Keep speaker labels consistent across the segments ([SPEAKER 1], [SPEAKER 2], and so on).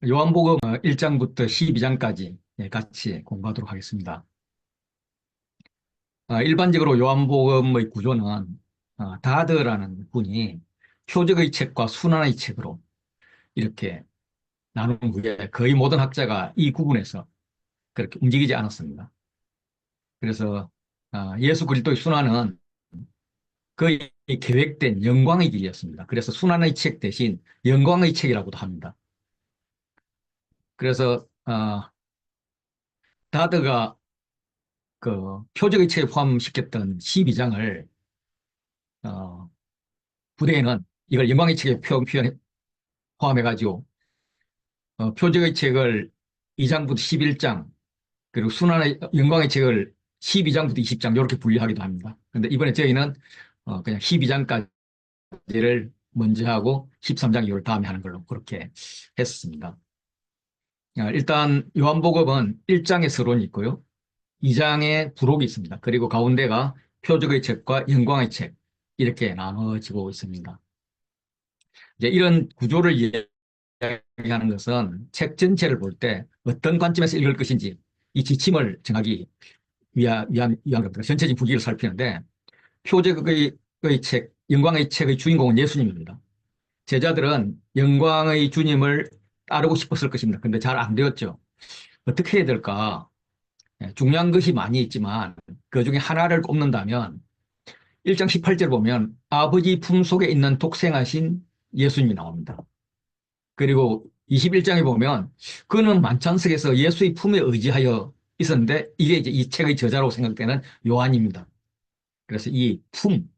[SPEAKER 1] 요한복음 1장부터 12장까지 같이 공부하도록 하겠습니다. 일반적으로 요한복음의 구조는 다드라는 분이 표적의 책과 순환의 책으로 이렇게 나눈 후에 거의 모든 학자가 이 구분에서 그렇게 움직이지 않았습니다. 그래서 예수 그리스도의 순환은 거의 계획된 영광의 길이었습니다. 그래서 순환의 책 대신 영광의 책이라고도 합니다. 그래서 다드가 그 표적의 책에 포함시켰던 12장을 부대에는 이걸 영광의 책에 표현 포함해가지고 표적의 책을 2장부터 11장 그리고 순환의 영광의 책을 12장부터 20장 이렇게 분류하기도 합니다. 그런데 이번에 저희는 그냥 12장까지를 먼저 하고 13장 이후를 다음에 하는 걸로 그렇게 했습니다. 일단 요한복음은 1장에 서론이 있고요. 2장에 부록이 있습니다. 그리고 가운데가 표적의 책과 영광의 책 이렇게 나눠지고 있습니다. 이제 이런 구조를 이야기하는 것은 책 전체를 볼 때 어떤 관점에서 읽을 것인지 이 지침을 정하기 위한 겁니다. 전체적인 분위기를 살피는데 표적의 책, 영광의 책의 주인공은 예수님입니다. 제자들은 영광의 주님을 따르고 싶었을 것입니다. 근데 잘 안 되었죠. 어떻게 해야 될까? 중요한 것이 많이 있지만 그중에 하나를 꼽는다면 1장 18절 보면 아버지 품속에 있는 독생하신 예수님이 나옵니다. 그리고 21장에 보면 그는 만찬석에서 예수의 품에 의지하여 있었는데 이게 이제 이 책의 저자로 생각되는 요한입니다. 그래서 이 품,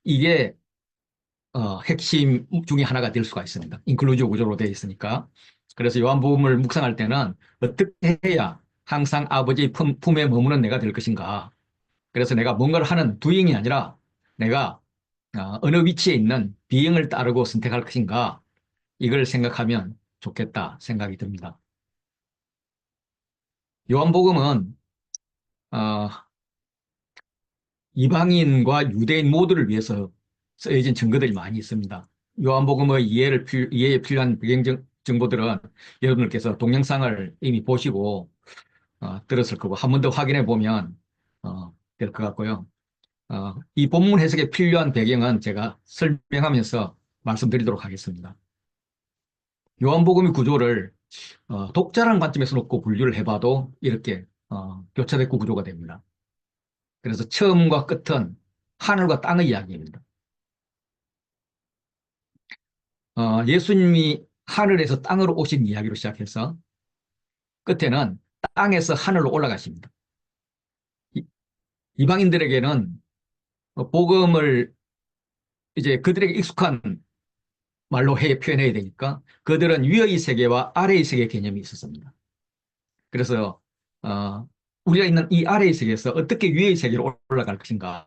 [SPEAKER 1] 이게 핵심 중에 하나가 될 수가 있습니다. 인클루지브 구조로 되어 있으니까. 그래서 요한복음을 묵상할 때는 어떻게 해야 항상 아버지의 품에 머무는 내가 될 것인가. 그래서 내가 뭔가를 하는 도잉이 아니라 내가 어느 위치에 있는 비행을 따르고 선택할 것인가. 이걸 생각하면 좋겠다 생각이 듭니다. 요한복음은 어, 이방인과 유대인 모두를 위해서 쓰여진 증거들이 많이 있습니다. 요한복음의 이해에 필요한 배경 정보들은 여러분들께서 동영상을 이미 보시고 들었을 거고 한 번 더 확인해 보면 될 것 같고요. 이 본문 해석에 필요한 배경은 제가 설명하면서 말씀드리도록 하겠습니다. 요한복음의 구조를 독자라는 관점에서 놓고 분류를 해봐도 이렇게 교차됐고 구조가 됩니다. 그래서 처음과 끝은 하늘과 땅의 이야기입니다. 예수님이 하늘에서 땅으로 오신 이야기로 시작해서 끝에는 땅에서 하늘로 올라가십니다. 이방인들에게는 복음을 이제 그들에게 익숙한 말로 표현해야 되니까 그들은 위의 세계와 아래의 세계 개념이 있었습니다. 그래서 우리가 있는 이 아래의 세계에서 어떻게 위의 세계로 올라갈 것인가,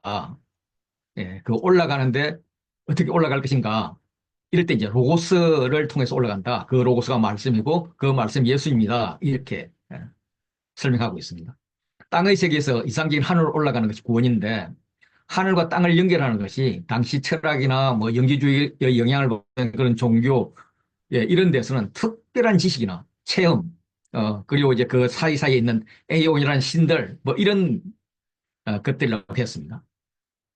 [SPEAKER 1] 그 올라가는데 어떻게 올라갈 것인가, 이럴 때 이제 로고스를 통해서 올라간다. 그 로고스가 말씀이고 그 말씀이 예수입니다. 이렇게 설명하고 있습니다. 땅의 세계에서 이상적인 하늘로 올라가는 것이 구원인데 하늘과 땅을 연결하는 것이 당시 철학이나 뭐 영지주의의 영향을 받는 그런 종교 이런 데서는 특별한 지식이나 체험 그리고 이제 그 사이사이에 있는 에이온이라는 신들 뭐 이런 것들이라고 했습니다.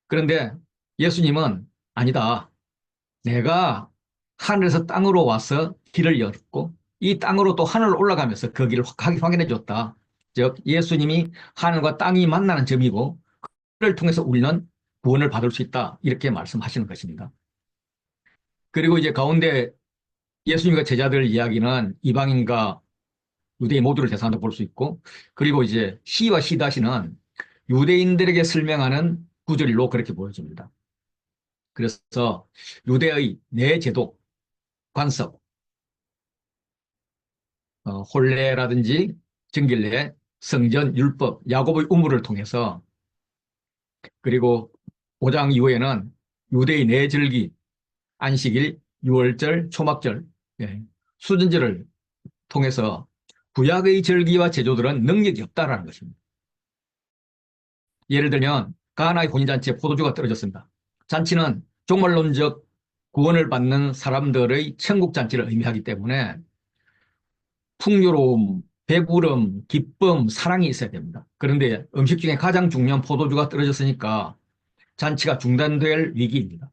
[SPEAKER 1] 그런데 예수님은 아니다. 내가 하늘에서 땅으로 와서 길을 열었고 이 땅으로 또 하늘로 올라가면서 그 길을 확인해 줬다. 즉 예수님이 하늘과 땅이 만나는 점이고 그를 통해서 우리는 구원을 받을 수 있다. 이렇게 말씀하시는 것입니다. 그리고 이제 가운데 예수님과 제자들 이야기는 이방인과 유대인 모두를 대상으로 볼 수 있고 그리고 이제 시와 시다시는 유대인들에게 설명하는 구절로 그렇게 보여집니다. 그래서 유대의 내 제도, 관습, 혼례라든지 정길례, 성전, 율법, 야곱의 우물을 통해서 그리고 5장 이후에는 유대의 내절기, 안식일, 유월절, 초막절, 수전절을 통해서 구약의 절기와 제조들은 능력이 없다라는 것입니다. 예를 들면 가나의 혼인잔치에 포도주가 떨어졌습니다. 잔치는 종말론적 구원을 받는 사람들의 천국잔치를 의미하기 때문에 풍요로움, 배부름, 기쁨, 사랑이 있어야 됩니다. 그런데 음식 중에 가장 중요한 포도주가 떨어졌으니까 잔치가 중단될 위기입니다.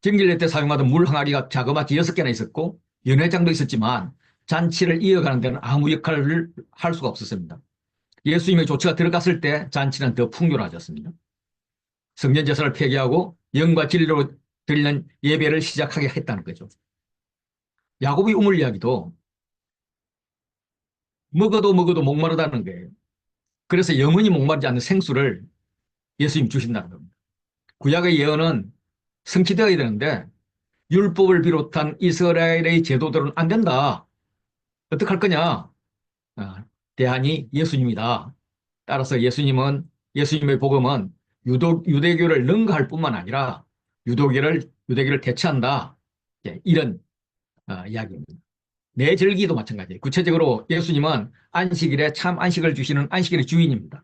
[SPEAKER 1] 증길낼 때 사용하던 물 항아리가 자그마치 6개나 있었고 연회장도 있었지만 잔치를 이어가는 데는 아무 역할을 할 수가 없었습니다. 예수님의 조처가 들어갔을 때 잔치는 더 풍요로워졌습니다. 성전 제사를 폐기하고 영과 진리로 드리는 예배를 시작하게 했다는 거죠. 야곱의 우물 이야기도 먹어도 먹어도 목마르다는 거예요. 그래서 영원히 목마르지 않는 생수를 예수님 주신다는 겁니다. 구약의 예언은 성취되어야 되는데 율법을 비롯한 이스라엘의 제도들은 안 된다. 어떡할 거냐? 대안이 예수님이다. 따라서 예수님의 복음은 유대교를 능가할 뿐만 아니라 유대교를 대체한다. 이런 이야기입니다. 내절기도 마찬가지예요. 구체적으로 예수님은 안식일에 참 안식을 주시는 안식일의 주인입니다.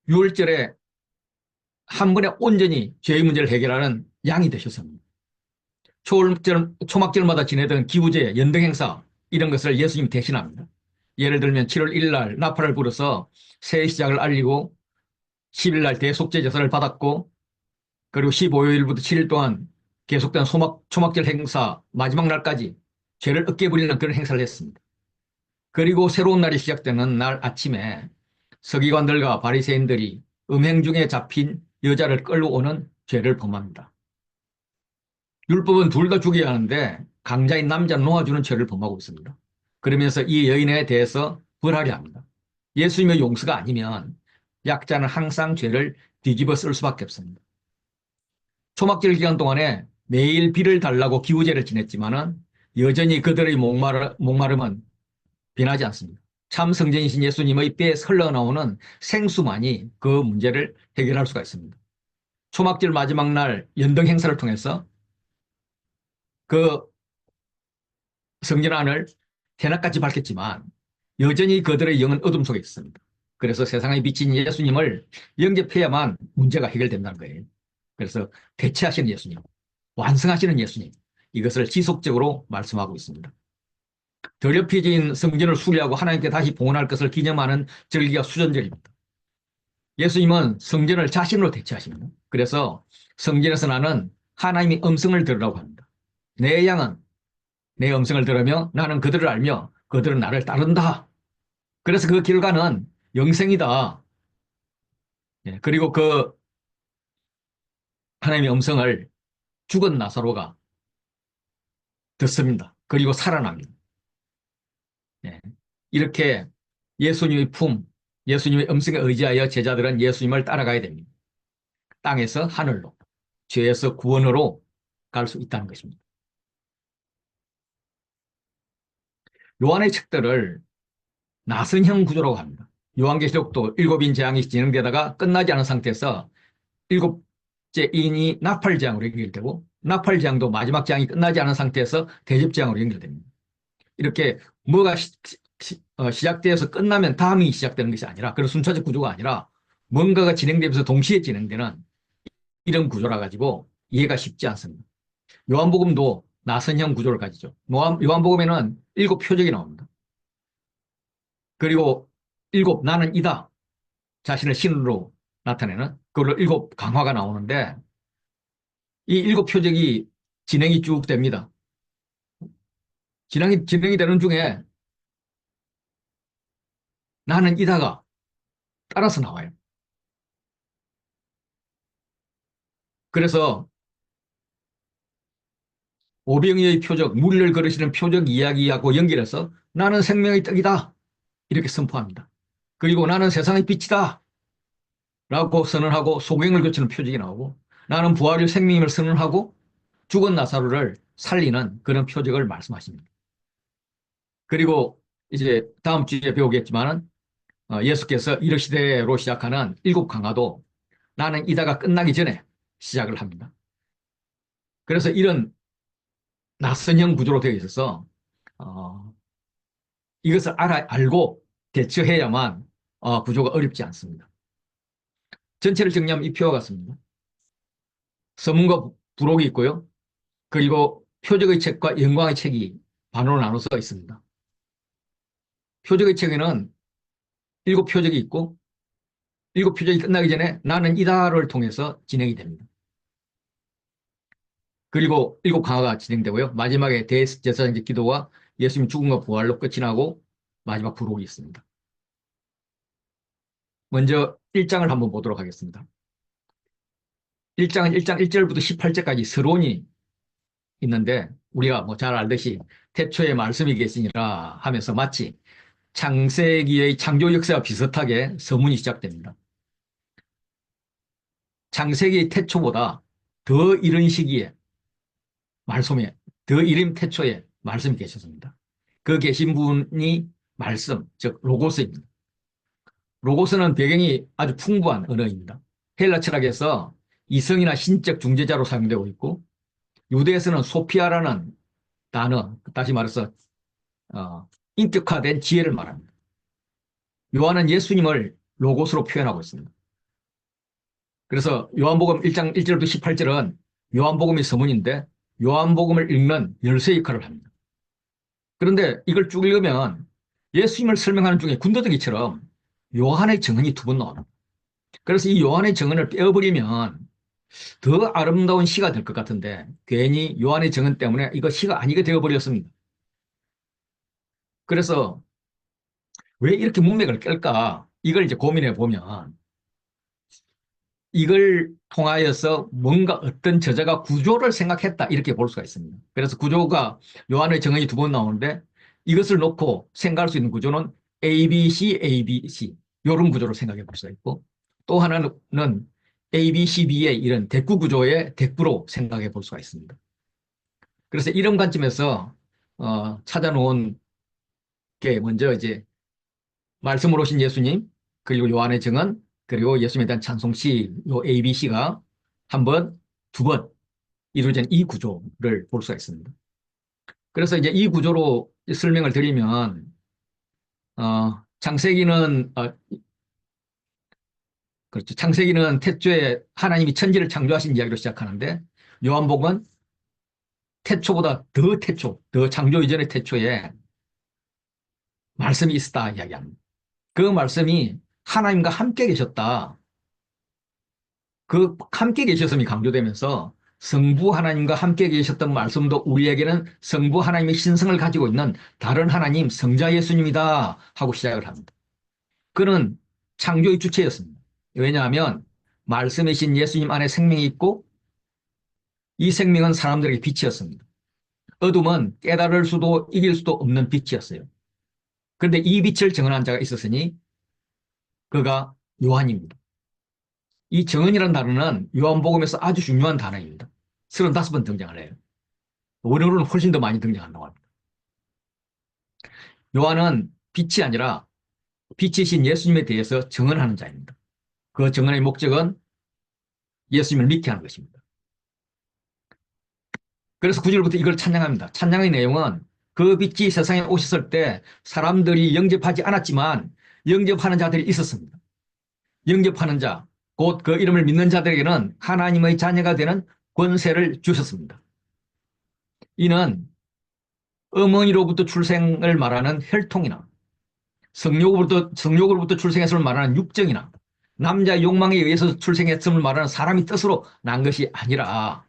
[SPEAKER 1] 유월절에 한 번에 온전히 죄의 문제를 해결하는 양이 되셨습니다. 초막절마다 지내던 기우제, 연등행사 이런 것을 예수님이 대신합니다. 예를 들면 7월 1일 날 나팔을 불어서 새해 시작을 알리고 10일 날 대속죄 제사를 받았고 그리고 15일부터 7일 동안 계속된 초막절 행사 마지막 날까지 죄를 어깨 부리는 그런 행사를 했습니다. 그리고 새로운 날이 시작되는 날 아침에 서기관들과 바리새인들이 음행 중에 잡힌 여자를 끌어오는 죄를 범합니다. 율법은 둘 다 죽여야 하는데 강자인 남자는 놓아주는 죄를 범하고 있습니다. 그러면서 이 여인에 대해서 벌하려 합니다. 예수님의 용서가 아니면 약자는 항상 죄를 뒤집어 쓸 수밖에 없습니다. 초막절 기간 동안에 매일 비를 달라고 기우제를 지냈지만은 여전히 그들의 목마름은 변하지 않습니다. 참 성전이신 예수님의 뼈에 흘러나오는 생수만이 그 문제를 해결할 수가 있습니다. 초막절 마지막 날 연등 행사를 통해서 그 성전 안을 대낮같이 밝혔지만 여전히 그들의 영은 어둠 속에 있습니다. 그래서 세상에 비친 예수님을 영접해야만 문제가 해결된다는 거예요. 그래서 대체하시는 예수님, 완성하시는 예수님, 이것을 지속적으로 말씀하고 있습니다. 더럽혀진 성전을 수리하고 하나님께 다시 봉헌할 것을 기념하는 절기가 수전절입니다. 예수님은 성전을 자신으로 대체하십니다. 그래서 성전에서 나는 하나님의 음성을 들으라고 합니다. 내 양은 내 음성을 들으며 나는 그들을 알며 그들은 나를 따른다. 그래서 그 결과는 영생이다. 그리고 그 하나님의 음성을 죽은 나사로가 듣습니다. 그리고 살아납니다. 이렇게 예수님의 예수님의 음성에 의지하여 제자들은 예수님을 따라가야 됩니다. 땅에서 하늘로, 죄에서 구원으로 갈 수 있다는 것입니다. 요한의 책들을 나선형 구조라고 합니다. 요한계시록도 7인 재앙이 진행되다가 끝나지 않은 상태에서 7째 인이 나팔재앙으로 연결되고 나팔재앙도 마지막 재앙이 끝나지 않은 상태에서 대접재앙으로 연결됩니다. 이렇게 뭐가 시작되어서 끝나면 다음이 시작되는 것이 아니라 그런 순차적 구조가 아니라 뭔가가 진행되면서 동시에 진행되는 이런 구조라 가지고 이해가 쉽지 않습니다. 요한복음도 나선형 구조를 가지죠. 요한복음에는 7표적이 나옵니다. 그리고 7 나는 이다. 자신을 신으로 나타내는 그걸로 7 강화가 나오는데 이 7표적이 진행이 쭉 됩니다. 진행이 되는 중에 나는 이다가 따라서 나와요. 그래서 오병이의 표적, 물을 걸으시는 표적 이야기하고 연결해서 나는 생명의 떡이다. 이렇게 선포합니다. 그리고 나는 세상의 빛이다. 라고 선언하고 소경을 거치는 표적이 나오고 나는 부활의 생명임을 선언하고 죽은 나사로를 살리는 그런 표적을 말씀하십니다. 그리고 이제 다음 주에 배우겠지만은 예수께서 이르시되로 시작하는 7 강화도 나는 이다가 끝나기 전에 시작을 합니다. 그래서 이런 낯선형 구조로 되어 있어서 이것을 알고 대처해야만 구조가 어렵지 않습니다. 전체를 정리하면 이 표와 같습니다. 서문과 부록이 있고요. 그리고 표적의 책과 영광의 책이 반으로 나눠서 있습니다. 표적의 책에는 7표적이 있고 7표적이 끝나기 전에 나는 이다를 통해서 진행이 됩니다. 그리고 7강화가 진행되고요. 마지막에 대제사장직 기도와 예수님 죽음과 부활로 끝이 나고 마지막 부록이 있습니다. 먼저 1장을 한번 보도록 하겠습니다. 1장은 1장 1절부터 18절까지 서론이 있는데 우리가 뭐 잘 알듯이 태초에 말씀이 계시니라 하면서 마치 창세기의 창조 역사와 비슷하게 서문이 시작됩니다. 창세기 태초보다 더 이른 시기에 말씀에 더 이른 태초에 말씀이 계셨습니다. 그 계신 분이 말씀, 즉 로고스입니다. 로고스는 배경이 아주 풍부한 언어입니다. 헬라 철학에서 이성이나 신적 중재자로 사용되고 있고 유대에서는 소피아라는 단어, 다시 말해서 인격화된 지혜를 말합니다. 요한은 예수님을 로고스로 표현하고 있습니다. 그래서 요한복음 1장 1절부터 18절은 요한복음의 서문인데 요한복음을 읽는 열쇠 역할을 합니다. 그런데 이걸 쭉 읽으면 예수님을 설명하는 중에 군더더기처럼 요한의 증언이 2번 나옵니다. 그래서 이 요한의 증언을 빼어버리면 더 아름다운 시가 될 것 같은데 괜히 요한의 증언 때문에 이거 시가 아니게 되어버렸습니다. 그래서 왜 이렇게 문맥을 깰까? 이걸 이제 고민해 보면 이걸 통하여서 뭔가 어떤 저자가 구조를 생각했다 이렇게 볼 수가 있습니다. 그래서 구조가 요한의 증언이 2번 나오는데 이것을 놓고 생각할 수 있는 구조는 ABC, ABC 이런 구조로 생각해 볼 수가 있고 또 하나는 ABCB의 이런 대구 구조의 대구로 생각해 볼 수가 있습니다. 그래서 이런 관점에서 찾아놓은 게 먼저 이제 말씀으로 오신 예수님 그리고 요한의 증언 그리고 예수님에 대한 찬송시 요 ABC가 한 번, 2번 이루어진 이 구조를 볼 수가 있습니다. 그래서 이제 이 구조로 설명을 드리면 창세기는 그렇죠. 창세기는 태초에 하나님이 천지를 창조하신 이야기로 시작하는데 요한복음은 태초보다 더 태초, 더 창조 이전의 태초에 말씀이 있었다 이야기합니다. 그 말씀이 하나님과 함께 계셨다. 그 함께 계셨음이 강조되면서 성부 하나님과 함께 계셨던 말씀도 우리에게는 성부 하나님의 신성을 가지고 있는 다른 하나님 성자 예수님이다 하고 시작을 합니다. 그는 창조의 주체였습니다. 왜냐하면 말씀이신 예수님 안에 생명이 있고 이 생명은 사람들에게 빛이었습니다. 어둠은 깨달을 수도 이길 수도 없는 빛이었어요. 그런데 이 빛을 증언한 자가 있었으니 그가 요한입니다. 이 증언이라는 단어는 요한복음에서 아주 중요한 단어입니다. 35번 등장을 해요. 원어로는 훨씬 더 많이 등장한다고 합니다. 요한은 빛이 아니라 빛이신 예수님에 대해서 증언하는 자입니다. 그 증언의 목적은 예수님을 믿게 하는 것입니다. 그래서 9절부터 이걸 찬양합니다. 찬양의 내용은 그 빛이 세상에 오셨을 때 사람들이 영접하지 않았지만 영접하는 자들이 있었습니다. 영접하는 자, 곧 그 이름을 믿는 자들에게는 하나님의 자녀가 되는 권세를 주셨습니다. 이는 어머니로부터 출생을 말하는 혈통이나 성욕으로부터 출생했음을 말하는 육정이나 남자 욕망에 의해서 출생했음을 말하는 사람의 뜻으로 난 것이 아니라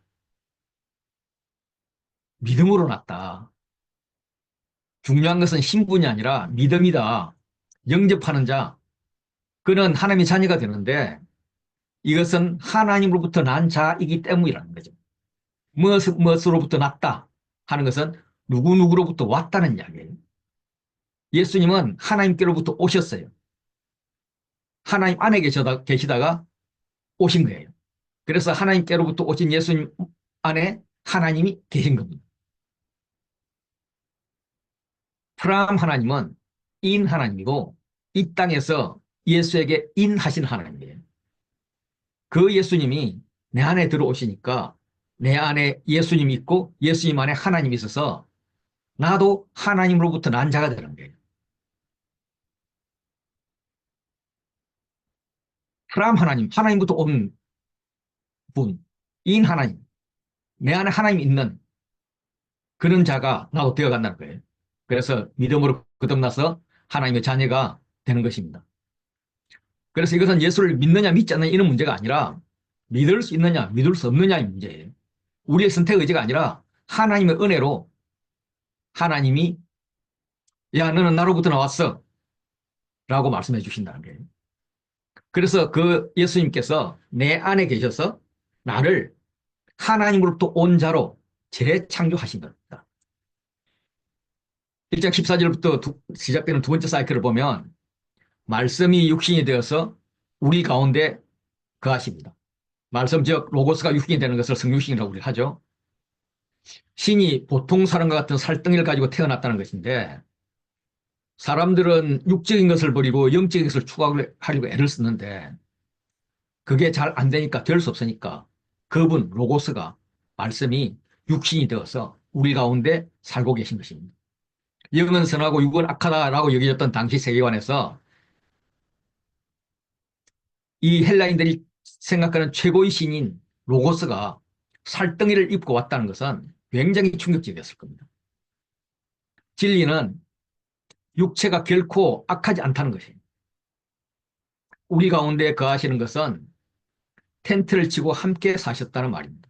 [SPEAKER 1] 믿음으로 났다. 중요한 것은 신분이 아니라 믿음이다. 영접하는 자, 그는 하나님의 자녀가 되는데 이것은 하나님으로부터 난 자이기 때문이라는 거죠. 무엇으로부터 났다 하는 것은 누구누구로부터 왔다는 이야기예요. 예수님은 하나님께로부터 오셨어요. 하나님 안에 계시다가 오신 거예요. 그래서 하나님께로부터 오신 예수님 안에 하나님이 계신 겁니다. 프람 하나님은 인 하나님이고 이 땅에서 예수에게 인하신 하나님이에요. 그 예수님이 내 안에 들어오시니까 내 안에 예수님이 있고 예수님 안에 하나님이 있어서 나도 하나님으로부터 난 자가 되는 거예요. 프람 하나님, 하나님부터 온 분, 인 하나님, 내 안에 하나님이 있는 그런 자가 나도 되어간다는 거예요. 그래서 믿음으로 거듭나서 하나님의 자녀가 되는 것입니다. 그래서 이것은 예수를 믿느냐 믿지 않느냐 이런 문제가 아니라 믿을 수 있느냐 믿을 수 없느냐의 문제예요. 우리의 선택 의지가 아니라 하나님의 은혜로 하나님이 야 너는 나로부터 나왔어 라고 말씀해 주신다는 거예요. 그래서 그 예수님께서 내 안에 계셔서 나를 하나님으로부터 온 자로 재창조하신 겁니다. 1장 14절부터 시작되는 두 번째 사이클을 보면 말씀이 육신이 되어서 우리 가운데 거하십니다. 말씀 즉 로고스가 육신이 되는 것을 성육신이라고 우리 하죠. 신이 보통 사람과 같은 살덩이를 가지고 태어났다는 것인데 사람들은 육적인 것을 버리고 영적인 것을 추구하려고 애를 쓰는데 그게 잘 안 되니까 될 수 없으니까 그분 로고스가 말씀이 육신이 되어서 우리 가운데 살고 계신 것입니다. 영은 선하고 육은 악하다라고 여겨졌던 당시 세계관에서 이 헬라인들이 생각하는 최고의 신인 로고스가 살덩이를 입고 왔다는 것은 굉장히 충격적이었을 겁니다. 진리는 육체가 결코 악하지 않다는 것이에요. 우리 가운데 거하시는 것은 텐트를 치고 함께 사셨다는 말입니다.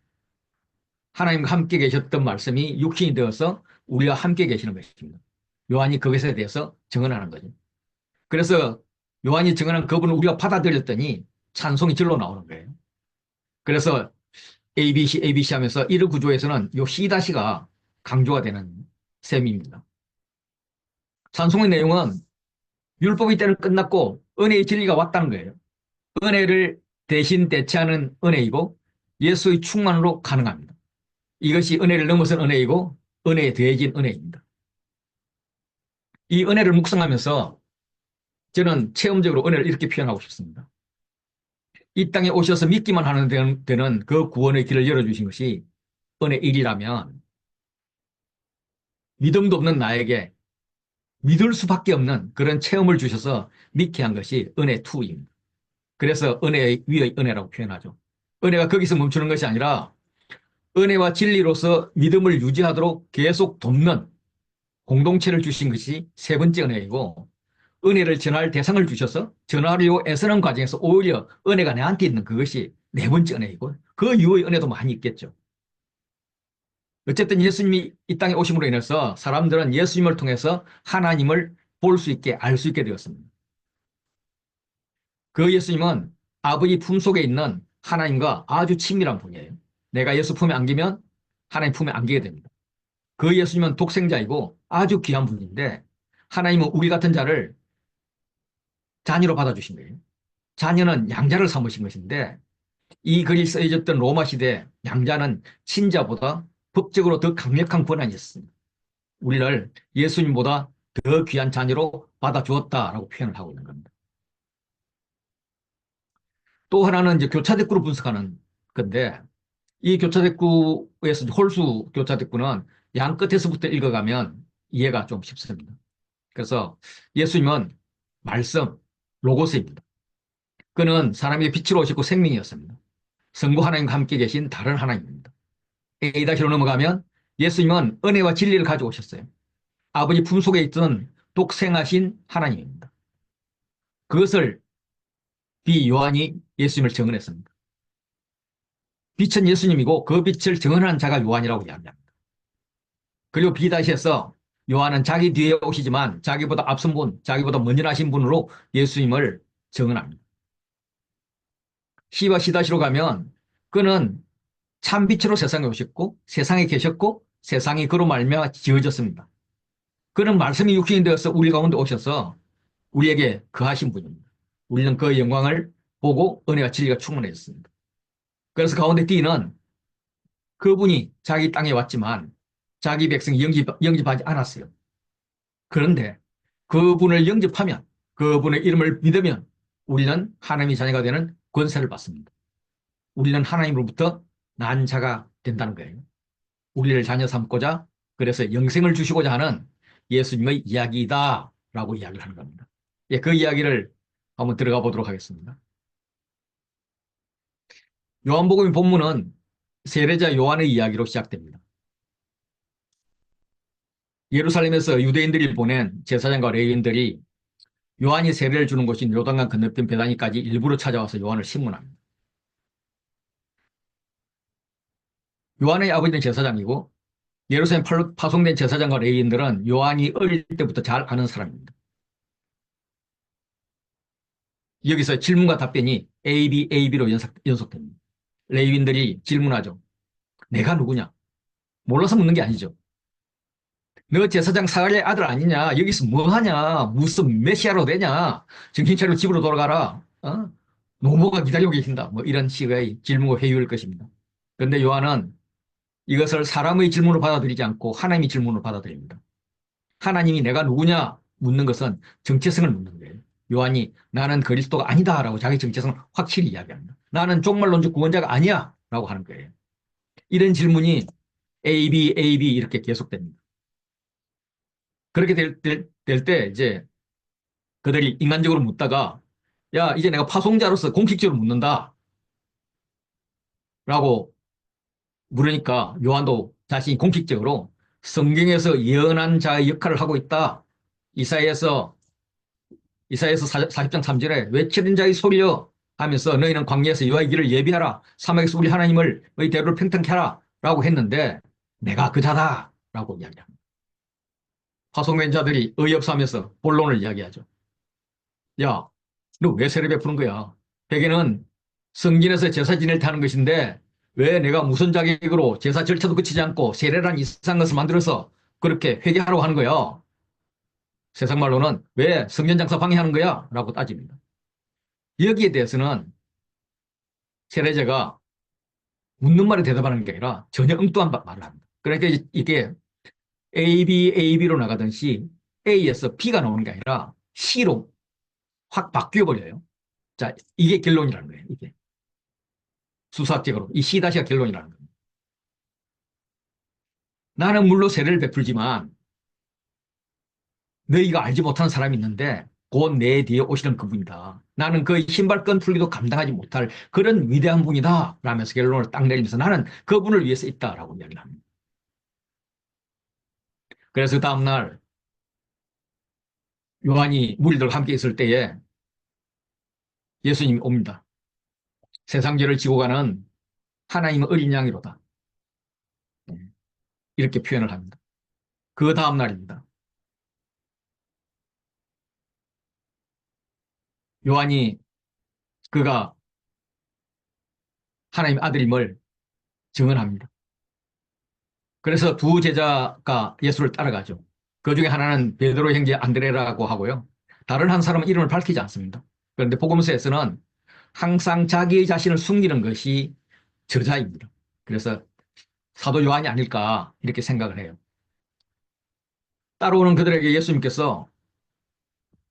[SPEAKER 1] 하나님과 함께 계셨던 말씀이 육신이 되어서 우리와 함께 계시는 것입니다. 요한이 그것에 대해서 증언하는 거죠. 그래서 요한이 증언한 그분을 우리가 받아들였더니 찬송이 절로 나오는 거예요. 그래서 ABC, ABC 하면서 이런 구조에서는 요 C-가 강조가 되는 셈입니다. 찬송의 내용은 율법의 때는 끝났고 은혜의 진리가 왔다는 거예요. 은혜를 대신 대체하는 은혜이고 예수의 충만으로 가능합니다. 이것이 은혜를 넘어선 은혜이고 은혜에 더해진 은혜입니다. 이 은혜를 묵상하면서 저는 체험적으로 은혜를 이렇게 표현하고 싶습니다. 이 땅에 오셔서 믿기만 하는 데는 그 구원의 길을 열어주신 것이 은혜 1이라면 믿음도 없는 나에게 믿을 수밖에 없는 그런 체험을 주셔서 믿게 한 것이 은혜 2입니다. 그래서 은혜의 위의 은혜라고 표현하죠. 은혜가 거기서 멈추는 것이 아니라 은혜와 진리로서 믿음을 유지하도록 계속 돕는 공동체를 주신 것이 세 번째 은혜이고 은혜를 전할 대상을 주셔서 전하려고 애쓰는 과정에서 오히려 은혜가 내한테 있는 그것이 네 번째 은혜이고 그 이후의 은혜도 많이 있겠죠. 어쨌든 예수님이 이 땅에 오심으로 인해서 사람들은 예수님을 통해서 하나님을 볼 수 있게 알 수 있게 되었습니다. 그 예수님은 아버지 품속에 있는 하나님과 아주 친밀한 분이에요. 내가 예수 품에 안기면 하나님 품에 안기게 됩니다. 그 예수님은 독생자이고 아주 귀한 분인데 하나님은 우리 같은 자를 자녀로 받아주신 거예요. 자녀는 양자를 삼으신 것인데 이 글이 쓰여졌던 로마 시대 양자는 친자보다 법적으로 더 강력한 권한이 있습니다. 우리를 예수님보다 더 귀한 자녀로 받아주었다라고 표현을 하고 있는 겁니다. 또 하나는 이제 교차대꾸로 분석하는 건데 이 교차대꾸에서 홀수 교차대꾸는 양 끝에서부터 읽어가면 이해가 좀 쉽습니다. 그래서 예수님은 말씀, 로고스입니다. 그는 사람의 빛으로 오셨고 생명이었습니다. 성부 하나님과 함께 계신 다른 하나님입니다. A-로 넘어가면 예수님은 은혜와 진리를 가지고 오셨어요. 아버지 품속에 있던 독생하신 하나님입니다. 그것을 요한이 예수님을 증언했습니다. 빛은 예수님이고 그 빛을 증언한 자가 요한이라고 이야기합니다. 그리고 B-에서 요한은 자기 뒤에 오시지만 자기보다 앞선 분, 자기보다 먼저 나신 분으로 예수님을 증언합니다. C와 C-로 가면 그는 참빛으로 세상에 오셨고 세상에 계셨고 세상이 그로 말미암아 지어졌습니다. 그는 말씀이 육신이 되어서 우리 가운데 오셔서 우리에게 거하신 분입니다. 우리는 그 영광을 보고 은혜와 진리가 충만해졌습니다. 그래서 가운데 D는 그분이 자기 땅에 왔지만 자기 백성 영접하지 않았어요. 그런데 그분을 영접하면 그분의 이름을 믿으면 우리는 하나님의 자녀가 되는 권세를 받습니다. 우리는 하나님으로부터 난 자가 된다는 거예요. 우리를 자녀 삼고자 그래서 영생을 주시고자 하는 예수님의 이야기다라고 이야기를 하는 겁니다. 예, 그 이야기를 한번 들어가 보도록 하겠습니다. 요한복음의 본문은 세례자 요한의 이야기로 시작됩니다. 예루살렘에서 유대인들이 보낸 제사장과 레위인들이 요한이 세례를 주는 곳인 요단강 건너편 베다니까지 일부러 찾아와서 요한을 심문합니다. 요한의 아버지는 제사장이고 예루살렘 파송된 제사장과 레위인들은 요한이 어릴 때부터 잘 아는 사람입니다. 여기서 질문과 답변이 AB로 연속됩니다. 레위인들이 질문하죠. 내가 누구냐? 몰라서 묻는 게 아니죠. 너 제사장 사갈의 아들 아니냐? 여기서 뭐 하냐? 무슨 메시아로 되냐? 정신 차리고 집으로 돌아가라. 노모가 기다리고 계신다. 뭐 이런 식의 질문과 회유일 것입니다. 그런데 요한은 이것을 사람의 질문으로 받아들이지 않고 하나님의 질문으로 받아들입니다. 하나님이 내가 누구냐 묻는 것은 정체성을 묻는 거예요. 요한이 나는 그리스도가 아니다라고 자기 정체성을 확실히 이야기합니다. 나는 종말론적 구원자가 아니야 라고 하는 거예요. 이런 질문이 A, B 이렇게 계속됩니다. 그렇게 될 때 이제 그들이 인간적으로 묻다가 야 이제 내가 파송자로서 공식적으로 묻는다 라고 물으니까 요한도 자신이 공식적으로 성경에서 예언한 자의 역할을 하고 있다. 이사야에서 40장 3절에 외치는 자의 소리여 하면서 너희는 광야에서 여호와의 길을 예비하라. 사막에서 우리 하나님을 너희 대로를 평탄케 하라 라고 했는데 내가 그 자다 라고 이야기합니다. 파송된 자들이 어이없어 하면서 본론을 이야기하죠. 야, 너 왜 세례 베푸는 거야? 대개는 성전에서 제사 지낼 때 하는 것인데 왜 내가 무슨 자격으로 제사 절차도 거치지 않고 세례란 이상한 것을 만들어서 그렇게 회개하라고 하는 거야? 세상 말로는 왜 성전 장사 방해하는 거야? 라고 따집니다. 여기에 대해서는 세례자가 묻는 말에 대답하는 게 아니라 전혀 엉뚱한 말을 합니다. 그러니까 이게 AB로 나가던 시 A에서 B가 나오는 게 아니라 C로 확 바뀌어버려요. 자, 이게 결론이라는 거예요. 이게. 수사학적으로. 이 C-가 결론이라는 겁니다. 나는 물론 세례를 베풀지만 너희가 알지 못하는 사람이 있는데 곧 내 뒤에 오시는 그분이다. 나는 그 신발끈 풀기도 감당하지 못할 그런 위대한 분이다. 라면서 결론을 딱 내리면서 나는 그분을 위해서 있다라고 이야기를 합니다. 그래서 다음날 요한이 무리들과 함께 있을 때에 예수님이 옵니다. 세상 죄를 지고 가는 하나님의 어린 양이로다. 이렇게 표현을 합니다. 그 다음날입니다. 요한이 그가 하나님 아들임을 증언합니다. 그래서 두 제자가 예수를 따라가죠. 그 중에 하나는 베드로 형제 안드레라고 하고요. 다른 한 사람은 이름을 밝히지 않습니다. 그런데 복음서에서는 항상 자기 자신을 숨기는 것이 저자입니다. 그래서 사도 요한이 아닐까 이렇게 생각을 해요. 따라오는 그들에게 예수님께서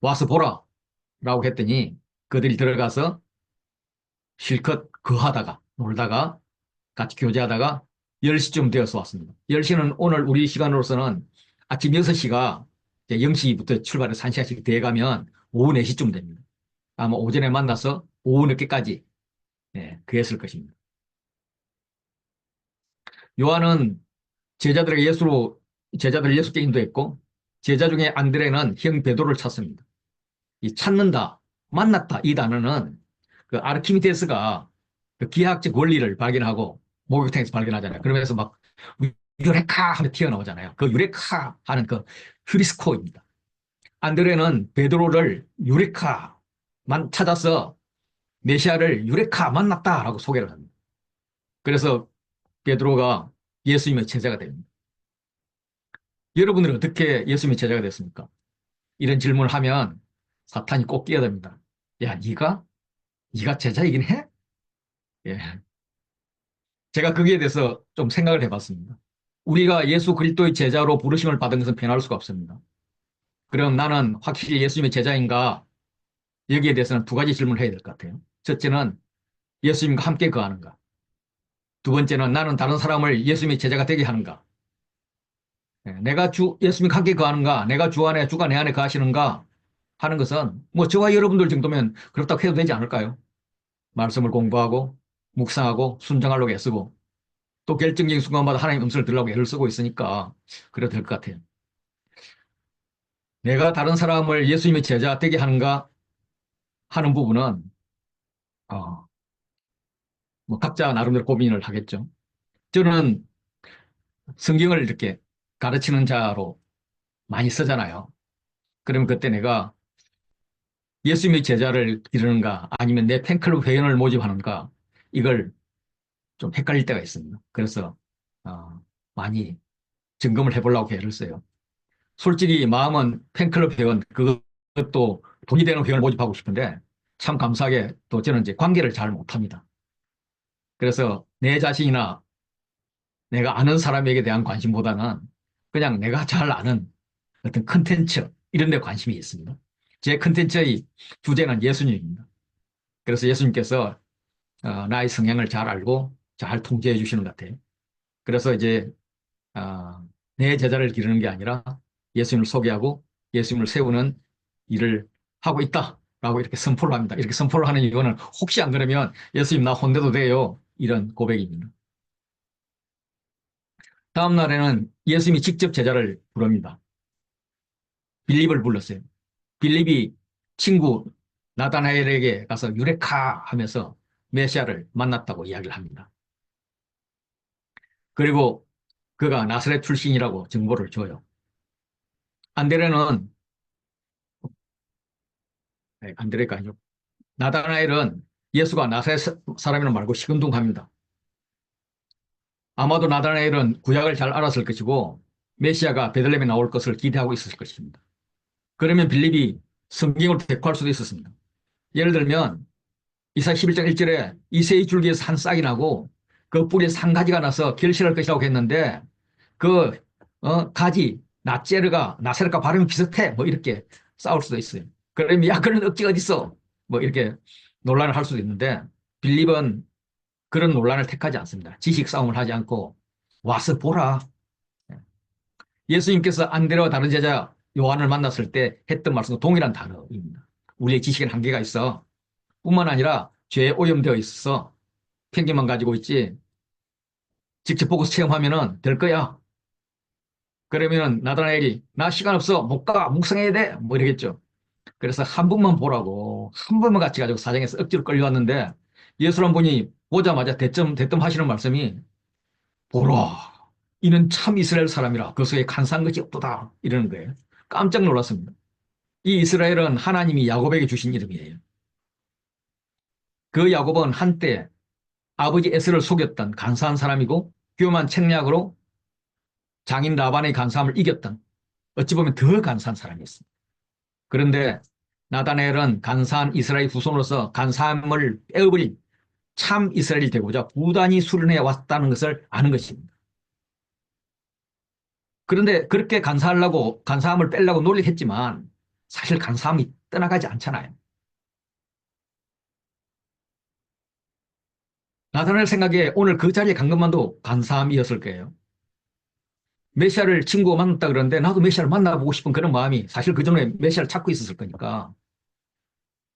[SPEAKER 1] 와서 보라 라고 했더니 그들이 들어가서 실컷 거하다가 놀다가 같이 교제하다가 10시쯤 되어서 왔습니다. 10시는 오늘 우리 시간으로서는 아침 6시가 0시부터 출발해서 1시간씩 돼가면 오후 4시쯤 됩니다. 아마 오전에 만나서 오후 늦게까지 그랬을 것입니다. 요한은 제자들 예수께 인도했고 제자 중에 안드레는 형 베드로를 찾습니다. 이 찾는다, 만났다 이 단어는 그 아르키미데스가 그 기하학적 원리를 발견하고 목욕탕에서 발견하잖아요. 그러면서 막 유레카 하면 튀어나오잖아요. 그 유레카 하는 그 휴리스코입니다. 안드레는 베드로를 유레카만 찾아서 메시아를 유레카 만났다라고 소개를 합니다. 그래서 베드로가 예수님의 제자가 됩니다. 여러분들은 어떻게 예수님의 제자가 됐습니까? 이런 질문을 하면 사탄이 꼭 끼어듭니다. 야, 네가 제자이긴 해? 예. 제가 거기에 대해서 좀 생각을 해봤습니다. 우리가 예수 그리스도의 제자로 부르심을 받은 것은 변할 수가 없습니다. 그럼 나는 확실히 예수님의 제자인가? 여기에 대해서는 두 가지 질문을 해야 될 것 같아요. 첫째는 예수님과 함께 거하는가? 두 번째는 나는 다른 사람을 예수님의 제자가 되게 하는가? 내가 예수님과 함께 거하는가? 내가 주 안에, 주가 내 안에 거하시는가? 하는 것은 뭐 저와 여러분들 정도면 그렇다고 해도 되지 않을까요? 말씀을 공부하고 묵상하고 순종하려고 애쓰고 또 결정적인 순간마다 하나님 음성을 들으려고 애를 쓰고 있으니까 그래도 될 것 같아요. 내가 다른 사람을 예수님의 제자 되게 하는가 하는 부분은 어, 뭐 각자 나름대로 고민을 하겠죠. 저는 성경을 이렇게 가르치는 자로 많이 쓰잖아요. 그러면 그때 내가 예수님의 제자를 기르는가 아니면 내 팬클럽 회원을 모집하는가 이걸 좀 헷갈릴 때가 있습니다. 그래서 어, 많이 점검을 해보려고 애를 써요. 솔직히 마음은 팬클럽 회원 그것도 돈이 되는 회원을 모집하고 싶은데 참 감사하게 또 저는 이제 관계를 잘 못합니다. 그래서 내 자신이나 내가 아는 사람에게 대한 관심보다는 그냥 내가 잘 아는 어떤 컨텐츠 이런 데 관심이 있습니다. 제 컨텐츠의 주제는 예수님입니다. 그래서 예수님께서 나의 성향을 잘 알고 잘 통제해 주시는 것 같아요. 그래서 이제 어, 내 제자를 기르는 게 아니라 예수님을 소개하고 예수님을 세우는 일을 하고 있다라고 이렇게 선포를 합니다. 이렇게 선포를 하는 이유는 혹시 안 그러면 예수님 나 혼내도 돼요. 이런 고백입니다. 다음 날에는 예수님이 직접 제자를 부릅니다. 빌립을 불렀어요. 빌립이 친구 나다나엘에게 가서 유레카 하면서 메시아를 만났다고 이야기를 합니다. 그리고 그가 나사렛 출신이라고 정보를 줘요. 안드레는 안드레가 아니고 나다나엘은 예수가 나사렛 사람이라 말고 시큰둥합니다. 아마도 나다나엘은 구약을 잘 알았을 것이고 메시아가 베들레헴에 나올 것을 기대하고 있었을 것입니다. 그러면 빌립이 성경을 대꾸할 수도 있었습니다. 예를 들면 이사야 11장 1절에 이새의 줄기에서 한 싹이 나고 그 뿌리에 산 가지가 나서 결실할 것이라고 했는데 그 가지 나체르가 나세르가 발음이 비슷해 뭐 이렇게 싸울 수도 있어요. 그러면 야 그런 억지가 어디 있어 뭐 이렇게 논란을 할 수도 있는데 빌립은 그런 논란을 택하지 않습니다. 지식 싸움을 하지 않고 와서 보라. 예수님께서 안드레와 다른 제자 요한을 만났을 때 했던 말씀과 동일한 단어입니다. 우리의 지식에는 한계가 있어. 뿐만 아니라 죄에 오염되어 있어서 편견만 가지고 있지 직접 보고서 체험하면 될 거야. 그러면 나다나엘이 나 시간 없어 못 가 묵상해야 돼 뭐 이러겠죠. 그래서 한 번만 보라고 한 번만 같이 가지고 사정해서 억지로 끌려왔는데 예수란 분이 보자마자 대뜸 하시는 말씀이 보라 이는 참 이스라엘 사람이라 그 속에 간사한 것이 없도다 이러는 거예요. 깜짝 놀랐습니다. 이 이스라엘은 하나님이 야곱에게 주신 이름이에요. 그 야곱은 한때 아버지 에서를 속였던 간사한 사람이고 교만 책략으로 장인 라반의 간사함을 이겼던 어찌 보면 더 간사한 사람이었습니다. 그런데 나다나엘은 간사한 이스라엘 후손으로서 간사함을 빼어버린 참 이스라엘이 되고자 부단히 수련해 왔다는 것을 아는 것입니다. 그런데 그렇게 간사하려고 간사함을 빼려고 노력했지만 사실 간사함이 떠나가지 않잖아요. 나다나엘 생각에 오늘 그 자리에 간 것만도 간사함이었을 거예요. 메시아를 친구가 만났다 그러는데 나도 메시아를 만나보고 싶은 그런 마음이 사실 그 전에 메시아를 찾고 있었을 거니까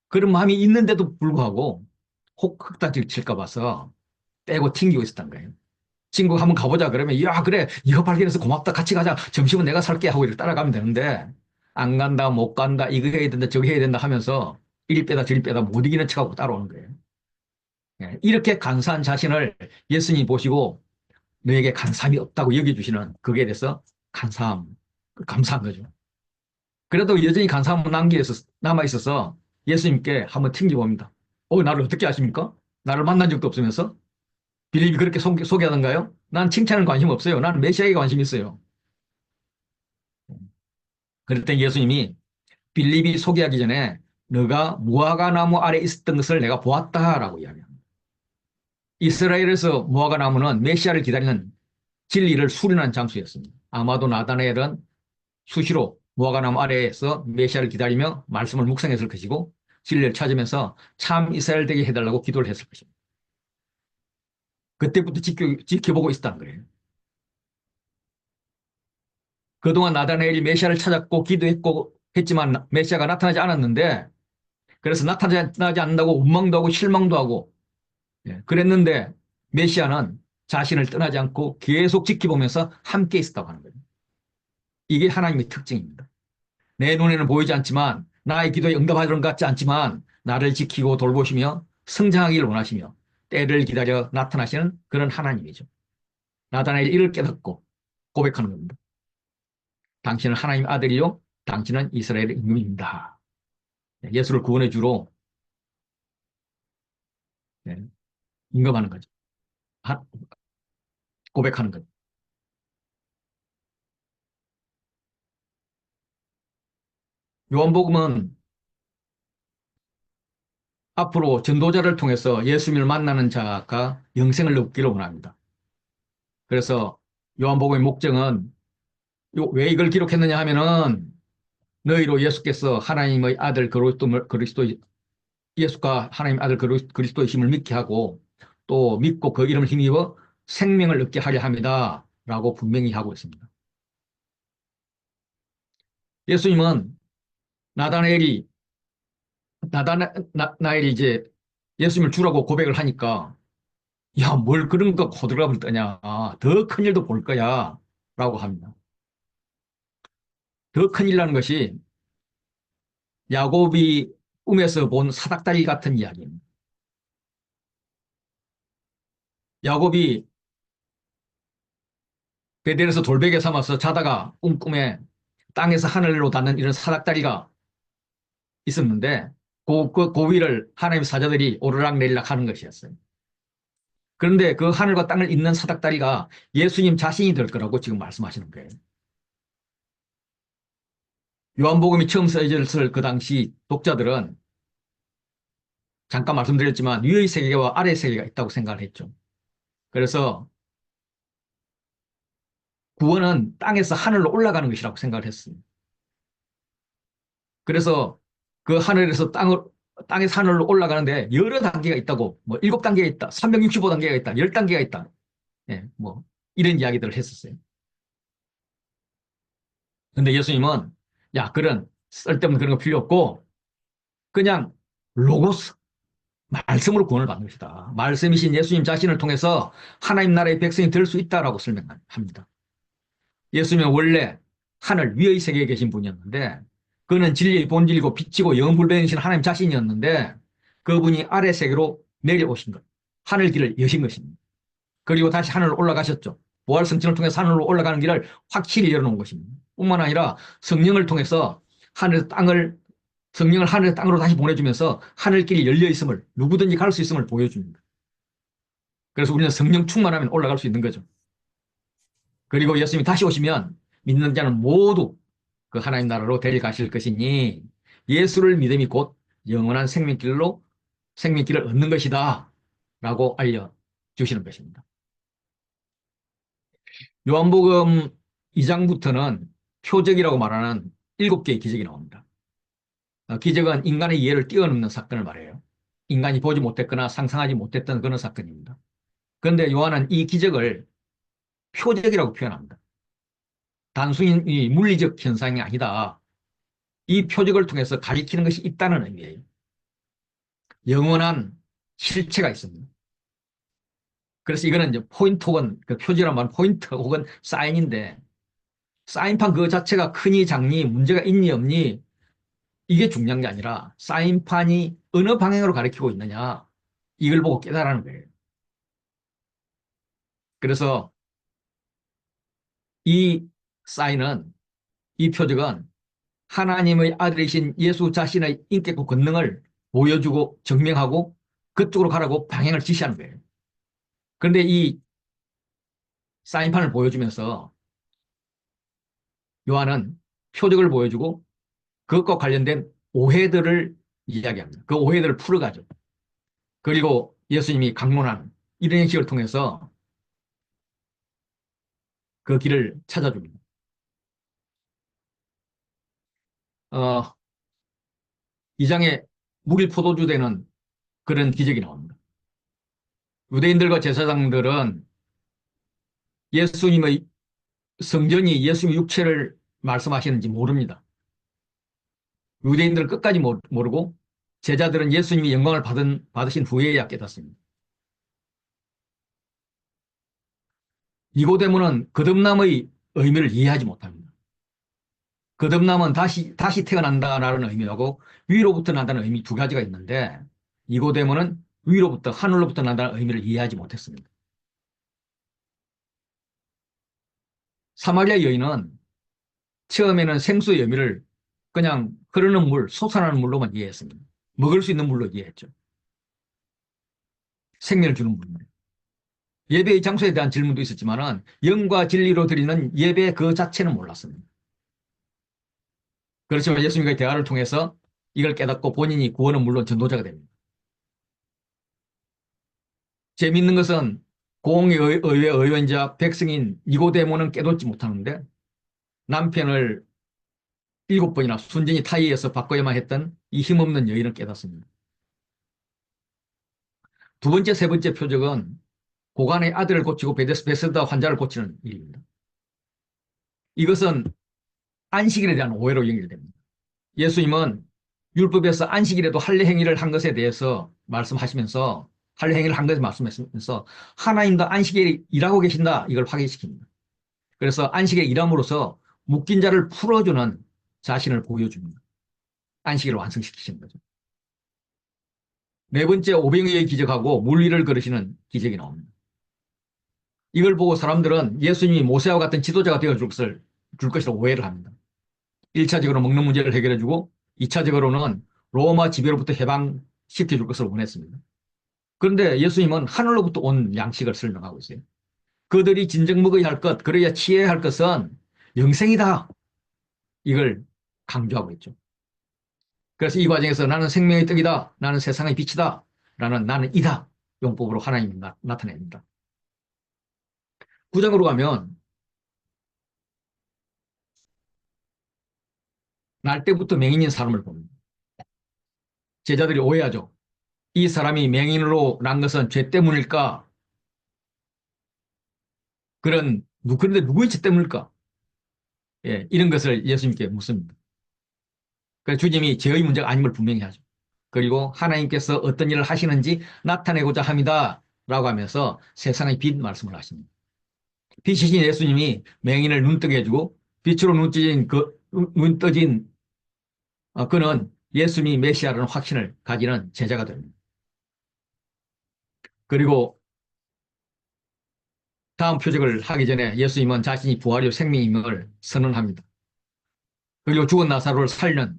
[SPEAKER 1] 그런 마음이 있는데도 불구하고 혹 흑다질 칠까 봐서 빼고 튕기고 있었던 거예요. 친구가 한번 가보자 그러면 야 그래 이거 발견해서 고맙다 같이 가자 점심은 내가 살게 하고 이렇게 따라가면 되는데 안 간다 못 간다 이거 해야 된다 저거 해야 된다 하면서 이리 빼다 저리 빼다 못 이기는 척하고 따라오는 거예요. 예, 이렇게 간사한 자신을 예수님이 보시고 너에게 간사함이 없다고 여겨주시는 거기에 대해서 간사함 감사한 거죠. 그래도 여전히 간사함은 남아있어서 예수님께 한번 튕겨봅니다. 나를 어떻게 아십니까? 나를 만난 적도 없으면서 빌립이 그렇게 소개하던가요? 난 칭찬은 관심 없어요. 나는 메시아에 관심 있어요. 그랬더니 예수님이 빌립이 소개하기 전에 너가 무화과 나무 아래 있었던 것을 내가 보았다라고 이야기합니다. 이스라엘에서 무화과 나무는 메시아를 기다리는 진리를 수련한 장소였습니다. 아마도 나다나엘은 수시로 무화과 나무 아래에서 메시아를 기다리며 말씀을 묵상했을 것이고 진리를 찾으면서 참 이스라엘 되게 해달라고 기도를 했을 것입니다. 그때부터 지켜보고 있었다는 거예요. 그동안 나다나엘이 메시아를 찾았고 기도했고 했지만 메시아가 나타나지 않았는데 그래서 나타나지 않는다고 원망도 하고 실망도 하고 그랬는데 메시아는 자신을 떠나지 않고 계속 지켜보면서 함께 있었다고 하는 거예요. 이게 하나님의 특징입니다. 내 눈에는 보이지 않지만 나의 기도에 응답하는 것 같지 않지만 나를 지키고 돌보시며 성장하기를 원하시며 때를 기다려 나타나시는 그런 하나님이죠. 나다나엘 이를 깨닫고 고백하는 겁니다. 당신은 하나님 아들이요 당신은 이스라엘의 임금입니다. 예수를 구원해 주로 임금하는 거죠. 고백하는 거죠. 요한복음은 앞으로 전도자를 통해서 예수님을 만나는 자가 영생을 얻기를 원합니다. 그래서 요한복음의 목적은 왜 이걸 기록했느냐 하면은 너희로 예수께서 하나님의 아들 그리스도 예수가 하나님 아들 그리스도이심을 믿게 하고 또 믿고 그 이름을 힘입어 생명을 얻게 하려 합니다. 라고 분명히 하고 있습니다. 예수님은 나다나엘이 나다나엘이 이제 예수님을 주라고 고백을 하니까 야, 뭘 그런 거 호들갑을 떠냐. 더 큰 일도 볼 거야. 라고 합니다. 더 큰 일이라는 것이 야곱이 꿈에서 본 사닥다리 같은 이야기입니다. 야곱이 베델에서 돌베개 삼아서 자다가 꿈에 땅에서 하늘로 닿는 이런 사닥다리가 있었는데 그 위를 하나님의 사자들이 오르락 내리락 하는 것이었어요. 그런데 그 하늘과 땅을 잇는 사닥다리가 예수님 자신이 될 거라고 지금 말씀하시는 거예요. 요한복음이 처음 써졌을 그 당시 독자들은 잠깐 말씀드렸지만 위의 세계와 아래의 세계가 있다고 생각을 했죠. 그래서 구원은 땅에서 하늘로 올라가는 것이라고 생각을 했습니다. 그래서 그 하늘에서 땅에서 하늘로 올라가는데 여러 단계가 있다고, 뭐 7단계가 있다, 365단계가 있다, 10단계가 있다. 예, 뭐 이런 이야기들을 했었어요. 근데 예수님은 야, 그런 쓸데없는 그런 거 필요 없고 그냥 로고스, 말씀으로 구원을 받는 것이다. 말씀이신 예수님 자신을 통해서 하나님 나라의 백성이 될 수 있다라고 설명합니다. 예수님은 원래 하늘 위의 세계에 계신 분이었는데 그는 진리의 본질이고 빛이고 영불변이신 하나님 자신이었는데 그분이 아래 세계로 내려오신 것, 하늘 길을 여신 것입니다. 그리고 다시 하늘로 올라가셨죠. 부활 성천을 통해서 하늘로 올라가는 길을 확실히 열어놓은 것입니다. 뿐만 아니라 성령을 통해서 하늘 땅을 성령을 하늘의 땅으로 다시 보내주면서 하늘길이 열려 있음을 누구든지 갈 수 있음을 보여줍니다. 그래서 우리는 성령 충만하면 올라갈 수 있는 거죠. 그리고 예수님이 다시 오시면 믿는 자는 모두 그 하나님 나라로 데려가실 것이니 예수를 믿음이 곧 영원한 생명길을 얻는 것이다 라고 알려주시는 것입니다. 요한복음 2장부터는 표적이라고 말하는 7개의 기적이 나옵니다. 기적은 인간의 이해를 뛰어넘는 사건을 말해요. 인간이 보지 못했거나 상상하지 못했던 그런 사건입니다. 그런데 요한은 이 기적을 표적이라고 표현합니다. 단순히 물리적 현상이 아니다. 이 표적을 통해서 가리키는 것이 있다는 의미예요. 영원한 실체가 있습니다. 그래서 이거는 이제 포인트 혹은 그 표지란 말은 포인트 혹은 사인인데 사인판 그 자체가 크니 작니 문제가 있니 없니 이게 중요한 게 아니라 사인판이 어느 방향으로 가리키고 있느냐 이걸 보고 깨달아는 거예요. 그래서 이 사인은 이 표적은 하나님의 아들이신 예수 자신의 인격과 권능을 보여주고 증명하고 그쪽으로 가라고 방향을 지시하는 거예요. 그런데 이 사인판을 보여주면서 요한은 표적을 보여주고 그것과 관련된 오해들을 이야기합니다. 그 오해들을 풀어가죠. 그리고 예수님이 강론하는 이런 형식을 통해서 그 길을 찾아줍니다. 어, 이 장에 무릴 포도주 되는 그런 기적이 나옵니다. 유대인들과 제사장들은 예수님의 성전이 예수님의 육체를 말씀하시는지 모릅니다. 유대인들은 끝까지 모르고 제자들은 예수님이 영광을 받으신 후에야 깨닫습니다. 니고데모는 거듭남의 의미를 이해하지 못합니다. 거듭남은 다시 태어난다라는 의미하고 위로부터 난다는 의미 두 가지가 있는데 니고데모는 위로부터, 하늘로부터 난다는 의미를 이해하지 못했습니다. 사마리아 여인은 처음에는 생수의 의미를 그냥 흐르는 물, 솟아나는 물로만 이해했습니다. 먹을 수 있는 물로 이해했죠. 생명을 주는 물로. 예배의 장소에 대한 질문도 있었지만은 영과 진리로 드리는 예배 그 자체는 몰랐습니다. 그렇지만 예수님과의 대화를 통해서 이걸 깨닫고 본인이 구원은 물론 전도자가 됩니다. 재미있는 것은 공의회 의원자 백성인 니고데모는 깨닫지 못하는데 남편을 7번이나 순전히 타이에서 바꿔야만 했던 이 힘없는 여인은 깨닫습니다. 두 번째, 세 번째 표적은 고간의 아들을 고치고 베데스다 환자를 고치는 일입니다. 이것은 안식일에 대한 오해로 연결됩니다. 예수님은 율법에서 안식일에도 할례 행위를 한 것에 대해서 말씀하시면서 할례 행위를 한 것에 말씀하시면서 하나님도 안식일에 일하고 계신다 이걸 확인시킵니다. 그래서 안식일에 일함으로써 묶인 자를 풀어주는 자신을 보여줍니다. 안식일을 완성시키시는 거죠. 네 번째 오병이의 기적하고 물 위를 걸으시는 기적이 나옵니다. 이걸 보고 사람들은 예수님이 모세와 같은 지도자가 되어줄 것이라고 오해를 합니다. 1차적으로 먹는 문제를 해결해주고 2차적으로는 로마 지배로부터 해방시켜줄 것을 원했습니다. 그런데 예수님은 하늘로부터 온 양식을 설명하고 있어요. 그들이 진정 먹어야 할 것, 그래야 취해야 할 것은 영생이다. 이걸 강조하고 있죠. 그래서 이 과정에서 나는 생명의 떡이다. 나는 세상의 빛이다. 나는 이다. 용법으로 하나님이 나타냅니다. 9장으로 가면 날 때부터 맹인인 사람을 봅니다. 제자들이 오해하죠. 이 사람이 맹인으로 난 것은 죄 때문일까? 그런데 누구의 죄 때문일까? 예, 이런 것을 예수님께 묻습니다. 그래서 주님이 죄의 문제가 아님을 분명히 하죠. 그리고 하나님께서 어떤 일을 하시는지 나타내고자 합니다. 라고 하면서 세상의 빛 말씀을 하십니다. 빛이신 예수님이 맹인을 눈뜨게 해주고 빛으로 눈 떠진 그는 예수님이 메시아라는 확신을 가지는 제자가 됩니다. 그리고 다음 표적을 하기 전에 예수님은 자신이 부활이요 생명임을 선언합니다. 그리고 죽은 나사로를 살리는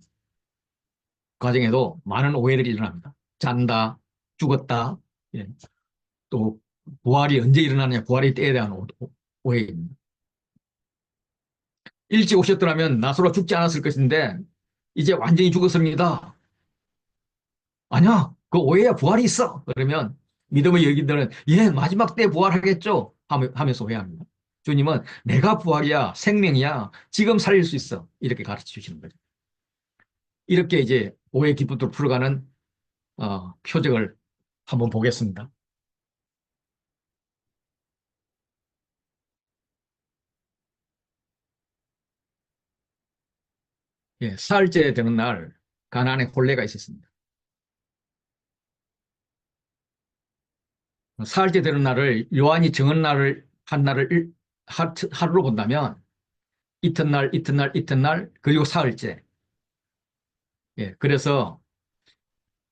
[SPEAKER 1] 과정에도 많은 오해들이 일어납니다. 잔다, 죽었다, 예. 또 부활이 언제 일어나느냐, 부활의 때에 대한 오해입니다. 일찍 오셨더라면 나사로가 죽지 않았을 것인데 이제 완전히 죽었습니다. 아니야, 그 오해야, 부활이 있어. 그러면 믿음의 여인들은 예, 마지막 때 부활하겠죠 하면서 오해합니다. 주님은 내가 부활이야, 생명이야, 지금 살릴 수 있어. 이렇게 가르쳐 주시는 거죠. 이렇게 이제 오해 기쁨으로 풀어가는 표적을 한번 보겠습니다. 예, 사흘째 되는 날 가나안에 혼례가 있었습니다. 사흘째 되는 날을 요한이 정한 날을 한 날을 하루로 본다면 이튿날, 이튿날, 이튿날 그리고 사흘째. 예, 그래서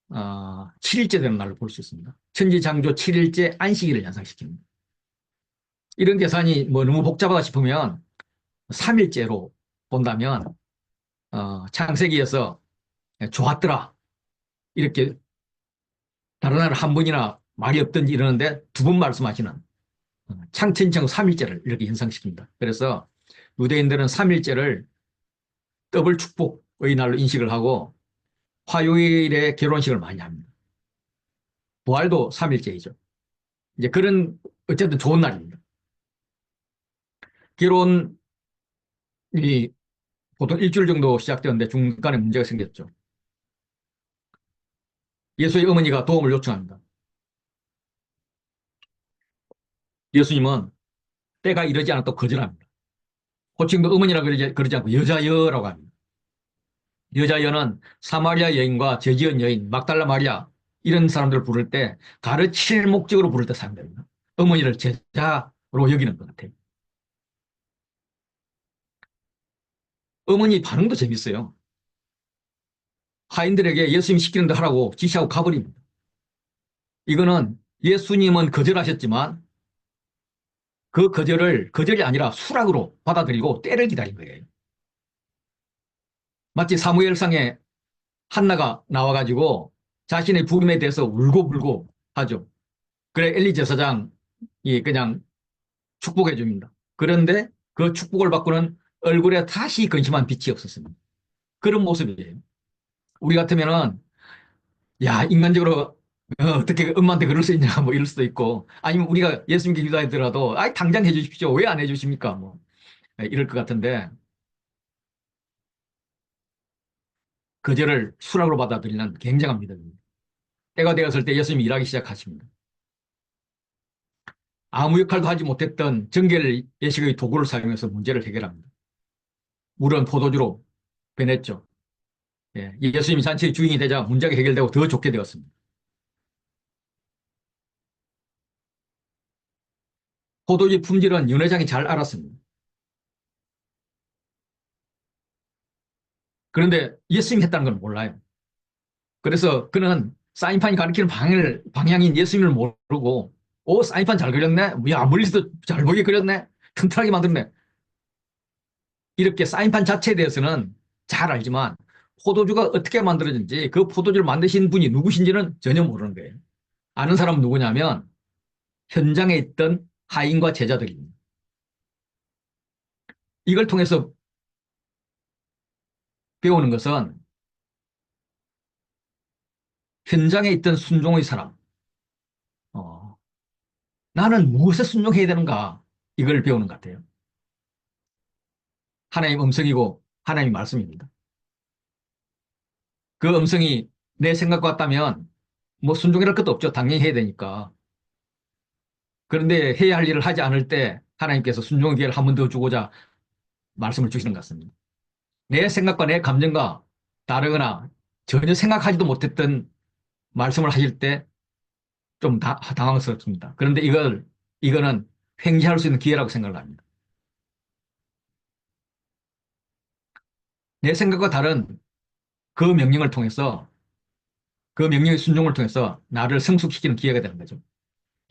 [SPEAKER 1] 7일째 되는 날을 볼 수 있습니다. 천지창조 7일째 안식일을 연상시킵니다. 이런 계산이 뭐 너무 복잡하다 싶으면 3일째로 본다면 창세기에서 좋았더라 이렇게 다른 나라 한 번이나 말이 없든지 이러는데 두 번 말씀하시는 창천청 3일째를 이렇게 연상시킵니다. 그래서 유대인들은 3일째를 더블 축복의 날로 인식을 하고 화요일에 결혼식을 많이 합니다. 부활도 3일째이죠. 이제 그런 어쨌든 좋은 날입니다. 결혼이 보통 일주일 정도 시작되었는데 중간에 문제가 생겼죠. 예수의 어머니가 도움을 요청합니다. 예수님은 때가 이르지 않았다고 거절합니다. 호칭도 어머니라 그러지 않고 여자여라고 합니다. 여자여는 사마리아 여인과 제지연 여인, 막달라 마리아 이런 사람들을 부를 때 가르칠 목적으로 부를 때 사용됩니다. 어머니를 제자로 여기는 것 같아요. 어머니 반응도 재밌어요. 하인들에게 예수님 시키는 대로 하라고 지시하고 가버립니다. 이거는 예수님은 거절하셨지만 그 거절을 거절이 아니라 수락으로 받아들이고 때를 기다린 거예요. 마치 사무엘상에 한나가 나와가지고 자신의 부임에 대해서 울고불고 하죠. 그래 엘리 제사장이 그냥 축복해 줍니다. 그런데 그 축복을 받고는 얼굴에 다시 근심한 빛이 없었습니다. 그런 모습이에요. 우리 같으면은 야 인간적으로 어떻게 엄마한테 그럴 수 있냐 뭐 이럴 수도 있고 아니면 우리가 예수님께 기도하더라도 아 당장 해주십시오. 왜 안 해주십니까? 뭐 이럴 것 같은데 거절을 수락으로 받아들이는 굉장한 믿음입니다. 때가 되었을 때 예수님이 일하기 시작하십니다. 아무 역할도 하지 못했던 정결 예식의 도구를 사용해서 문제를 해결합니다. 물은 포도주로 변했죠. 예, 예수님이 잔치의 주인이 되자 문제가 해결되고 더 좋게 되었습니다. 포도주 품질은 윤회장이 잘 알았습니다. 그런데 예수님이 했다는 걸 몰라요. 그래서 그는 사인판이 가리키는 방향인 예수님을 모르고 오 사인판 잘 그렸네. 야 멀리서도 잘 보게 그렸네. 튼튼하게 만들었네. 이렇게 사인판 자체에 대해서는 잘 알지만 포도주가 어떻게 만들어진지 그 포도주를 만드신 분이 누구신지는 전혀 모르는 거예요. 아는 사람은 누구냐면 현장에 있던 하인과 제자들입니다. 이걸 통해서 배우는 것은 현장에 있던 순종의 사람, 어, 나는 무엇에 순종해야 되는가 이걸 배우는 것 같아요. 하나님 음성이고 하나님 말씀입니다. 그 음성이 내 생각과 같다면 뭐 순종이랄 것도 없죠. 당연히 해야 되니까. 그런데 해야 할 일을 하지 않을 때 하나님께서 순종의 기회를 한 번 더 주고자 말씀을 주시는 것 같습니다. 내 생각과 내 감정과 다르거나 전혀 생각하지도 못했던 말씀을 하실 때 좀 당황스럽습니다. 그런데 이거는 횡재할 수 있는 기회라고 생각을 합니다. 내 생각과 다른 그 명령을 통해서 그 명령의 순종을 통해서 나를 성숙시키는 기회가 되는 거죠.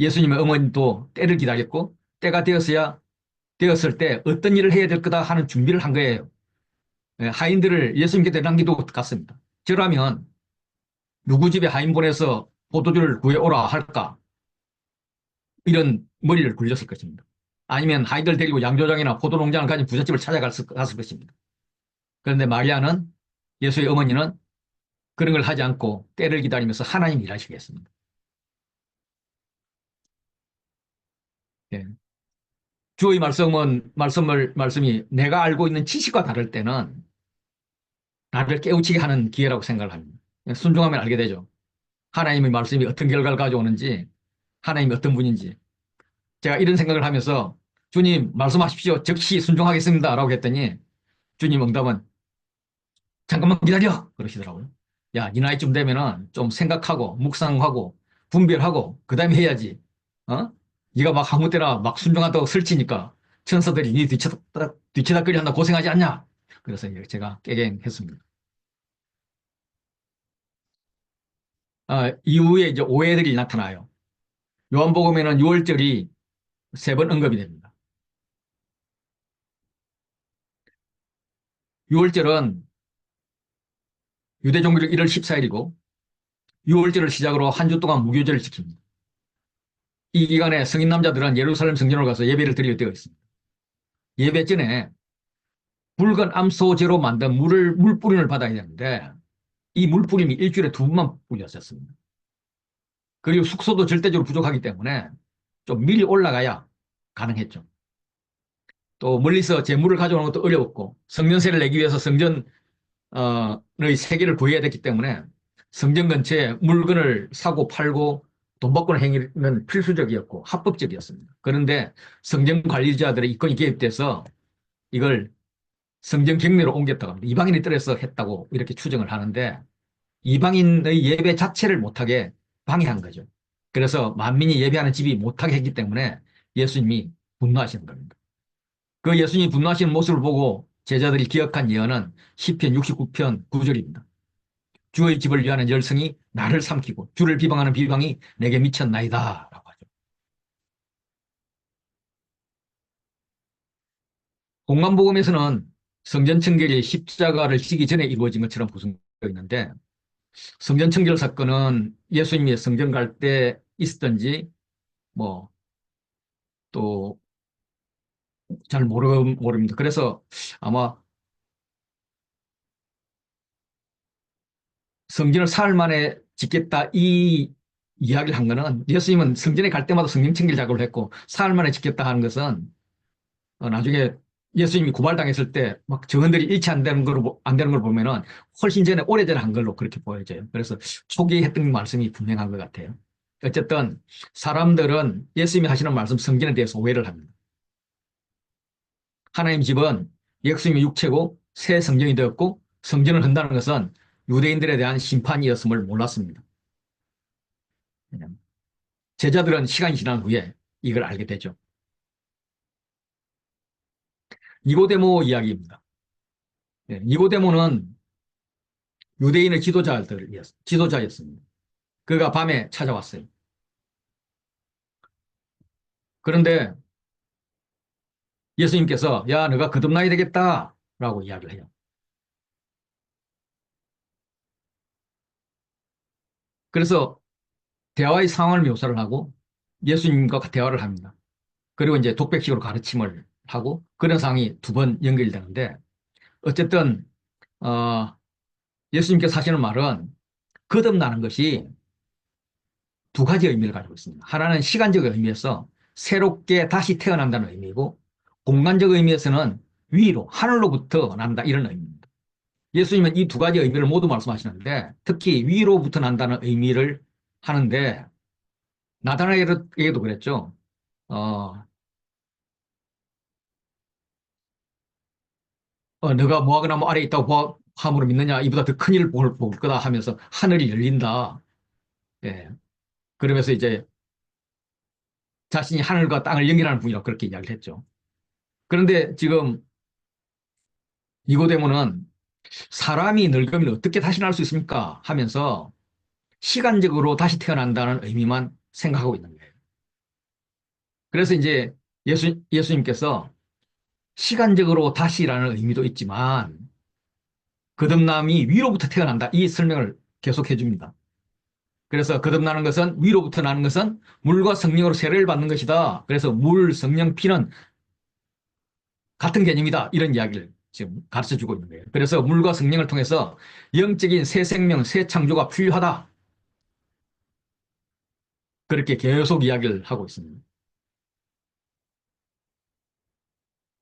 [SPEAKER 1] 예수님의 어머니도 때를 기다렸고 때가 되었을 때 어떤 일을 해야 될 거다 하는 준비를 한 거예요. 예, 하인들을 예수님께 대당기도 같습니다. 저라면 누구 집에 하인 보내서 포도주를 구해오라 할까? 이런 머리를 굴렸을 것입니다. 아니면 하인들 데리고 양조장이나 포도농장을 가진 부잣집을 찾아갔을 것입니다. 그런데 마리아는 예수의 어머니는 그런 걸 하지 않고 때를 기다리면서 하나님 일하시겠습니다. 예. 주의 말씀이 내가 알고 있는 지식과 다를 때는 나를 깨우치게 하는 기회라고 생각을 합니다. 순종하면 알게 되죠. 하나님의 말씀이 어떤 결과를 가져오는지, 하나님이 어떤 분인지. 제가 이런 생각을 하면서 주님 말씀하십시오. 즉시 순종하겠습니다. 라고 했더니 주님 응답은 잠깐만 기다려. 그러시더라고요. 야, 네 나이쯤 되면은 좀 생각하고 묵상하고 분별하고 그다음에 해야지. 어? 네가 막 아무 때나 막 순종한다고 설치니까 천사들이 네 뒤치다거리 한다 고생하지 않냐. 그래서 제가 깨갱했습니다. 이후에 이제 오해들이 나타나요. 요한복음에는 6월절이 3번 언급이 됩니다. 6월절은 유대 종교적 1월 14일이고 6월절을 시작으로 한 주 동안 무교절을 지킵니다. 이 기간에 성인 남자들은 예루살렘 성전으로 가서 예배를 드릴 때가 있습니다. 예배 전에 붉은 암소재로 만든 물뿌림을 받아야 되는데 이 물뿌림이 일주일에 2번만 뿌렸었습니다. 그리고 숙소도 절대적으로 부족하기 때문에 좀 미리 올라가야 가능했죠. 또 멀리서 재물을 가져오는 것도 어려웠고 성전세를 내기 위해서 성전의 세계를 구해야 됐기 때문에 성전 근처에 물건을 사고 팔고 돈 받고 행위는 필수적이었고 합법적이었습니다. 그런데 성전 관리자들의 이권이 개입돼서 이걸 성전 경내로 옮겼다고 합니다. 이방인이 들어서 했다고 이렇게 추정을 하는데 이방인의 예배 자체를 못하게 방해한 거죠. 그래서 만민이 예배하는 집이 못하게 했기 때문에 예수님이 분노하시는 겁니다. 그 예수님이 분노하시는 모습을 보고 제자들이 기억한 예언은 시편 69편 9절입니다. 주의 집을 위하는 열성이 나를 삼키고 주를 비방하는 비방이 내게 미쳤나이다 라고 하죠. 공관복음에서는 성전 청결이 십자가를 지기 전에 이루어진 것처럼 구성되어 있는데, 성전 청결 사건은 예수님이 성전 갈 때 있었던지 뭐 또 잘 모릅니다. 그래서 아마 성전을 사흘 만에 짓겠다 이 이야기를 한 거는, 예수님은 성전에 갈 때마다 성전 청결 작업을 했고 사흘 만에 짓겠다 하는 것은 나중에 예수님이 고발당했을 때 막 증언들이 일치 안 되는 걸 보면은 훨씬 전에 오래전에 한 걸로 그렇게 보여져요. 그래서 초기에 했던 말씀이 분명한 것 같아요. 어쨌든 사람들은 예수님이 하시는 말씀 성전에 대해서 오해를 합니다. 하나님 집은 예수님의 육체고 새 성전이 되었고, 성전을 한다는 것은 유대인들에 대한 심판이었음을 몰랐습니다. 제자들은 시간이 지난 후에 이걸 알게 되죠. 니고데모 이야기입니다. 니고데모는 유대인의 지도자였습니다. 그가 밤에 찾아왔어요. 그런데 예수님께서 야, 너가 거듭나야 되겠다 라고 이야기를 해요. 그래서 대화의 상황을 묘사를 하고 예수님과 대화를 합니다. 그리고 이제 독백식으로 가르침을 하고 그런 상황이 두 번 연결되는데, 어쨌든 예수님께서 하시는 말은 거듭나는 것이 두 가지 의미를 가지고 있습니다. 하나는 시간적 의미에서 새롭게 다시 태어난다는 의미고, 공간적 의미에서는 위로, 하늘로부터 난다 이런 의미입니다. 예수님은 이 두 가지 의미를 모두 말씀하시는데 특히 위로부터 난다는 의미를 하는데, 나다나엘에게도 그랬죠. 너가 모아그나 뭐 아래에 있다고 함으로 믿느냐, 이보다 더 큰 일을 볼 거다 하면서 하늘이 열린다. 예. 그러면서 이제 자신이 하늘과 땅을 연결하는 분이라고 그렇게 이야기를 했죠. 그런데 지금 니고데모는 사람이 늙으면 어떻게 다시 날 수 있습니까 하면서 시간적으로 다시 태어난다는 의미만 생각하고 있는 거예요. 그래서 이제 예수님께서 시간적으로 다시라는 의미도 있지만 거듭남이 위로부터 태어난다 이 설명을 계속 해줍니다. 그래서 거듭나는 것은, 위로부터 나는 것은 물과 성령으로 세례를 받는 것이다. 그래서 물, 성령, 피는 같은 개념이다. 이런 이야기를 지금 가르쳐 주고 있는 거예요. 그래서 물과 성령을 통해서 영적인 새 생명, 새 창조가 필요하다. 그렇게 계속 이야기를 하고 있습니다.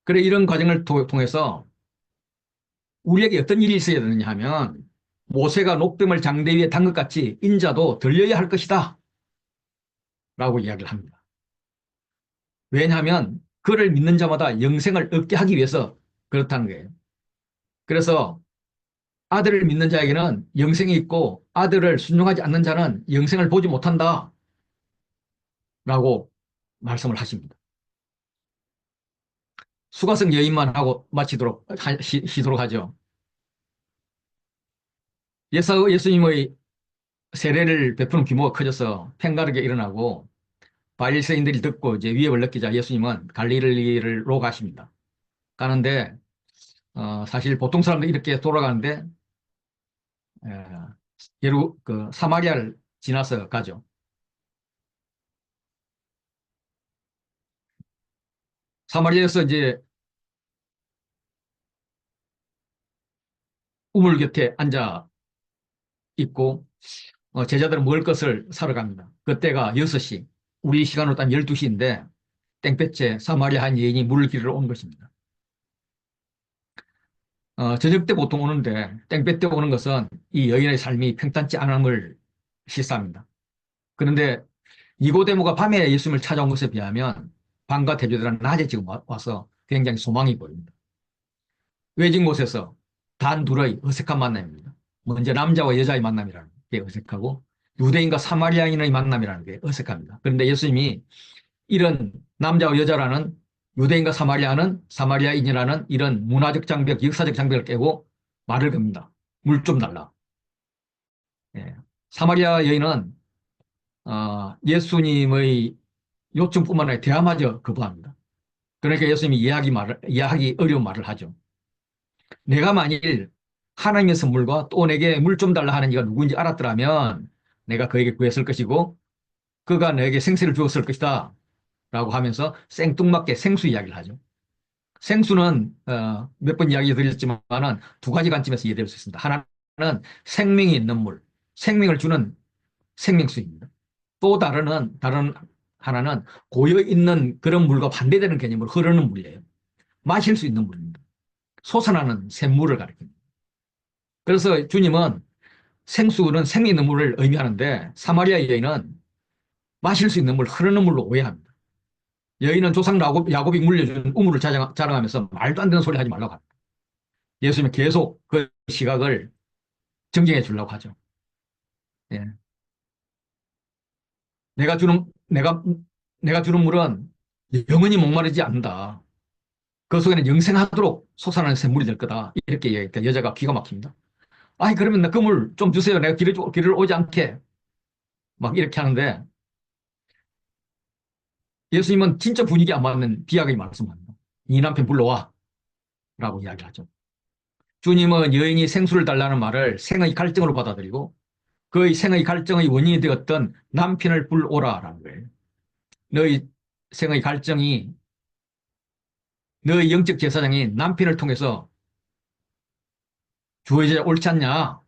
[SPEAKER 1] 그래, 이런 과정을 통해서 우리에게 어떤 일이 있어야 되느냐 하면, 모세가 녹뱀을 장대 위에 단 것 같이 인자도 들려야 할 것이다 라고 이야기를 합니다. 왜냐하면 그를 믿는 자마다 영생을 얻게 하기 위해서 그렇다는 거예요. 그래서 아들을 믿는 자에게는 영생이 있고 아들을 순종하지 않는 자는 영생을 보지 못한다 라고 말씀을 하십니다. 수가성 여인만 하고 마치도록 시도록 하죠. 예수님의 세례를 베푸는 규모가 커져서 팽가르게 일어나고 바리새인들이 듣고 이제 위협을 느끼자 예수님은 갈릴리로 가십니다. 가는데 사실 보통 사람들이 이렇게 돌아가는데 사마리아를 지나서 가죠. 사마리아에서 이제 우물 곁에 앉아 있고 제자들은 먹을 것을 사러 갑니다. 그때가 6시, 우리 시간으로 따면 12시인데 땡볕에 사마리아 한 여인이 물을 기르러 온 것입니다. 저녁 때 보통 오는데 땡볕 때 오는 것은 이 여인의 삶이 평탄치 않음을 시사합니다. 그런데 니고데모가 밤에 예수님을 찾아온 것에 비하면 밤과 대조들은 낮에 지금 와서 굉장히 소망이 보입니다. 외진 곳에서 단 둘의 어색한 만남입니다. 먼저 남자와 여자의 만남이라는 게 어색하고 유대인과 사마리아인의 만남이라는 게 어색합니다. 그런데 예수님이 이런 남자와 여자라는 유대인과 사마리아인이라는 이런 문화적 장벽, 역사적 장벽을 깨고 말을 겁니다. 물 좀 달라. 예. 사마리아 여인은 예수님의 요청뿐만 아니라 대화마저 거부합니다. 그러니까 예수님이 이해하기 어려운 말을 하죠. 내가 만일 하나님의 선물과 또 내게 물 좀 달라 하는 이가 누구인지 알았더라면 내가 그에게 구했을 것이고 그가 내게 생수를 주었을 것이다 라고 하면서 생뚱맞게 생수 이야기를 하죠. 생수는 몇 번 이야기 드렸지만은 두 가지 관점에서 이해될 수 있습니다. 하나는 생명이 있는 물, 생명을 주는 생명수입니다. 또 다른 하나는 고여 있는 그런 물과 반대되는 개념으로 흐르는 물이에요. 마실 수 있는 물입니다. 솟아나는 샘물을 가리킵니다. 그래서 주님은 생수는 생명 있는 물을 의미하는데 사마리아 여인은 마실 수 있는 물, 흐르는 물로 오해합니다. 여인은 조상 야곱이 물려준 우물을 자랑하면서 말도 안 되는 소리 하지 말라고 합니다. 예수님은 계속 그 시각을 정정해 주려고 하죠. 예. 내가 주는, 내가, 내가 주는 물은 영원히 목마르지 않는다. 그 속에는 영생하도록 솟아나는 샘물이 될 거다. 이렇게 얘기하니까 여자가 기가 막힙니다. 아이, 그러면 나 그 물 좀 주세요. 내가 길을 오지 않게. 막 이렇게 하는데 예수님은 진짜 분위기 안 맞는 비약의 말씀합니다. 네 남편 불러와. 라고 이야기하죠. 주님은 여인이 생수를 달라는 말을 생의 갈증으로 받아들이고 그의 생의 갈증의 원인이 되었던 남편을 불러오라라는 거예요. 너희 생의 갈증이 너희 영적 제사장이 남편을 통해서 주어져야 옳지 않냐?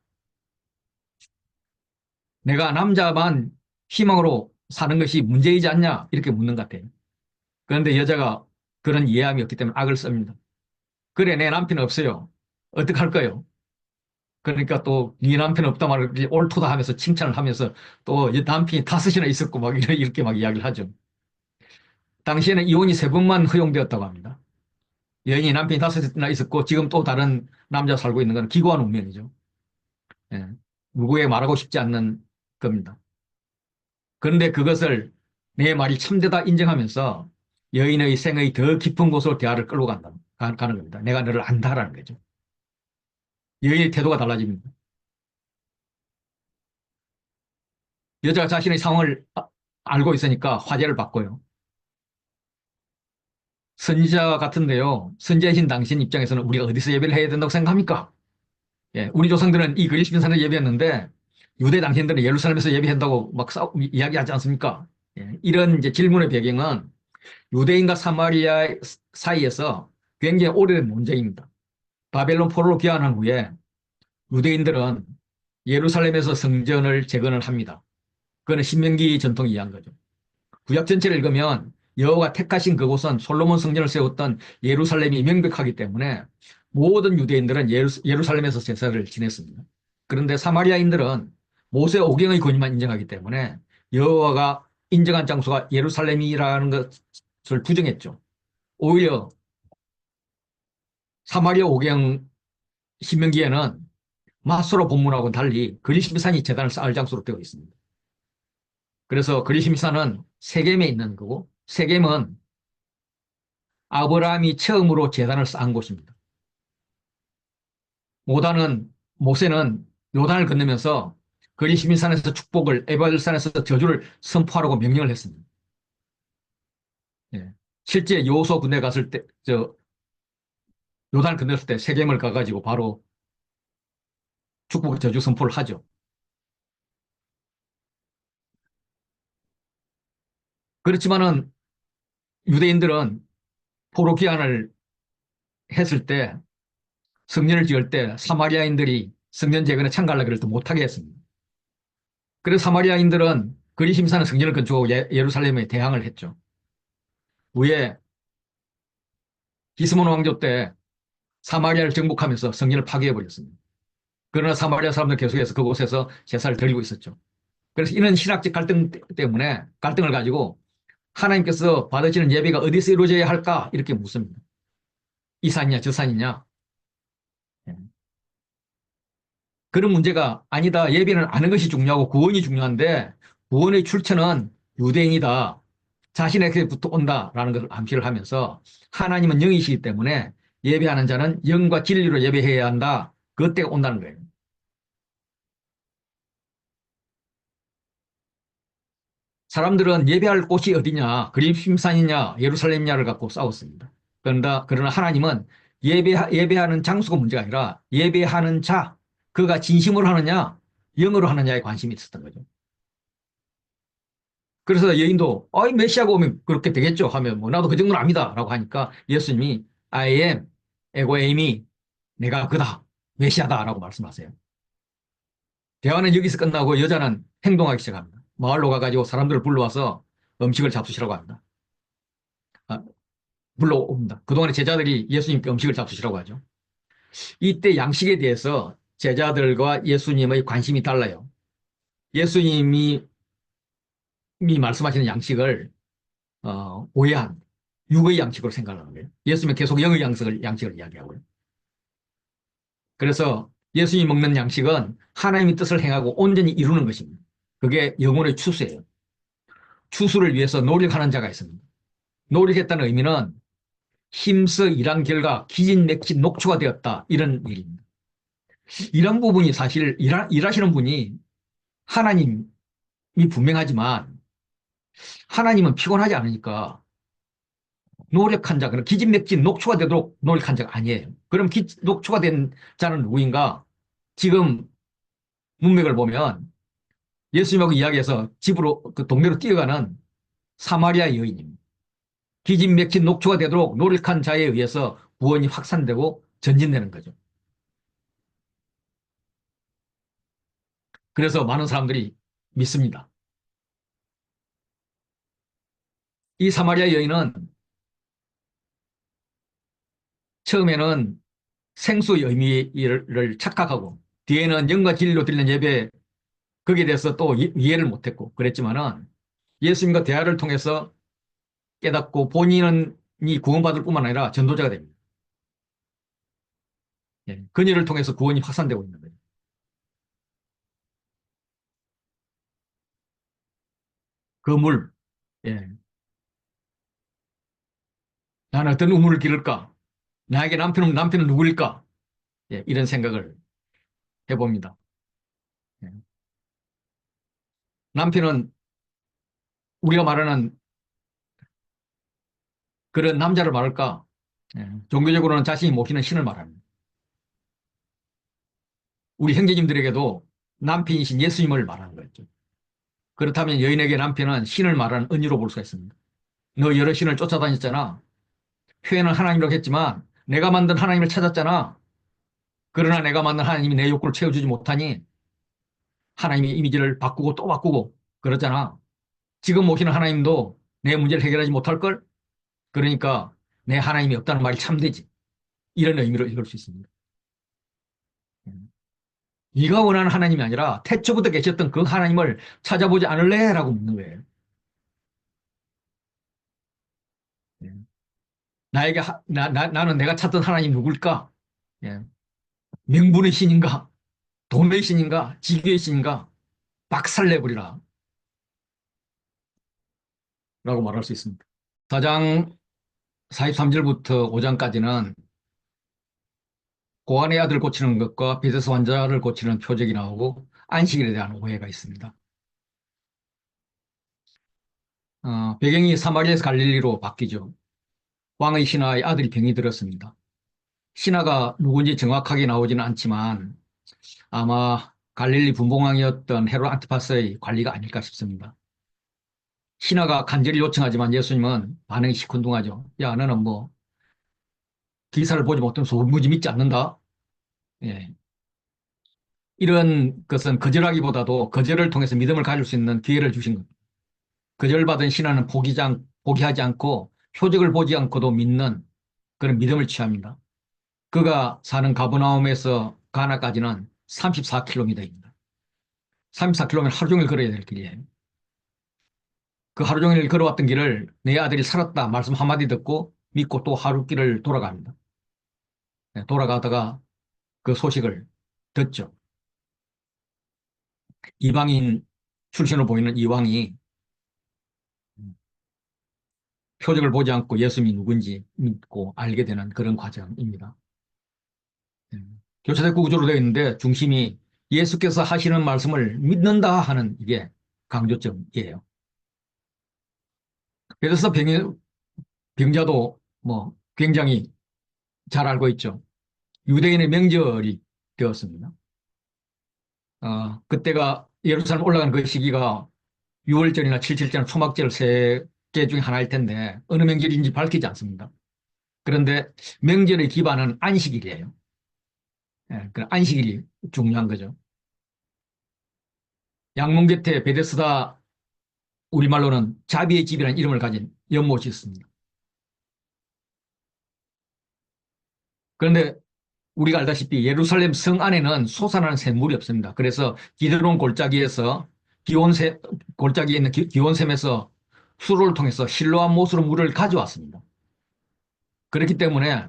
[SPEAKER 1] 내가 남자만 희망으로 사는 것이 문제이지 않냐? 이렇게 묻는 것 같아요. 그런데 여자가 그런 이해함이 없기 때문에 악을 씁니다. 그래, 내 남편 없어요. 어떡할까요? 그러니까 또 네 남편 없다 말을 옳도다 하면서 칭찬을 하면서 또 남편이 다섯이나 있었고 막 이렇게 막 이야기를 하죠. 당시에는 이혼이 세 번만 허용되었다고 합니다. 여인이 남편이 다섯이나 있었고 지금 또 다른 남자 살고 있는 건 기구한 운명이죠. 예. 누구에게 말하고 싶지 않는 겁니다. 그런데 그것을 내 말이 참되다 인정하면서 여인의 생의 더 깊은 곳으로 대화를 끌고 가는 겁니다. 내가 너를 안다라는 거죠. 여인의 태도가 달라집니다. 여자가 자신의 상황을 알고 있으니까 화제를 바꿔요. 선지자 같은데요. 선지자이신 당신 입장에서는 우리가 어디서 예배를 해야 된다고 생각합니까? 예, 우리 조상들은 이 그리스도인산을 예배했는데 유대 당신들은 예루살렘에서 예배한다고 막 이야기하지 않습니까? 예, 이런 이제 질문의 배경은 유대인과 사마리아 사이에서 굉장히 오래된 논쟁입니다. 바벨론 포로로 귀환한 후에 유대인들은 예루살렘에서 성전을 재건을 합니다. 그거는 신명기 전통이 이해한 거죠. 구약 전체를 읽으면 여호와가 택하신 그곳은 솔로몬 성전을 세웠던 예루살렘이 명백하기 때문에 모든 유대인들은 예루살렘에서 제사를 지냈습니다. 그런데 사마리아인들은 모세 오경의 권위만 인정하기 때문에 여호와가 인정한 장소가 예루살렘이라는 것을 부정했죠. 오히려 사마리아 오경 신명기에는 마소로 본문하고는 달리 그리심산이 제단을 쌓을 장소로 되어 있습니다. 그래서 그리심산은 세겜에 있는 거고 세겜은 아브라함이 처음으로 제단을 쌓은 곳입니다. 모세는 요단을 건너면서 그리심산에서 축복을 에발산에서 저주를 선포하라고 명령을 했습니다. 예. 실제 여호수아 군대 갔을 때 요단을 건넜을 때 세겜을 가가지고 바로 축복 저주 선포를 하죠. 그렇지만은 유대인들은 포로 귀환을 했을 때 성전을 지을 때 사마리아인들이 성전 재건에 참가하려고 그럴 때 못하게 했습니다. 그래서 사마리아인들은 그리심산의 성전을 건축하고 예루살렘에 대항을 했죠. 후에 기스몬 왕조 때 사마리아를 정복하면서 성전을 파괴해버렸습니다. 그러나 사마리아 사람들 계속해서 그곳에서 제사를 드리고 있었죠. 그래서 이런 신학적 갈등 때문에 갈등을 가지고 하나님께서 받으시는 예배가 어디서 이루어져야 할까 이렇게 묻습니다. 이 산이냐 저 산이냐. 그런 문제가 아니다. 예배는 아는 것이 중요하고 구원이 중요한데 구원의 출처는 유대인이다. 자신에게부터 온다라는 것을 암시를 하면서 하나님은 영이시기 때문에 예배하는 자는 영과 진리로 예배해야 한다. 그때가 온다는 거예요. 사람들은 예배할 곳이 어디냐, 그림심산이냐, 예루살렘이냐를 갖고 싸웠습니다. 그러나 하나님은 예배하는 장소가 문제가 아니라 예배하는 자, 그가 진심으로 하느냐, 영으로 하느냐에 관심이 있었던 거죠. 그래서 여인도, 어이, 메시아가 오면 그렇게 되겠죠 하면, 뭐, 나도 그 정도는 압니다. 라고 하니까 예수님이 I am, 에고 에이미, 내가 그다, 메시아다. 라고 말씀하세요. 대화는 여기서 끝나고 여자는 행동하기 시작합니다. 마을로 가가지고 사람들을 불러와서 음식을 잡수시라고 합니다. 아, 불러옵니다. 그동안에 제자들이 예수님께 음식을 잡수시라고 하죠. 이때 양식에 대해서 제자들과 예수님의 관심이 달라요. 예수님이 말씀하시는 양식을 오해한 육의 양식으로 생각하는 거예요. 예수님은 계속 영의 양식을 이야기하고요. 그래서 예수님이 먹는 양식은 하나님의 뜻을 행하고 온전히 이루는 것입니다. 그게 영혼의 추수예요. 추수를 위해서 노력하는 자가 있습니다. 노력했다는 의미는 힘써 일한 결과 기진맥진 녹초가 되었다. 이런 얘기입니다. 이런 부분이 사실 일하시는 분이 하나님이 분명하지만 하나님은 피곤하지 않으니까 노력한 자, 그럼 기진맥진 녹초가 되도록 노력한 자가 아니에요. 그럼 녹초가 된 자는 누구인가? 지금 문맥을 보면 예수님하고 이야기해서 집으로, 그 동네로 뛰어가는 사마리아 여인입니다. 기진맥진 녹초가 되도록 노력한 자에 의해서 구원이 확산되고 전진되는 거죠. 그래서 많은 사람들이 믿습니다. 이 사마리아 여인은 처음에는 생수의 의미를 착각하고 뒤에는 영과 진리로 드리는 예배 거기에 대해서 또 이해를 못했고 그랬지만은 예수님과 대화를 통해서 깨닫고 본인은 이 구원받을 뿐만 아니라 전도자가 됩니다. 예, 그녀를 통해서 구원이 확산되고 있는 거예요. 그 물, 예, 나는 어떤 우물을 기를까? 나에게 남편은 누구일까? 예, 이런 생각을 해봅니다. 예. 남편은 우리가 말하는 그런 남자를 말할까? 예, 종교적으로는 자신이 모시는 신을 말합니다. 우리 형제님들에게도 남편이신 예수님을 말하는 거죠. 그렇다면 여인에게 남편은 신을 말하는 은유로 볼 수가 있습니다. 너 여러 신을 쫓아다녔잖아. 표현은 하나님이라고 했지만 내가 만든 하나님을 찾았잖아. 그러나 내가 만든 하나님이 내 욕구를 채워주지 못하니 하나님의 이미지를 바꾸고 또 바꾸고 그러잖아. 지금 모시는 하나님도 내 문제를 해결하지 못할걸? 그러니까 내 하나님이 없다는 말이 참되지. 이런 의미로 읽을 수 있습니다. 네가 원하는 하나님이 아니라 태초부터 계셨던 그 하나님을 찾아보지 않을래? 라고 묻는 거예요. 예. 나에게 나는 내가 찾던 하나님 누굴까? 예. 명분의 신인가? 돈의 신인가? 지교의 신인가? 박살내버리라 라고 말할 수 있습니다. 4장 43절부터 5장까지는 고아의 아들 고치는 것과 베데스 환자를 고치는 표적이 나오고 안식일에 대한 오해가 있습니다. 배경이 사마리아에서 갈릴리로 바뀌죠. 왕의 신하의 아들이 병이 들었습니다. 신하가 누군지 정확하게 나오지는 않지만 아마 갈릴리 분봉왕이었던 헤롯 안티파스의 관리가 아닐까 싶습니다. 신하가 간절히 요청하지만 예수님은 반응이 시큰둥하죠. 야, 너는 뭐 기사를 보지 못한 소무지 믿지 않는다. 예. 이런 것은 거절하기보다도 거절을 통해서 믿음을 가질 수 있는 기회를 주신 겁니다. 거절받은 신하는 포기하지 않고 표적을 보지 않고도 믿는 그런 믿음을 취합니다. 그가 사는 가버나움에서 가나까지는 34km입니다. 34km 하루 종일 걸어야 될 길이에요. 그 하루 종일 걸어왔던 길을 내 아들이 살았다 말씀 한마디 듣고 믿고 또 하루 길을 돌아갑니다. 네, 돌아가다가 그 소식을 듣죠. 이방인 출신으로 보이는 이 왕이 표적을 보지 않고 예수님이 누군지 믿고 알게 되는 그런 과정입니다. 예. 교차대 구조로 되어 있는데 중심이 예수께서 하시는 말씀을 믿는다 하는 이게 강조점이에요. 그래서 병자도 뭐 굉장히 잘 알고 있죠. 유대인의 명절이 되었습니다. 그때가 예루살렘 올라간 그 시기가 6월절이나 7.7절 초막절 세 개 중에 하나일 텐데 어느 명절인지 밝히지 않습니다. 그런데 명절의 기반은 안식일이에요. 예, 그 안식일이 중요한 거죠. 양문계태 베데스다 우리말로는 자비의 집이라는 이름을 가진 연못이 있습니다. 그런데 우리가 알다시피 예루살렘 성 안에는 솟아나는 샘물이 없습니다. 그래서 기드론 골짜기에서 기온샘, 골짜기에 있는 기온샘에서 수로를 통해서 실로암 못으로 물을 가져왔습니다. 그렇기 때문에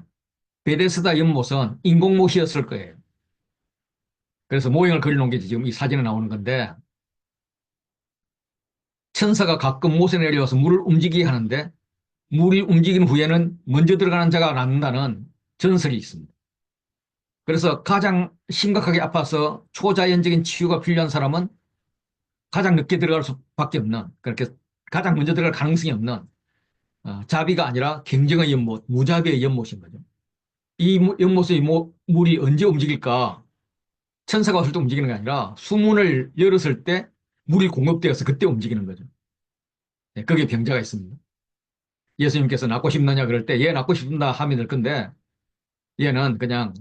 [SPEAKER 1] 베데스다 연못은 인공못이었을 거예요. 그래서 모형을 그려놓은 게 지금 이 사진에 나오는 건데 천사가 가끔 못에 내려와서 물을 움직이게 하는데 물이 움직인 후에는 먼저 들어가는 자가 낫는다는 전설이 있습니다. 그래서 가장 심각하게 아파서 초자연적인 치유가 필요한 사람은 가장 늦게 들어갈 수밖에 없는 그렇게 가장 먼저 들어갈 가능성이 없는 자비가 아니라 경쟁의 연못, 무자비의 연못인 거죠. 이 연못의 물이 언제 움직일까? 천사가 왔을 때 움직이는 게 아니라 수문을 열었을 때 물이 공급되어서 그때 움직이는 거죠. 네, 거기에 병자가 있습니다. 예수님께서 낫고 싶느냐 그럴 때 얘 낫고 싶다 하면 될 건데 얘는 그냥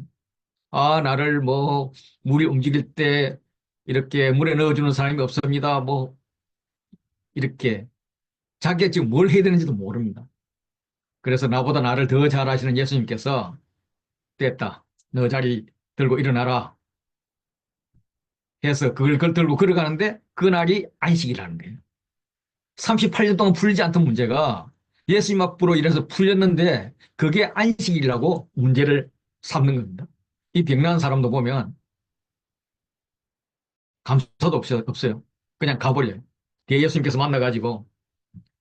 [SPEAKER 1] 나를 뭐 물이 움직일 때 이렇게 물에 넣어주는 사람이 없습니다. 뭐 이렇게 자기가 지금 뭘 해야 되는지도 모릅니다. 그래서 나보다 나를 더 잘 아시는 예수님께서 됐다. 너 자리 들고 일어나라 해서 그걸 들고 걸어가는데 그날이 안식이라는 거예요. 38년 동안 풀리지 않던 문제가 예수님 앞으로 이래서 풀렸는데 그게 안식이라고 문제를 삼는 겁니다. 이 병난 사람도 보면 감사도 없어요. 그냥 가버려요. 뒤에 예수님께서 만나가지고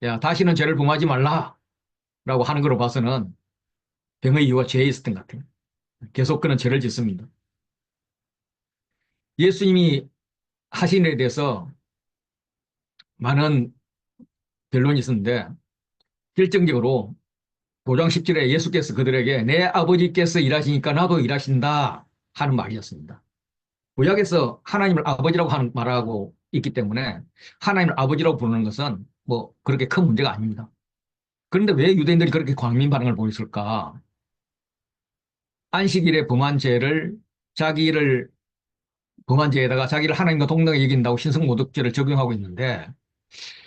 [SPEAKER 1] 야 다시는 죄를 범하지 말라라고 하는 걸로 봐서는 병의 이유가 죄에 있었던 것 같아요. 계속 그는 죄를 짓습니다. 예수님이 하신 일에 대해서 많은 변론이 있었는데 결정적으로 도장 10절에 예수께서 그들에게 내 아버지께서 일하시니까 나도 일하신다 하는 말이었습니다. 구약에서 하나님을 아버지라고 말하고 있기 때문에 하나님을 아버지라고 부르는 것은 뭐 그렇게 큰 문제가 아닙니다. 그런데 왜 유대인들이 그렇게 광민 반응을 보였을까? 안식일에 범한 죄를 자기를 범한 죄에다가 자기를 하나님과 동등하게 여긴다고 신성모독죄를 적용하고 있는데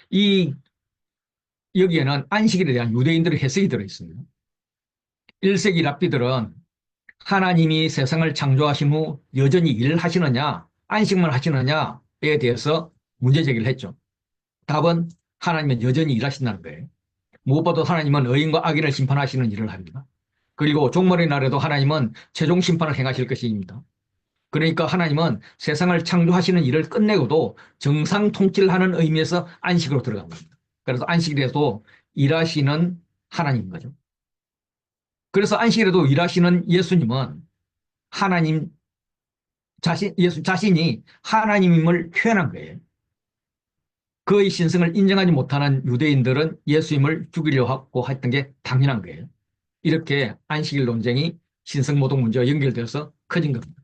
[SPEAKER 1] 이 여기에는 안식일에 대한 유대인들의 해석이 들어 있습니다. 1세기 랍비들은 하나님이 세상을 창조하신 후 여전히 일을 하시느냐, 안식만 하시느냐에 대해서 문제 제기를 했죠. 답은 하나님은 여전히 일하신다는 거예요. 무엇보다 하나님은 의인과 악인을 심판하시는 일을 합니다. 그리고 종말의 날에도 하나님은 최종 심판을 행하실 것입니다. 그러니까 하나님은 세상을 창조하시는 일을 끝내고도 정상 통치를 하는 의미에서 안식으로 들어간 겁니다. 그래서 안식일에도 일하시는 하나님인 거죠. 그래서 안식일에도 일하시는 예수님은 하나님 예수 자신이 하나님임을 표현한 거예요. 그의 신성을 인정하지 못하는 유대인들은 예수님을 죽이려고 했던 게 당연한 거예요. 이렇게 안식일 논쟁이 신성모독 문제와 연결돼서 커진 겁니다.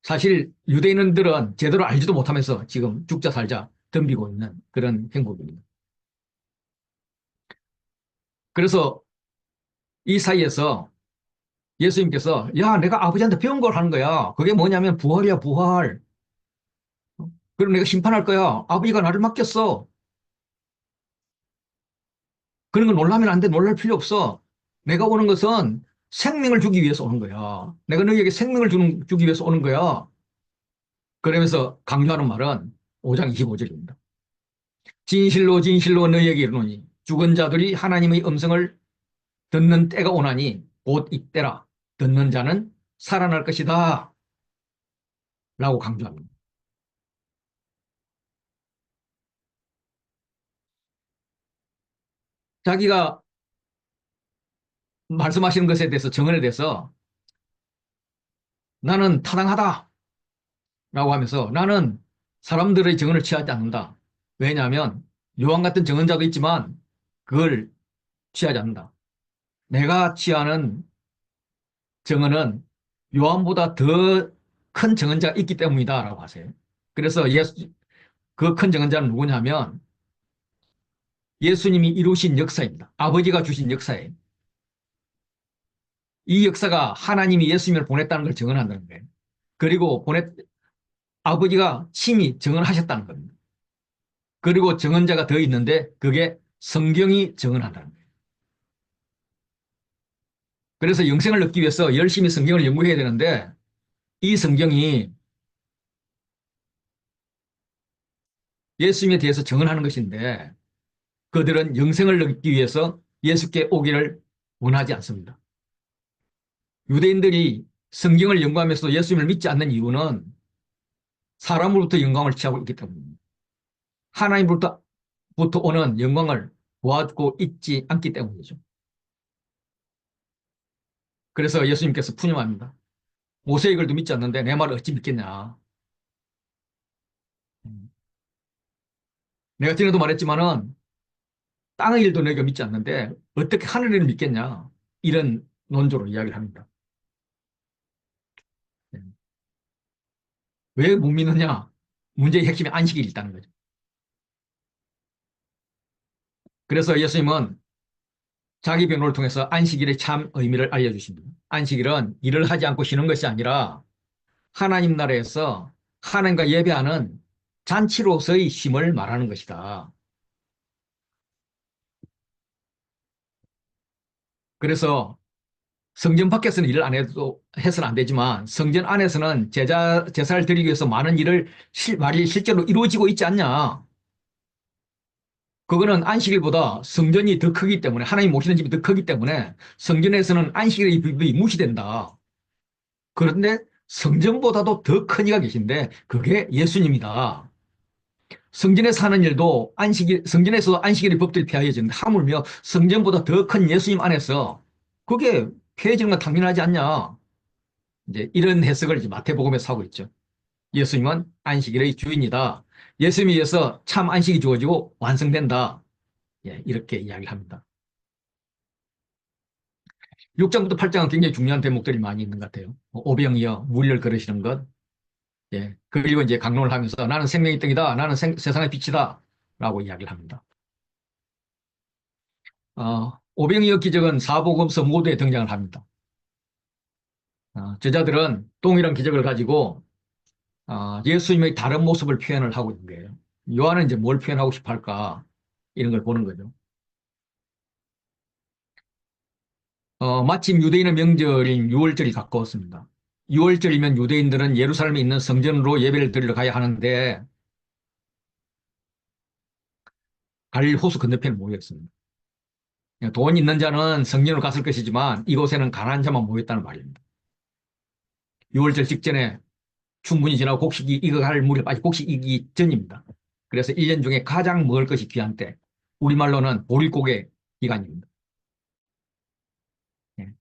[SPEAKER 1] 사실 유대인들은 제대로 알지도 못하면서 지금 죽자 살자 덤비고 있는 그런 행복입니다. 그래서 이 사이에서 예수님께서 야 내가 아버지한테 배운 걸 하는 거야. 그게 뭐냐면 부활이야 부활. 그럼 내가 심판할 거야. 아버지가 나를 맡겼어. 그런 거 놀라면 안 돼. 놀랄 필요 없어. 내가 오는 것은 생명을 주기 위해서 오는 거야. 내가 너희에게 생명을 주기 위해서 오는 거야. 그러면서 강조하는 말은 5장 25절입니다. 진실로 진실로 너희에게 이르노니 죽은 자들이 하나님의 음성을 듣는 때가 오나니 곧 이때라. 듣는 자는 살아날 것이다. 라고 강조합니다. 자기가 말씀하시는 것에 대해서 정언에 대해서 나는 타당하다라고 하면서 나는 사람들의 정언을 취하지 않는다. 왜냐하면 요한 같은 정언자도 있지만 그걸 취하지 않는다. 내가 취하는 정언은 요한보다 더 큰 정언자가 있기 때문이다라고 하세요. 그래서 그 큰 정언자는 누구냐면 예수님이 이루신 역사입니다. 아버지가 주신 역사예요. 이 역사가 하나님이 예수님을 보냈다는 걸 증언한다는 거예요. 그리고 아버지가 친히 증언하셨다는 겁니다. 그리고 증언자가 더 있는데 그게 성경이 증언한다는 거예요. 그래서 영생을 얻기 위해서 열심히 성경을 연구해야 되는데 이 성경이 예수님에 대해서 증언하는 것인데 그들은 영생을 얻기 위해서 예수께 오기를 원하지 않습니다. 유대인들이 성경을 연구하면서도 예수님을 믿지 않는 이유는 사람으로부터 영광을 취하고 있기 때문입니다. 하나님으로부터 오는 영광을 보아주고 있지 않기 때문이죠. 그래서 예수님께서 푸념합니다. 모세의 글도 믿지 않는데 내 말을 어찌 믿겠냐. 내가 전에도 말했지만은 땅의 일도 내가 믿지 않는데 어떻게 하늘을 믿겠냐. 이런 논조로 이야기를 합니다. 왜 못 믿느냐? 문제의 핵심이 안식일이 있다는 거죠. 그래서 예수님은 자기 변호를 통해서 안식일의 참 의미를 알려주십니다. 안식일은 일을 하지 않고 쉬는 것이 아니라 하나님 나라에서 하나님과 예배하는 잔치로서의 쉼을 말하는 것이다. 그래서 성전 밖에서는 일을 안 해서는 안 되지만 성전 안에서는 제사를 드리기 위해서 많은 일을 말이 실제로 이루어지고 있지 않냐. 그거는 안식일보다 성전이 더 크기 때문에 하나님 모시는 집이 더 크기 때문에 성전에서는 안식일의 비법이 무시된다. 그런데 성전보다도 더 큰 이가 계신데 그게 예수님이다. 성전에서 하는 일도 성전에서도 안식일의 법들이 폐하여지는데 하물며 성전보다 더 큰 예수님 안에서 그게 폐해지는 건 당연하지 않냐. 이제 이런 해석을 이제 마태복음에서 하고 있죠. 예수님은 안식일의 주인이다. 예수님에 의해서 참 안식이 주어지고 완성된다. 예, 이렇게 이야기를 합니다. 6장부터 8장은 굉장히 중요한 대목들이 많이 있는 것 같아요. 오병이어, 물을 걸으시는 것. 예, 그리고 이제 강론을 하면서 나는 생명의 떡이다. 나는 세상의 빛이다. 라고 이야기를 합니다. 오병이어 기적은 사복음서 모두에 등장을 합니다. 저자들은 동일한 기적을 가지고 예수님의 다른 모습을 표현을 하고 있는 거예요. 요한은 이제 뭘 표현하고 싶어 할까? 이런 걸 보는 거죠. 마침 유대인의 명절인 유월절이 가까웠습니다. 유월절이면 유대인들은 예루살렘에 있는 성전으로 예배를 드리러 가야 하는데 갈릴 호수 건너편에 모여 있습니다. 돈 있는 자는 성전으로 갔을 것이지만 이곳에는 가난한 자만 모였다는 말입니다. 유월절 직전에 충분히 지나고 곡식이 익어갈 무렵, 아직 곡식 익기 전입니다. 그래서 1년 중에 가장 먹을 것이 귀한 때, 우리말로는 보릿고개 기간입니다. 예.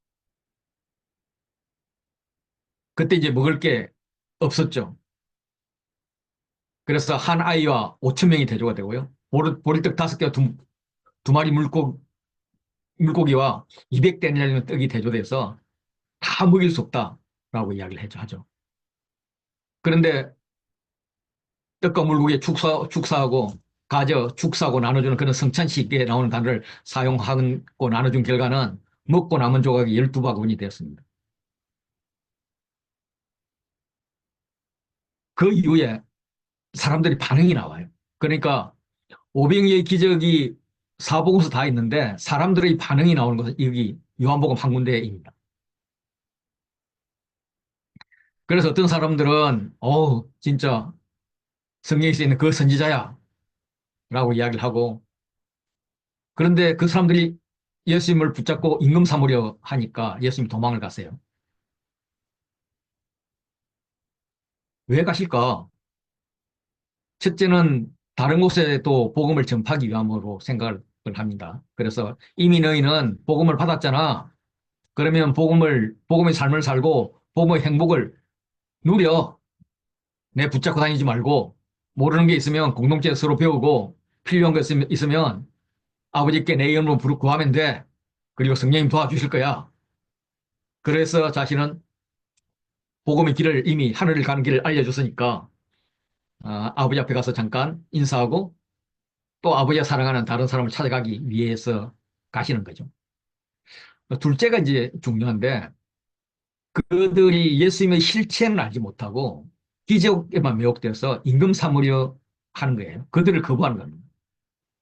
[SPEAKER 1] 그때 이제 먹을 게 없었죠. 그래서 한 아이와 5천 명이 대조가 되고요. 보리떡 5개와 두 마리 물고기와 200데나리온 떡이 대조돼서 다 먹일 수 없다라고 이야기를 하죠. 그런데 떡과 물고기 축사하고 축사하고 나눠주는 그런 성찬식에 나오는 단어를 사용하고 나눠준 결과는 먹고 남은 조각이 12바구니 되었습니다. 그 이후에 사람들이 반응이 나와요. 그러니까 오병이의 기적이 사복음서 다 있는데 사람들의 반응이 나오는 것은 여기 요한복음 한 군데입니다. 그래서 어떤 사람들은 진짜 성경에 써 있는 그 선지자야 라고 이야기를 하고 그런데 그 사람들이 예수님을 붙잡고 임금 삼으려 하니까 예수님이 도망을 가세요. 왜 가실까? 첫째는 다른 곳에 또 복음을 전파하기 위함으로 생각을 합니다. 그래서 이미 너희는 복음을 받았잖아. 그러면 복음의 삶을 살고 복음의 행복을 누려. 내 붙잡고 다니지 말고 모르는 게 있으면 공동체에 서로 배우고 필요한 거 있으면 아버지께 내 이름으로 구하면 돼. 그리고 성령님 도와주실 거야. 그래서 자신은 복음의 길을 이미 하늘을 가는 길을 알려줬으니까 아버지 앞에 가서 잠깐 인사하고 또 아버지가 사랑하는 다른 사람을 찾아가기 위해서 가시는 거죠. 둘째가 이제 중요한데 그들이 예수님의 실체는 알지 못하고 기적에만 매혹되어서 임금 삼으려 하는 거예요. 그들을 거부하는 겁니다.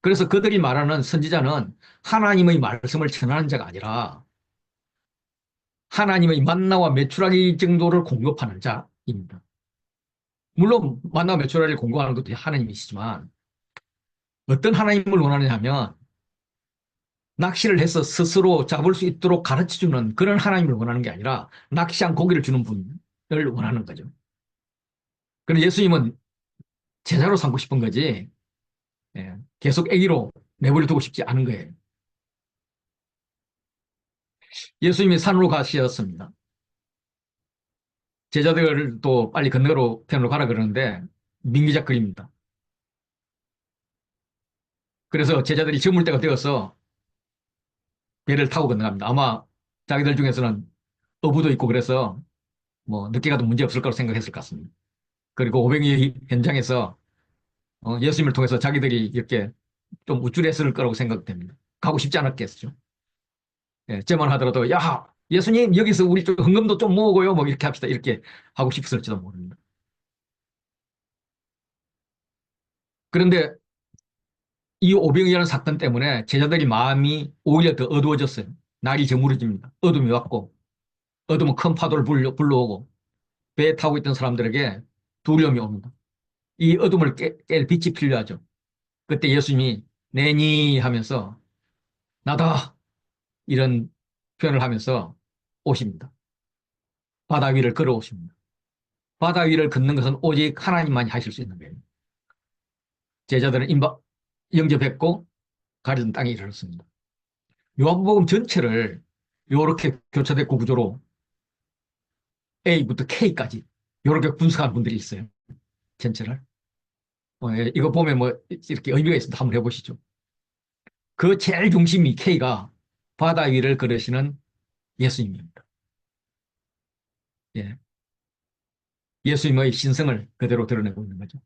[SPEAKER 1] 그래서 그들이 말하는 선지자는 하나님의 말씀을 전하는 자가 아니라 하나님의 만나와 메추라기 정도를 공급하는 자입니다. 물론 만나와 메추라기를 공급하는 것도 하나님이시지만 어떤 하나님을 원하느냐 하면 낚시를 해서 스스로 잡을 수 있도록 가르쳐주는 그런 하나님을 원하는 게 아니라 낚시한 고기를 주는 분을 원하는 거죠. 그런데 예수님은 제자로 삼고 싶은 거지 계속 애기로 내버려 두고 싶지 않은 거예요. 예수님이 산으로 가시었습니다. 제자들도 빨리 건너로 편으로 가라 그러는데 민기작거립니다. 그래서 제자들이 저물 때가 되어서 배를 타고 건너갑니다. 아마 자기들 중에서는 어부도 있고 그래서 뭐 늦게 가도 문제 없을 거라고 생각했을 것 같습니다. 그리고 오병이 현장에서 예수님을 통해서 자기들이 이렇게 좀 우쭐했을 거라고 생각됩니다. 가고 싶지 않았겠죠. 예, 쟤만 하더라도 야 예수님 여기서 우리 좀 헌금도 좀 모으고요 뭐 이렇게 합시다 이렇게 하고 싶었을지도 모릅니다. 그런데 이 오병이어는 사건 때문에 제자들이 마음이 오히려 더 어두워졌어요. 날이 저물어집니다. 어둠이 왔고 어둠은 큰 파도를 불러오고 배에 타고 있던 사람들에게 두려움이 옵니다. 이 어둠을 깰 빛이 필요하죠. 그때 예수님이 내니 하면서 나다 이런 표현을 하면서 오십니다. 바다 위를 걸어오십니다. 바다 위를 걷는 것은 오직 하나님만이 하실 수 있는 거예요. 제자들은 영접했고 가려진 땅에 이르렀습니다. 요한복음 전체를 이렇게 교차됐고 구조로 A부터 K까지 이렇게 분석한 분들이 있어요. 전체를. 예, 이거 보면 뭐 이렇게 의미가 있습니다. 한번 해보시죠. 그 제일 중심이 K가 바다 위를 걸으시는 예수님입니다. 예. 예수님의 신성을 그대로 드러내고 있는 거죠.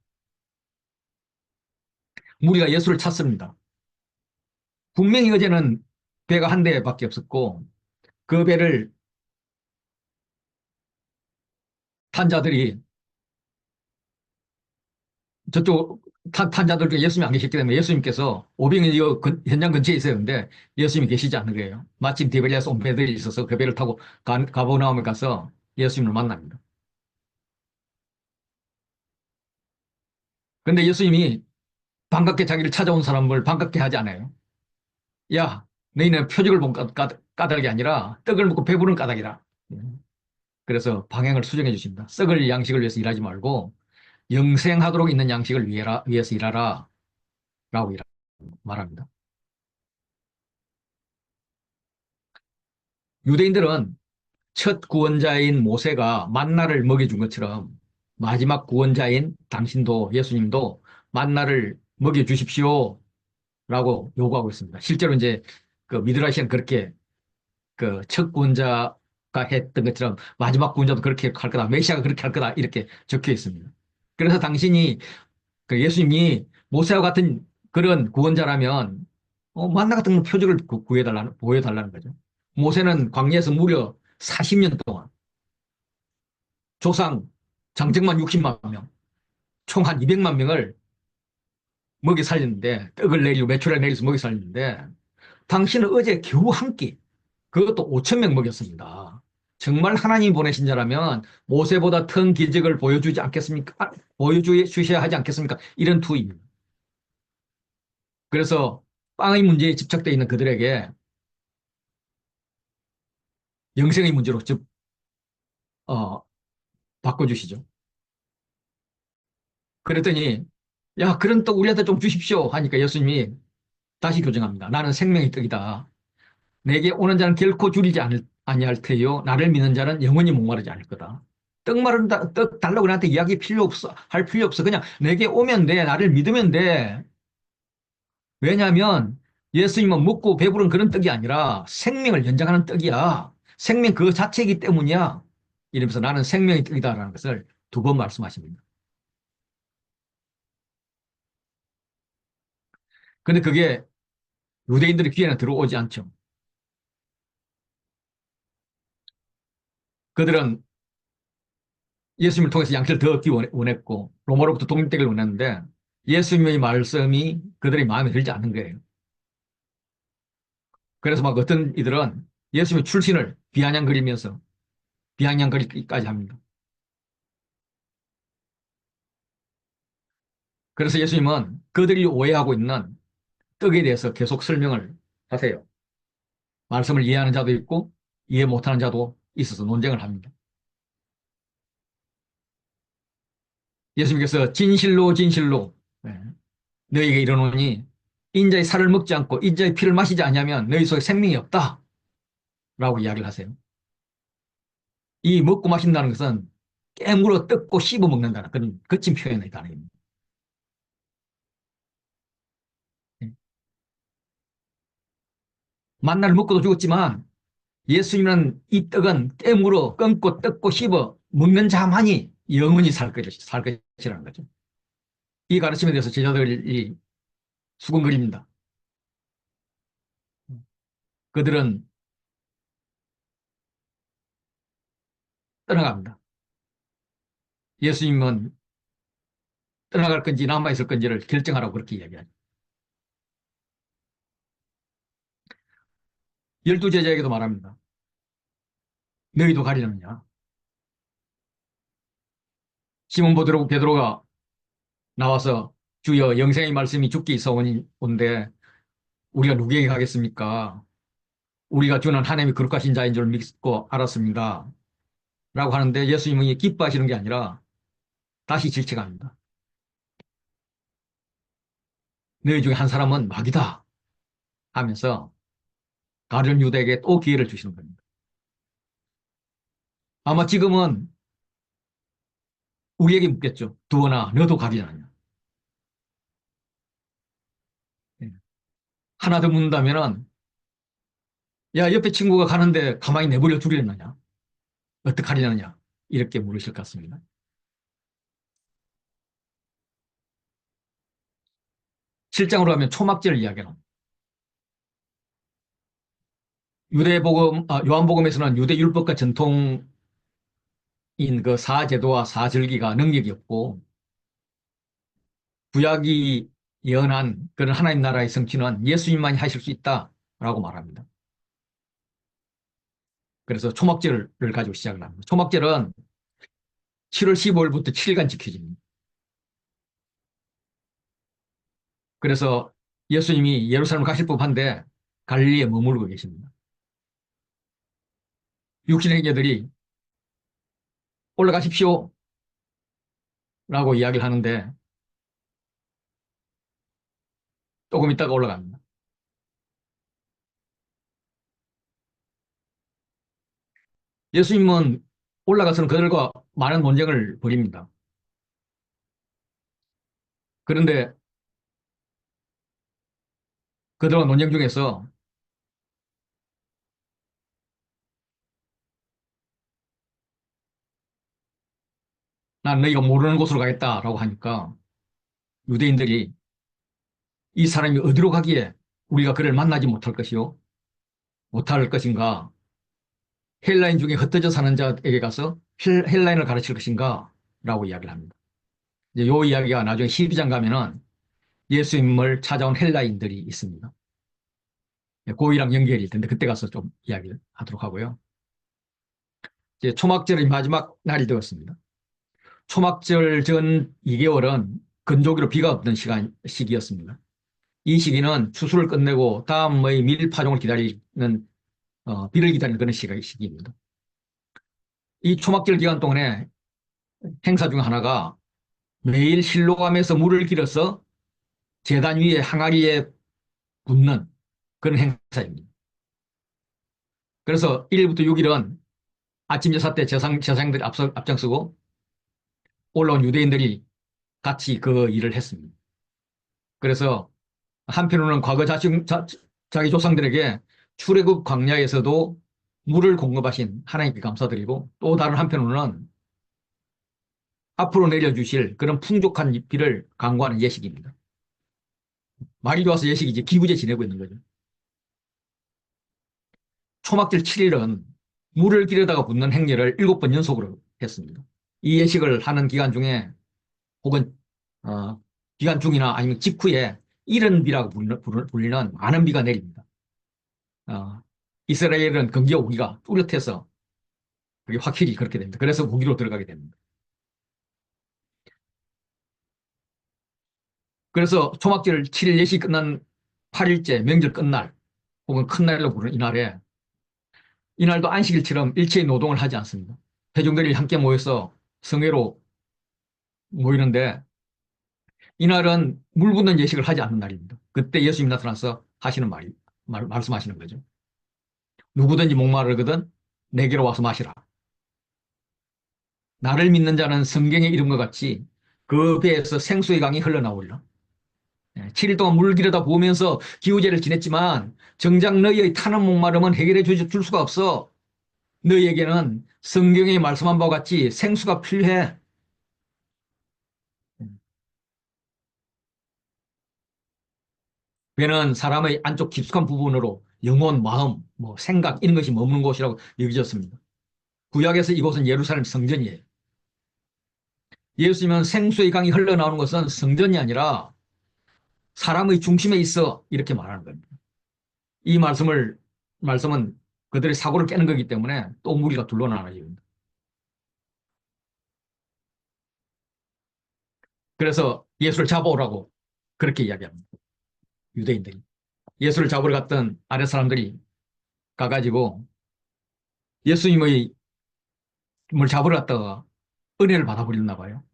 [SPEAKER 1] 무리가 예수를 찾습니다. 분명히 어제는 배가 한 대밖에 없었고 그 배를 탄 자들이 저쪽 탄자들 중에 예수님이 안 계셨기 때문에 예수님께서 오병이 현장 근처에 있어야 하는데 예수님이 계시지 않는 거예요. 마침 디베리아스 온 배들이 있어서 그 배를 타고 가버나움에 가서 예수님을 만납니다. 그런데 예수님이 반갑게 자기를 찾아온 사람을 반갑게 하지 않아요. 야, 너희는 표적을 본 까닭이 아니라 떡을 먹고 배부른 까닭이다. 그래서 방향을 수정해 주십니다. 썩을 양식을 위해서 일하지 말고 영생하도록 있는 양식을 위해서 일하라 라고 말합니다. 유대인들은 첫 구원자인 모세가 만나를 먹여준 것처럼 마지막 구원자인 당신도 예수님도 만나를 먹여주십시오 라고 요구하고 있습니다. 실제로 이제 그 미드라시는 그렇게 그 첫 구원자가 했던 것처럼 마지막 구원자도 그렇게 할 거다. 메시아가 그렇게 할 거다. 이렇게 적혀 있습니다. 그래서 당신이 그 예수님이 모세와 같은 그런 구원자라면 만나 같은 표적을 보여달라는 거죠. 모세는 광야에서 무려 40년 동안 조상 장정만 60만 명, 총 한 200만 명을 먹여 살렸는데 떡을 내리고 메추라를 내려서 먹여 살렸는데 당신은 어제 겨우 한 끼, 그것도 5천 명 먹였습니다. 정말 하나님이 보내신 자라면 모세보다 큰 기적을 보여주지 않겠습니까? 보여주셔야 하지 않겠습니까? 이런 투입니다. 그래서 빵의 문제에 집착되어 있는 그들에게 영생의 문제로 어, 바꿔주시죠. 그랬더니 야 그런 떡 우리한테 좀 주십시오 하니까 예수님이 다시 교정합니다. 나는 생명의 떡이다. 내게 오는 자는 결코 줄이지 아니할 테요. 나를 믿는 자는 영원히 목마르지 않을 거다. 떡 달라고 나한테 이야기 필요 없어. 할 필요 없어. 그냥 내게 오면 돼. 나를 믿으면 돼. 왜냐하면 예수님은 먹고 배부른 그런 떡이 아니라 생명을 연장하는 떡이야. 생명 그 자체이기 때문이야. 이러면서 나는 생명의 떡이다라는 것을 두 번 말씀하십니다. 근데 그게 유대인들의 귀에는 들어오지 않죠. 그들은 예수님을 통해서 양식을 더 얻기 원했고 로마로부터 독립되기를 원했는데 예수님의 말씀이 그들의 마음에 들지 않는 거예요. 그래서 막 어떤 이들은 예수님의 출신을 비아냥거리면서 비아냥거리기까지 합니다. 그래서 예수님은 그들이 오해하고 있는 떡에 대해서 계속 설명을 하세요. 말씀을 이해하는 자도 있고 이해 못하는 자도 있어서 논쟁을 합니다. 예수님께서 진실로 진실로 네, 너희에게 이르노니 인자의 살을 먹지 않고 인자의 피를 마시지 않으면 너희 속에 생명이 없다 라고 이야기를 하세요. 이 먹고 마신다는 것은 깨물어 뜯고 씹어 먹는다는 그런 거친 표현의 단어입니다. 만나를 먹고도 죽었지만 예수님은 이 떡은 깨물어 끊고 뜯고 씹어 먹는 자만이 영원히 살 것이라는 거죠. 이 가르침에 대해서 제자들이 수군거립니다. 그들은 떠나갑니다. 예수님은 떠나갈 건지 남아있을 건지를 결정하라고 그렇게 이야기하죠. 12제자에게도 말합니다. 너희도 가리느냐? 시몬 베드로가 나와서 주여 영생의 말씀이 죽기 있사온데 우리가 누구에게 가겠습니까? 우리가 주는 하나님이 거룩하신 자인 줄 믿고 알았습니다. 라고 하는데 예수님은 기뻐하시는 게 아니라 다시 질책합니다. 너희 중에 한 사람은 마귀다 하면서 다른 유대에게 또 기회를 주시는 겁니다. 아마 지금은 우리에게 묻겠죠. 두어나 너도 가지 않느냐. 하나 더 묻는다면은 야 옆에 친구가 가는데 가만히 내버려 두려느냐. 어떡하려느냐. 이렇게 물으실 것 같습니다. 실장으로 하면 초막절 이야기는 요한복음에서는 유대 율법과 전통인 그 사제도와 사절기가 능력이 없고 구약이 예언한 그런 하나님 나라의 성취는 예수님만이 하실 수 있다라고 말합니다. 그래서 초막절을 가지고 시작을 합니다. 초막절은 7월 15일부터 7일간 지켜집니다. 그래서 예수님이 예루살렘 가실 법한데 갈릴리에 머무르고 계십니다. 육신행제들이 올라가십시오 라고 이야기를 하는데 조금 있다가 올라갑니다. 예수님은 올라가서는 그들과 많은 논쟁을 벌입니다. 그런데 그들과 논쟁 중에서 난 너희가 모르는 곳으로 가겠다라고 하니까 유대인들이 이 사람이 어디로 가기에 우리가 그를 만나지 못할 것이요? 못할 것인가? 헬라인 중에 흩어져 사는 자에게 가서 헬라인을 가르칠 것인가? 라고 이야기를 합니다. 이제 요 이야기가 나중에 12장 가면은 예수님을 찾아온 헬라인들이 있습니다. 고이랑 연결이 있는데 그때 가서 좀 이야기를 하도록 하고요. 이제 초막절의 마지막 날이 되었습니다. 초막절 전 2개월은 건조기로 비가 없던 시기였습니다. 이 시기는 추수를 끝내고 다음의 밀파종을 기다리는 비를 기다리는 그런 시기입니다. 이 초막절 기간 동안에 행사 중 하나가 매일 실로암에서 물을 길어서 제단 위에 항아리에 붙는 그런 행사입니다. 그래서 1일부터 6일은 아침 제사 때 제사장들이 앞장서고 올라온 유대인들이 같이 그 일을 했습니다. 그래서 한편으로는 과거 자기 조상들에게 출애굽 광야에서도 물을 공급하신 하나님께 감사드리고, 또 다른 한편으로는 앞으로 내려주실 그런 풍족한 비를 간구하는 예식입니다. 말이 좋아서 예식이지 기구제 지내고 있는 거죠. 초막절 7일은 물을 기르다가 붓는 행렬을 7번 연속으로 했습니다. 이 예식을 하는 기간 중에 혹은 기간 중이나 아니면 직후에 이른 비라고 불리는 많은 비가 내립니다. 어, 이스라엘은 건기와 우기가 뚜렷해서 그게 확실히 그렇게 됩니다. 그래서 우기로 들어가게 됩니다. 그래서 초막절 7일 예식 끝난 8일째 명절 끝날 혹은 큰 날로 부르는 이날도 안식일처럼 일체의 노동을 하지 않습니다. 회중들이 함께 모여서 성회로 모이는데 이날은 물 붓는 예식을 하지 않는 날입니다. 그때 예수님 나타나서 하시는 말씀하시는 거죠. 누구든지 목마르거든 내게로 와서 마시라. 나를 믿는 자는 성경의 이름과 같이 그 배에서 생수의 강이 흘러나오리라. 7일 동안 물 기르다 보면서 기후제를 지냈지만 정작 너희의 타는 목마름은 해결해 줄 수가 없어. 너희에게는 성경에 말씀한 바와 같이 생수가 필요해. 배는 사람의 안쪽 깊숙한 부분으로 영혼, 마음, 생각 이런 것이 머무는 곳이라고 여겨졌습니다. 구약에서 이곳은 예루살렘 성전이에요. 예수님은 생수의 강이 흘러나오는 것은 성전이 아니라 사람의 중심에 있어 이렇게 말하는 겁니다. 이 말씀은 그들의 사고를 깨는 거기 때문에 또 무리가 둘러나와요. 그래서 예수를 잡아오라고 그렇게 이야기합니다. 유대인들이. 예수를 잡으러 갔던 아랫 사람들이 가가지고 예수님의 뭘 잡으러 갔다가 은혜를 받아버렸나 봐요.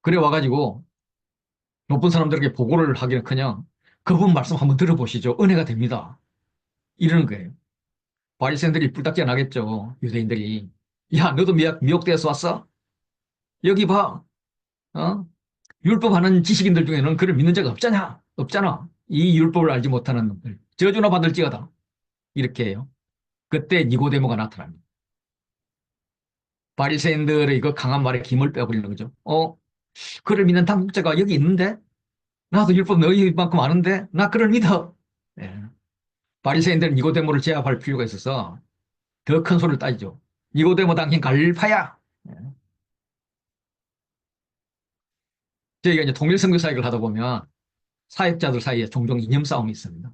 [SPEAKER 1] 그래 와가지고 높은 사람들에게 보고를 하기는커녕 그분 말씀 한번 들어보시죠. 은혜가 됩니다. 이러는 거예요. 바리새인들이 뿔딱지가 나겠죠. 유대인들이. 야, 너도 미혹돼서 왔어? 여기 봐. 어? 율법 하는 지식인들 중에는 그를 믿는 자가 없잖아. 없잖아. 이 율법을 알지 못하는 놈들. 저주나 받을지어다. 이렇게 해요. 그때 니고데모가 나타납니다. 바리새인들의 그 강한 말에 김을 빼버리는 거죠. 그를 믿는 당국자가 여기 있는데? 나도 율법 너희만큼 아는데? 나 그를 믿어. 예. 바리새인들은 니고데모를 제압할 필요가 있어서 더 큰 소리를 따지죠. 니고데모 당신 갈릴파야. 예. 저희가 이제 통일선교 사역을 하다 보면 사역자들 사이에 종종 이념 싸움이 있습니다.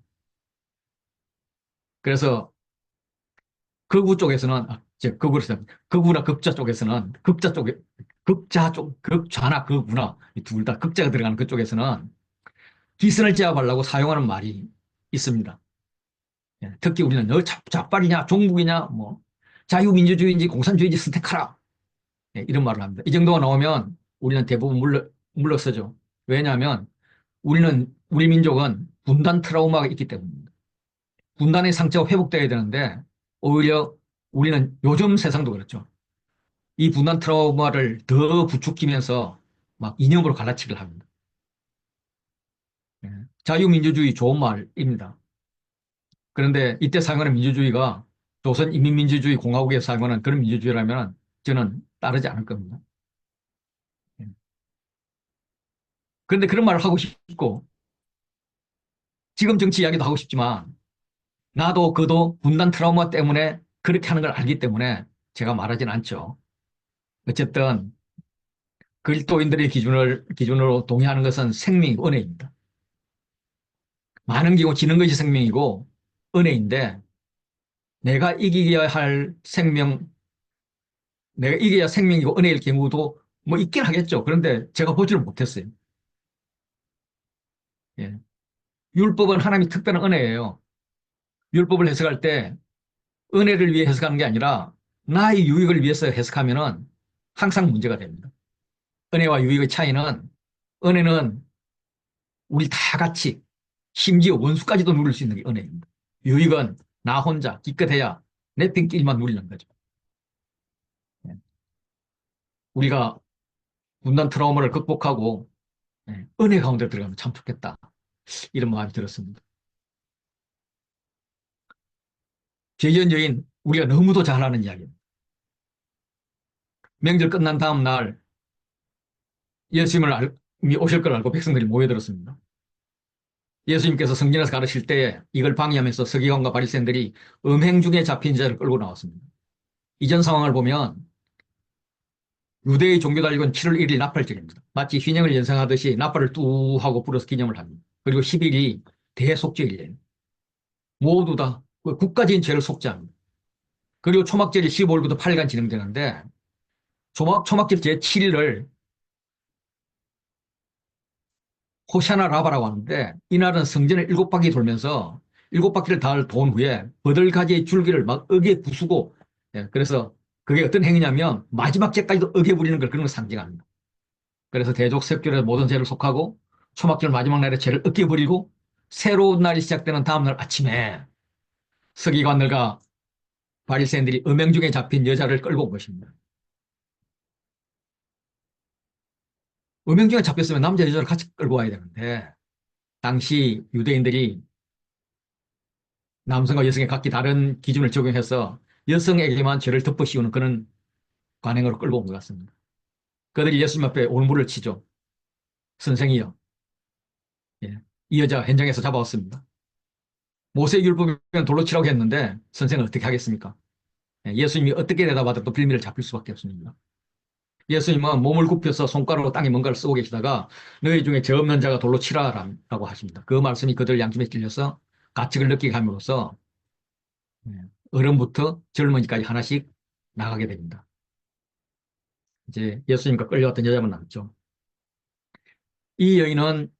[SPEAKER 1] 그래서 극우 쪽에서는 극우나 극자 쪽에서는 극자나 극우나 둘 다 극자가 들어가는 그쪽에서는 기선을 제압하려고 사용하는 말이 있습니다. 예, 특히 우리는 너 좌빨이냐 종북이냐 뭐 자유민주주의인지 공산주의인지 선택하라. 예, 이런 말을 합니다. 이 정도가 나오면 우리는 대부분 물러서죠. 왜냐하면 우리 민족은 분단 트라우마가 있기 때문입니다. 분단의 상처가 회복돼야 되는데 오히려 우리는 요즘 세상도 그렇죠. 이 분단 트라우마를 더 부추기면서 막 이념으로 갈라치기를 합니다. 예, 자유민주주의 좋은 말입니다. 그런데 이때 사용하는 민주주의가 조선인민민주주의 공화국에서 사용하는 그런 민주주의라면 저는 따르지 않을 겁니다. 예. 그런데 그런 말을 하고 싶고 지금 정치 이야기도 하고 싶지만 나도 그도 분단 트라우마 때문에 그렇게 하는 걸 알기 때문에 제가 말하진 않죠. 어쨌든 그리스도인들의 기준으로 동의하는 것은 생명이고 은혜입니다. 많은 경우 지는 것이 생명이고 은혜인데 내가 이겨야 할 생명, 내가 이겨야 생명이고 은혜일 경우도 뭐 있긴 하겠죠. 그런데 제가 보지를 못했어요. 예. 율법은 하나님의 특별한 은혜예요. 율법을 해석할 때 은혜를 위해 해석하는 게 아니라 나의 유익을 위해서 해석하면은 항상 문제가 됩니다. 은혜와 유익의 차이는 은혜는 우리 다 같이 심지어 원수까지도 누릴 수 있는 게 은혜입니다. 유익은 나 혼자 기껏해야 내 팬끼리만 누리는 거죠. 예. 우리가 분단 트라우마를 극복하고 은혜 가운데 들어가면 참 좋겠다. 이런 마음이 들었습니다. 재전 여인 우리가 너무도 잘 아는 이야기입니다. 명절 끝난 다음 날 예수님을 오실 걸 알고 백성들이 모여들었습니다. 예수님께서 성전에서 가르칠 때 이걸 방해하면서 서기관과 바리새인들이 음행 중에 잡힌 자를 끌고 나왔습니다. 이전 상황을 보면 유대의 종교달력은 7월 1일 나팔절입니다. 마치 휘냥을 연상하듯이 나팔을 뚜 하고 불어서 기념을 합니다. 그리고 10일이 대속죄일이에요. 모두 다 국가적인 죄를 속죄합니다. 그리고 초막절이 15일부터 8일간 진행되는데 초막절 제7일을 호샤나 라바라고 하는데 이날은 성전을 7바퀴 돌면서 7바퀴를 다 돈 후에 버들가지의 줄기를 막 어기에 부수고 그래서 그게 어떤 행위냐면 마지막 죄까지도 어기에 부리는 걸 그런 걸 상징합니다. 그래서 대족sep절에 모든 죄를 속하고 초막절 마지막 날에 죄를 어기에 부리고 새로운 날이 시작되는 다음 날 아침에 서기관들과 바리새인들이 음행 중에 잡힌 여자를 끌고 온 것입니다. 음행 중에 잡혔으면 남자 여자를 같이 끌고 와야 되는데 당시 유대인들이 남성과 여성의 각기 다른 기준을 적용해서 여성에게만 죄를 덮어 씌우는 그런 관행으로 끌고 온 것 같습니다. 그들이 예수님 앞에 올무를 치죠. 선생이요. 예. 이 여자 현장에서 잡아왔습니다. 모세율법이면 돌로 치라고 했는데 선생은 어떻게 하겠습니까? 예. 예수님이 어떻게 대답하더라도 빌미를 잡힐 수밖에 없습니다. 예수님은 몸을 굽혀서 손가락으로 땅에 뭔가를 쓰고 계시다가 너희 중에 죄 없는 자가 돌로 치라라고 하십니다. 그 말씀이 그들 양심에 찔려서 가책을 느끼게 함으로써 예, 어른부터 젊은이까지 하나씩 나가게 됩니다. 이제 예수님과 끌려왔던 여자만 남죠. 이 여인은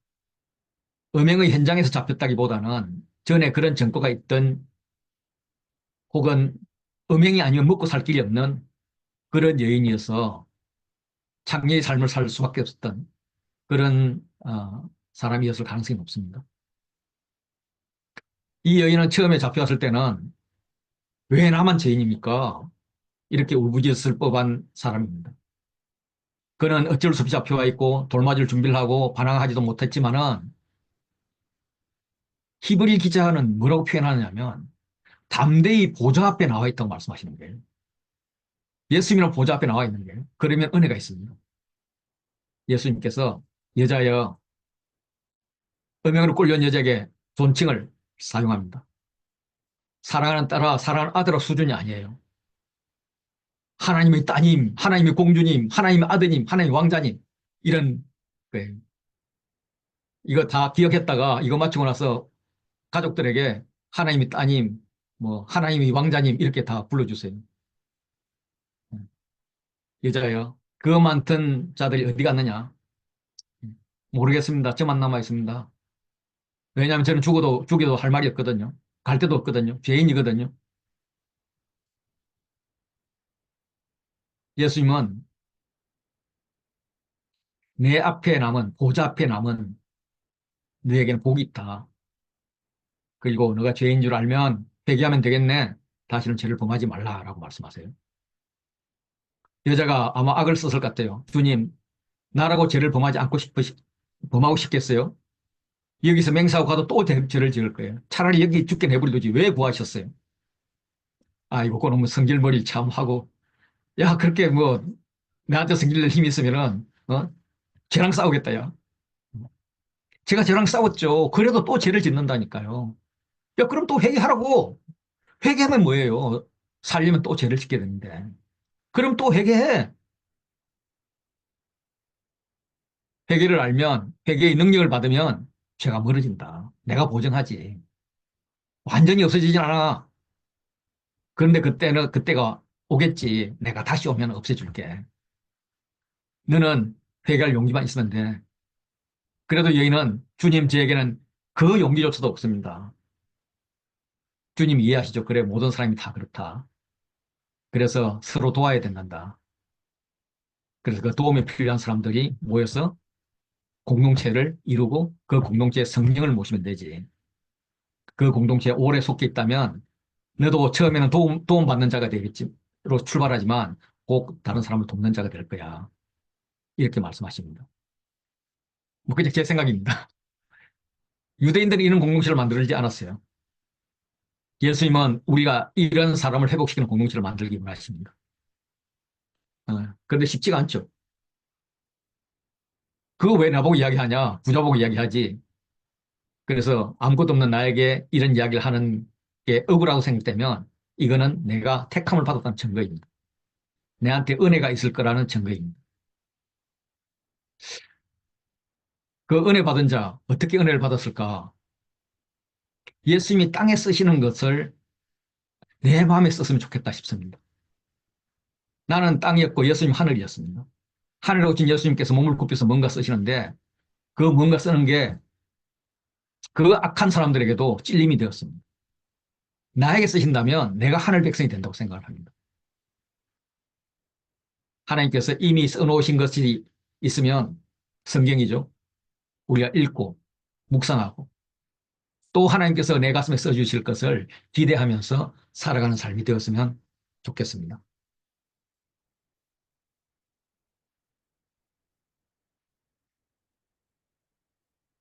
[SPEAKER 1] 음행의 현장에서 잡혔다기보다는 전에 그런 전과가 있던 혹은 음행이 아니면 먹고 살 길이 없는 그런 여인이어서 창녀의 삶을 살 수밖에 없었던 그런 사람이었을 가능성이 높습니다. 이 여인은 처음에 잡혀왔을 때는 왜 나만 죄인입니까? 이렇게 울부짖었을 법한 사람입니다. 그는 어쩔 수 없이 잡혀와 있고 돌맞을 준비를 하고 반항하지도 못했지만은 히브리 기자는 뭐라고 표현하느냐면 담대히 보좌 앞에 나와 있다고 말씀하시는 거예요. 예수님이랑 보좌 앞에 나와 있는 거예요. 그러면 은혜가 있습니다. 예수님께서 여자여 음행으로 꼴려온 여자에게 존칭을 사용합니다. 사랑하는 딸아, 사랑하는 아들아 수준이 아니에요. 하나님의 따님, 하나님의 공주님, 하나님의 아드님, 하나님의 왕자님 이런 거예요. 이거 다 기억했다가 이거 마치고 나서 가족들에게 하나님의 따님, 뭐 하나님의 왕자님 이렇게 다 불러주세요. 여자여, 그 많던 자들이 어디 갔느냐? 모르겠습니다. 저만 남아 있습니다. 왜냐하면 저는 죽어도 할 말이 없거든요. 갈 데도 없거든요. 죄인이거든요. 예수님은 내 앞에 남은, 보좌 앞에 남은 너에게는 복이 있다. 그리고 너가 죄인 줄 알면 회개하면 되겠네. 다시는 죄를 범하지 말라라고 말씀하세요. 여자가 아마 악을 썼을 것 같아요. 주님, 나라고 죄를 범하고 싶겠어요? 여기서 맹세하고 가도 또 죄를 지을 거예요. 차라리 여기 죽게 내버려두지 왜 구하셨어요? 아이고, 그놈의 성질머리 참 하고. 야, 그렇게 뭐, 나한테 성질 힘이 있으면은, 쟤랑 싸우겠다, 야. 제가 쟤랑 싸웠죠. 그래도 또 죄를 짓는다니까요. 야, 그럼 또 회개하라고. 회개하면 뭐예요? 살려면 또 죄를 짓게 되는데. 그럼 또 회개해. 회개를 알면, 회개의 능력을 받으면 죄가 멀어진다. 내가 보증하지. 완전히 없어지진 않아. 그런데 그때가 오겠지. 내가 다시 오면 없애줄게. 너는 회개할 용기만 있으면 돼. 그래도 여인은 주님 저에게는 그 용기조차도 없습니다. 주님 이해하시죠? 그래, 모든 사람이 다 그렇다. 그래서 서로 도와야 된단다. 그래서 그 도움이 필요한 사람들이 모여서 공동체를 이루고 그 공동체의 성령을 모시면 되지. 그 공동체에 오래 속해 있다면 너도 처음에는 도움받는 자가 되겠지로 출발하지만 꼭 다른 사람을 돕는 자가 될 거야. 이렇게 말씀하십니다. 뭐 그냥 제 생각입니다. 유대인들이 이런 공동체를 만들지 않았어요. 예수님은 우리가 이런 사람을 회복시키는 공동체를 만들기 원하십니다. 그런데 쉽지가 않죠. 그거 왜 나보고 이야기하냐? 부자 보고 이야기하지. 그래서 아무것도 없는 나에게 이런 이야기를 하는 게 억울하고 생각되면 이거는 내가 택함을 받았다는 증거입니다. 내한테 은혜가 있을 거라는 증거입니다. 그 은혜 받은 자, 어떻게 은혜를 받았을까? 예수님이 땅에 쓰시는 것을 내 마음에 썼으면 좋겠다 싶습니다. 나는 땅이었고 예수님 하늘이었습니다. 하늘에 오신 예수님께서 몸을 굽혀서 뭔가 쓰시는데 그 뭔가 쓰는 게 그 악한 사람들에게도 찔림이 되었습니다. 나에게 쓰신다면 내가 하늘 백성이 된다고 생각을 합니다. 하나님께서 이미 써놓으신 것이 있으면 성경이죠. 우리가 읽고 묵상하고 또 하나님께서 내 가슴에 써주실 것을 기대하면서 살아가는 삶이 되었으면 좋겠습니다.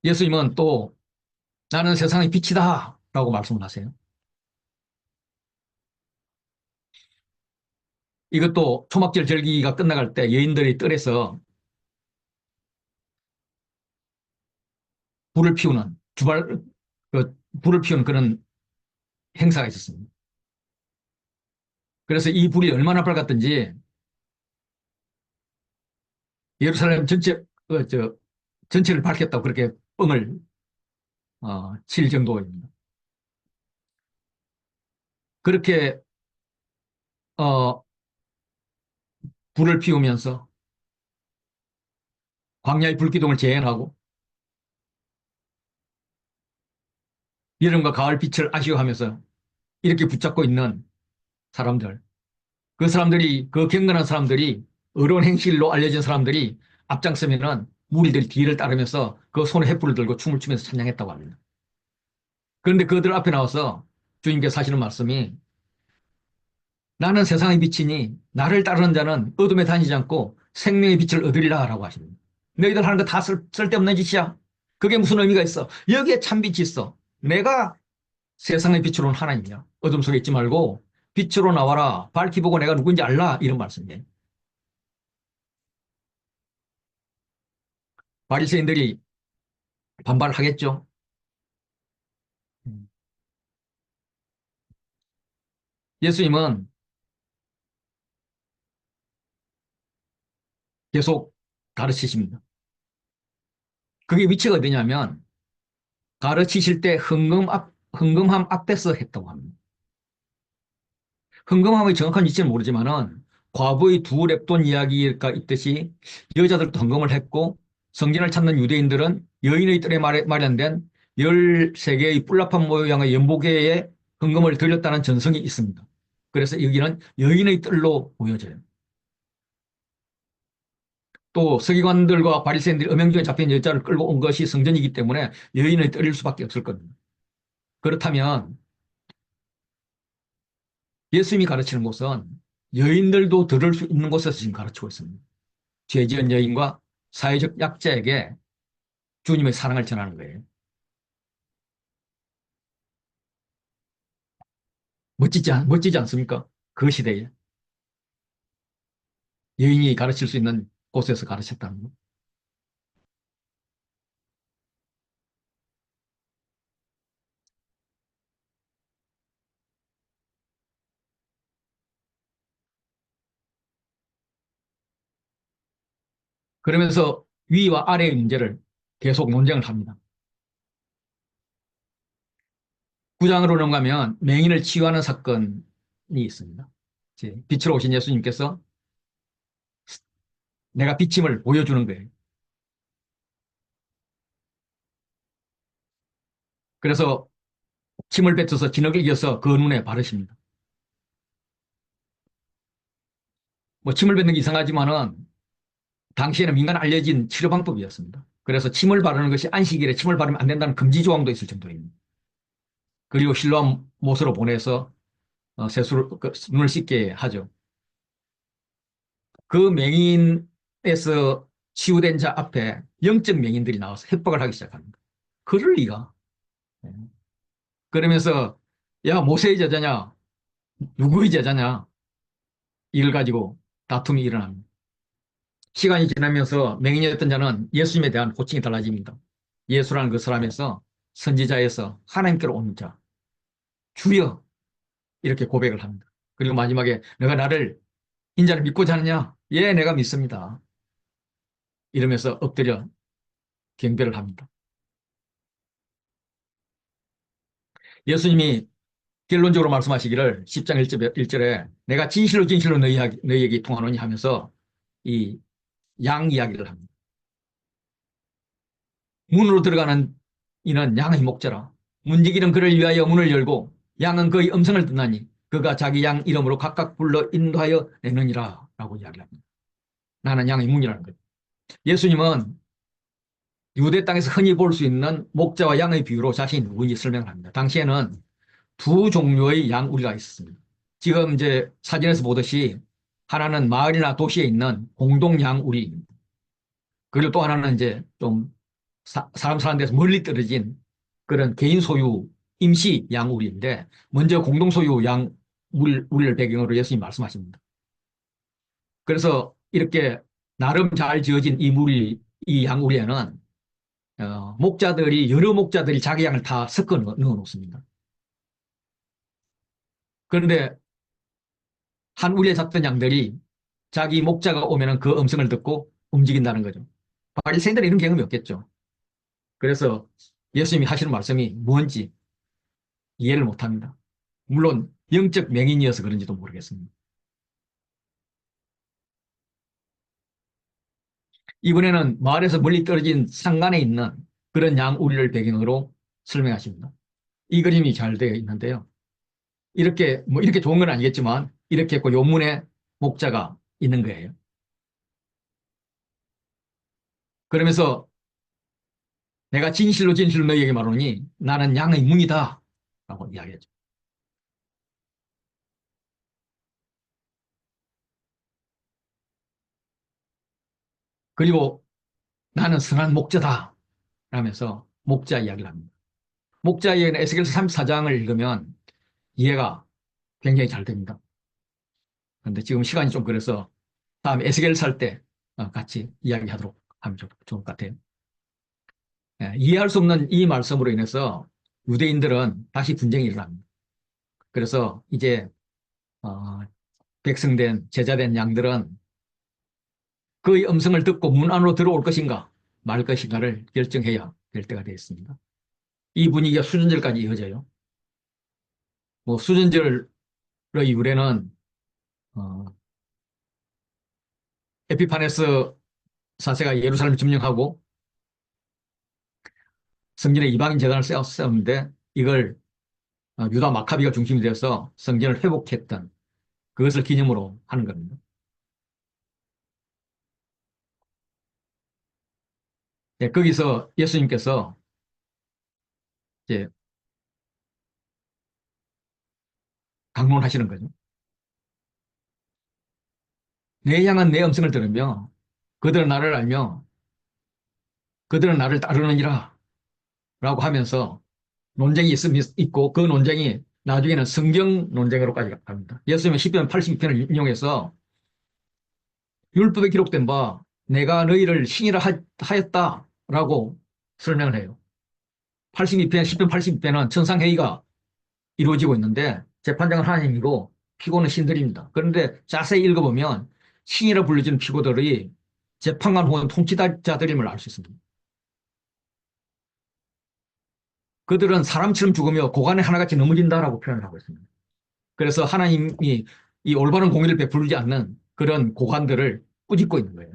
[SPEAKER 1] 예수님은 또 나는 세상의 빛이다 라고 말씀을 하세요. 이것도 초막절 절기가 끝나갈 때 여인들이 뜰에서 불을 피우는 불을 피우는 그런 행사가 있었습니다. 그래서 이 불이 얼마나 밝았던지 예루살렘 전체를 밝혔다고 그렇게 뻥을 칠 정도입니다. 그렇게 어, 불을 피우면서 광야의 불기둥을 재현하고 여름과 가을 빛을 아쉬워하면서 이렇게 붙잡고 있는 사람들, 그 사람들이 그 경건한 사람들이 어려운 행실로 알려진 사람들이 앞장서면은 무리들이 뒤를 따르면서 그 손에 횃불을 들고 춤을 추면서 찬양했다고 합니다. 그런데 그들 앞에 나와서 주님께서 하시는 말씀이 나는 세상의 빛이니 나를 따르는 자는 어둠에 다니지 않고 생명의 빛을 얻으리라 라고 하십니다. 너희들 하는 거 다 쓸데없는 짓이야. 그게 무슨 의미가 있어? 여기에 참 빛이 있어. 내가 세상의 빛으로는 하나님이야. 어둠 속에 있지 말고 빛으로 나와라. 밝히 보고 내가 누군지 알라. 이런 말씀이에요. 바리새인들이 반발하겠죠. 예수님은 계속 가르치십니다. 그게 위치가 어디냐면 가르치실 때 흥금함 앞에서 했다고 합니다. 흥금함의 정확한 위치는 모르지만은 과부의 두 렙돈 이야기가 있듯이 여자들도 흥금을 했고 성전을 찾는 유대인들은 여인의 뜰에 마련된 13개의 뿔나판 모양의 연보계에 흥금을 들였다는 전성이 있습니다. 그래서 여기는 여인의 뜰로 보여져요. 또 서기관들과 바리새인들이 음행중에 잡힌 여자를 끌고 온 것이 성전이기 때문에 여인의 뜰일 수밖에 없을 겁니다. 그렇다면 예수님이 가르치는 곳은 여인들도 들을 수 있는 곳에서 지금 가르치고 있습니다. 죄 지은 여인과 사회적 약자에게 주님의 사랑을 전하는 거예요. 멋지지 않습니까? 그 시대에 여인이 가르칠 수 있는 곳에서 가르쳤다는 거. 그러면서 위와 아래의 문제를 계속 논쟁을 합니다. 9장으로 넘어가면 맹인을 치유하는 사건이 있습니다. 빛으로 오신 예수님께서 내가 빛임을 보여주는 거예요. 그래서 침을 뱉어서 진흙을 이어서 그 눈에 바르십니다. 뭐 침을 뱉는 게 이상하지만은 당시에는 민간 알려진 치료 방법이었습니다. 그래서 침을 바르는 것이 안식일에 침을 바르면 안 된다는 금지 조항도 있을 정도입니다. 그리고 실로암 못으로 보내서 세수를 눈을 씻게 하죠. 그 맹인에서 치유된 자 앞에 영적 맹인들이 나와서 협박을 하기 시작합니다. 그럴 리가. 예. 그러면서 야 모세의 제자냐 누구의 제자냐 이걸 가지고 다툼이 일어납니다. 시간이 지나면서 맹인이었던 자는 예수님에 대한 호칭이 달라집니다. 예수라는 그 사람에서 선지자에서 하나님께로 온 자, 주여 이렇게 고백을 합니다. 그리고 마지막에 내가 나를 인자를 믿고자 하느냐? 예, 내가 믿습니다. 이러면서 엎드려 경배를 합니다. 예수님이 결론적으로 말씀하시기를 10장 1절에 내가 진실로 진실로 너희에게 통하노니 하면서 이 양 이야기를 합니다. 문으로 들어가는 이는 양의 목자라. 문지기는 그를 위하여 문을 열고 양은 그의 음성을 듣나니 그가 자기 양 이름으로 각각 불러 인도하여 내느니라 라고 이야기합니다. 나는 양의 문이라는 거예요. 예수님은 유대 땅에서 흔히 볼 수 있는 목자와 양의 비유로 자신이 누구인지 설명을 합니다. 당시에는 두 종류의 양우리가 있었습니다. 지금 이제 사진에서 보듯이 하나는 마을이나 도시에 있는 공동 양우리입니다. 그리고 또 하나는 이제 좀 사람 사는 데서 멀리 떨어진 그런 개인 소유 임시 양우리인데 먼저 공동 소유 양우리를 배경으로 예수님이 말씀하십니다. 그래서 이렇게 나름 잘 지어진 이 양우리에는 목자들이 여러 목자들이 자기 양을 다 섞어 넣어 놓습니다. 그런데 한 우리에 잡던 양들이 자기 목자가 오면은 그 음성을 듣고 움직인다는 거죠. 바리새인들은 이런 경험이 없겠죠. 그래서 예수님이 하시는 말씀이 뭔지 이해를 못합니다. 물론 영적 맹인이어서 그런지도 모르겠습니다. 이번에는 마을에서 멀리 떨어진 산간에 있는 그런 양우리를 배경으로 설명하십니다. 이 그림이 잘 되어 있는데요. 이렇게 뭐 이렇게 좋은 건 아니겠지만 이렇게 있고 요문에 목자가 있는 거예요. 그러면서 내가 진실로 진실로 너희에게 말하노니 나는 양의 문이다 라고 이야기하죠. 그리고 나는 선한 목자다 라면서 목자 이야기를 합니다. 목자 이야기는 에스겔서 34장을 읽으면 이해가 굉장히 잘 됩니다. 그런데 지금 시간이 좀 그래서 다음 에스겔 살 때 같이 이야기하도록 하면 좋을 것 같아요. 예, 이해할 수 없는 이 말씀으로 인해서 유대인들은 다시 분쟁이 일어납니다. 그래서 이제 어, 백성된 제자된 양들은 그의 음성을 듣고 문 안으로 들어올 것인가 말 것인가를 결정해야 될 때가 되었습니다. 이 분위기가 수전절까지 이어져요. 뭐 수전절의 유래는 어, 에피파네스 사세가 예루살렘을 점령하고 성전에 이방인 재단을 세웠는데 이걸 유다 마카비가 중심이 되어서 성전을 회복했던 그것을 기념으로 하는 겁니다. 네, 거기서 예수님께서 이제 강론하시는 거죠. 내 양은 내 음성을 들으며 그들은 나를 알며 그들은 나를 따르느니라 라고 하면서 논쟁이 있고 그 논쟁이 나중에는 성경 논쟁으로까지 갑니다. 예수님은 시편 82편을 인용해서 율법에 기록된 바 내가 너희를 신이라 하였다라고 설명을 해요. 82편, 시편 82편은 천상회의가 이루어지고 있는데 재판장은 하나님이고 피고는 신들입니다. 그런데 자세히 읽어보면 신이라 불려지는 피고들이 재판관 혹은 통치자들임을 알 수 있습니다. 그들은 사람처럼 죽으며 고관에 하나같이 넘어진다라고 표현을 하고 있습니다. 그래서 하나님이 이 올바른 공의를 베풀지 않는 그런 고관들을 꾸짖고 있는 거예요.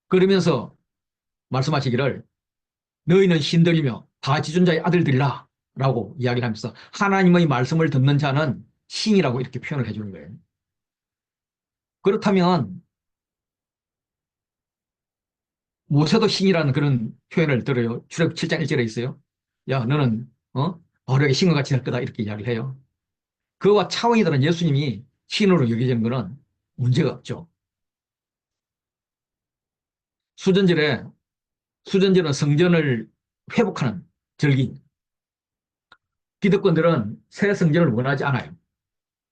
[SPEAKER 1] 그러면서 말씀하시기를 너희는 신들이며 다 지존자의 아들들이라 라고 이야기를 하면서 하나님의 말씀을 듣는 자는 신이라고 이렇게 표현을 해주는 거예요. 그렇다면 모세도 신이라는 그런 표현을 들어요. 출애굽 7장 1절에 있어요. 야, 너는 바로에게 신과 같이 될 거다 이렇게 이야기를 해요. 그와 차원이 다른 예수님이 신으로 여겨지는 것은 문제가 없죠. 수전절에 수전절은 성전을 회복하는 절기. 기득권들은 새 성전을 원하지 않아요.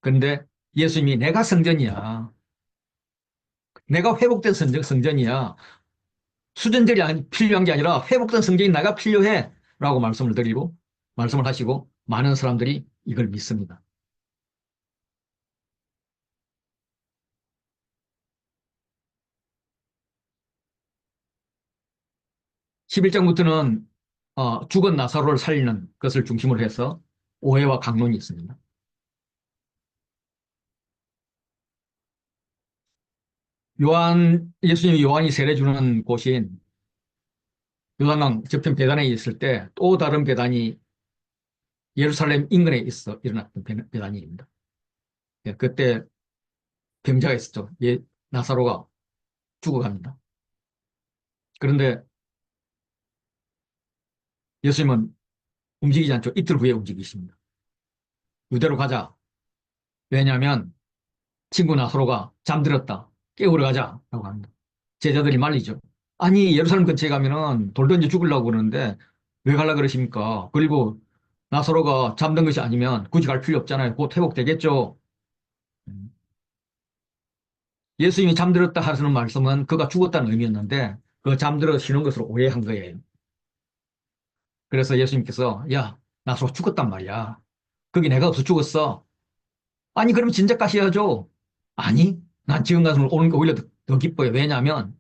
[SPEAKER 1] 그런데 예수님이 내가 성전이야. 내가 회복된 성전이야. 수전절이 필요한 게 아니라 회복된 성전이 내가 필요해. 라고 말씀을 하시고 많은 사람들이 이걸 믿습니다. 11장부터는 죽은 나사로를 살리는 것을 중심으로 해서 오해와 강론이 있습니다. 예수님이 요한이 세례 주는 곳인 요단강 저편 배단에 있을 때 또 다른 배단이 예루살렘 인근에 일어났던 배단입니다. 예, 그때 병자가 있었죠. 나사로가 죽어갑니다. 그런데 예수님은 움직이지 않죠. 이틀 후에 움직이십니다. 유대로 가자. 왜냐하면 친구 나사로가 잠들었다. 깨우러 가자라고 합니다. 제자들이 말리죠. 아니 예루살렘 근처에 가면은 돌 던져 죽으려고 그러는데 왜 가려 그러십니까? 그리고 나사로가 잠든 것이 아니면 굳이 갈 필요 없잖아요. 곧 회복되겠죠. 예수님이 잠들었다 하시는 말씀은 그가 죽었다는 의미였는데 그 잠들어 쉬는 것으로 오해한 거예요. 그래서 예수님께서 야 나사로 죽었단 말이야. 거기 내가 없어 죽었어. 아니 그럼 진작 가셔야죠. 아니 난 지금 가서 오는 게 오히려 더 기뻐요. 왜냐하면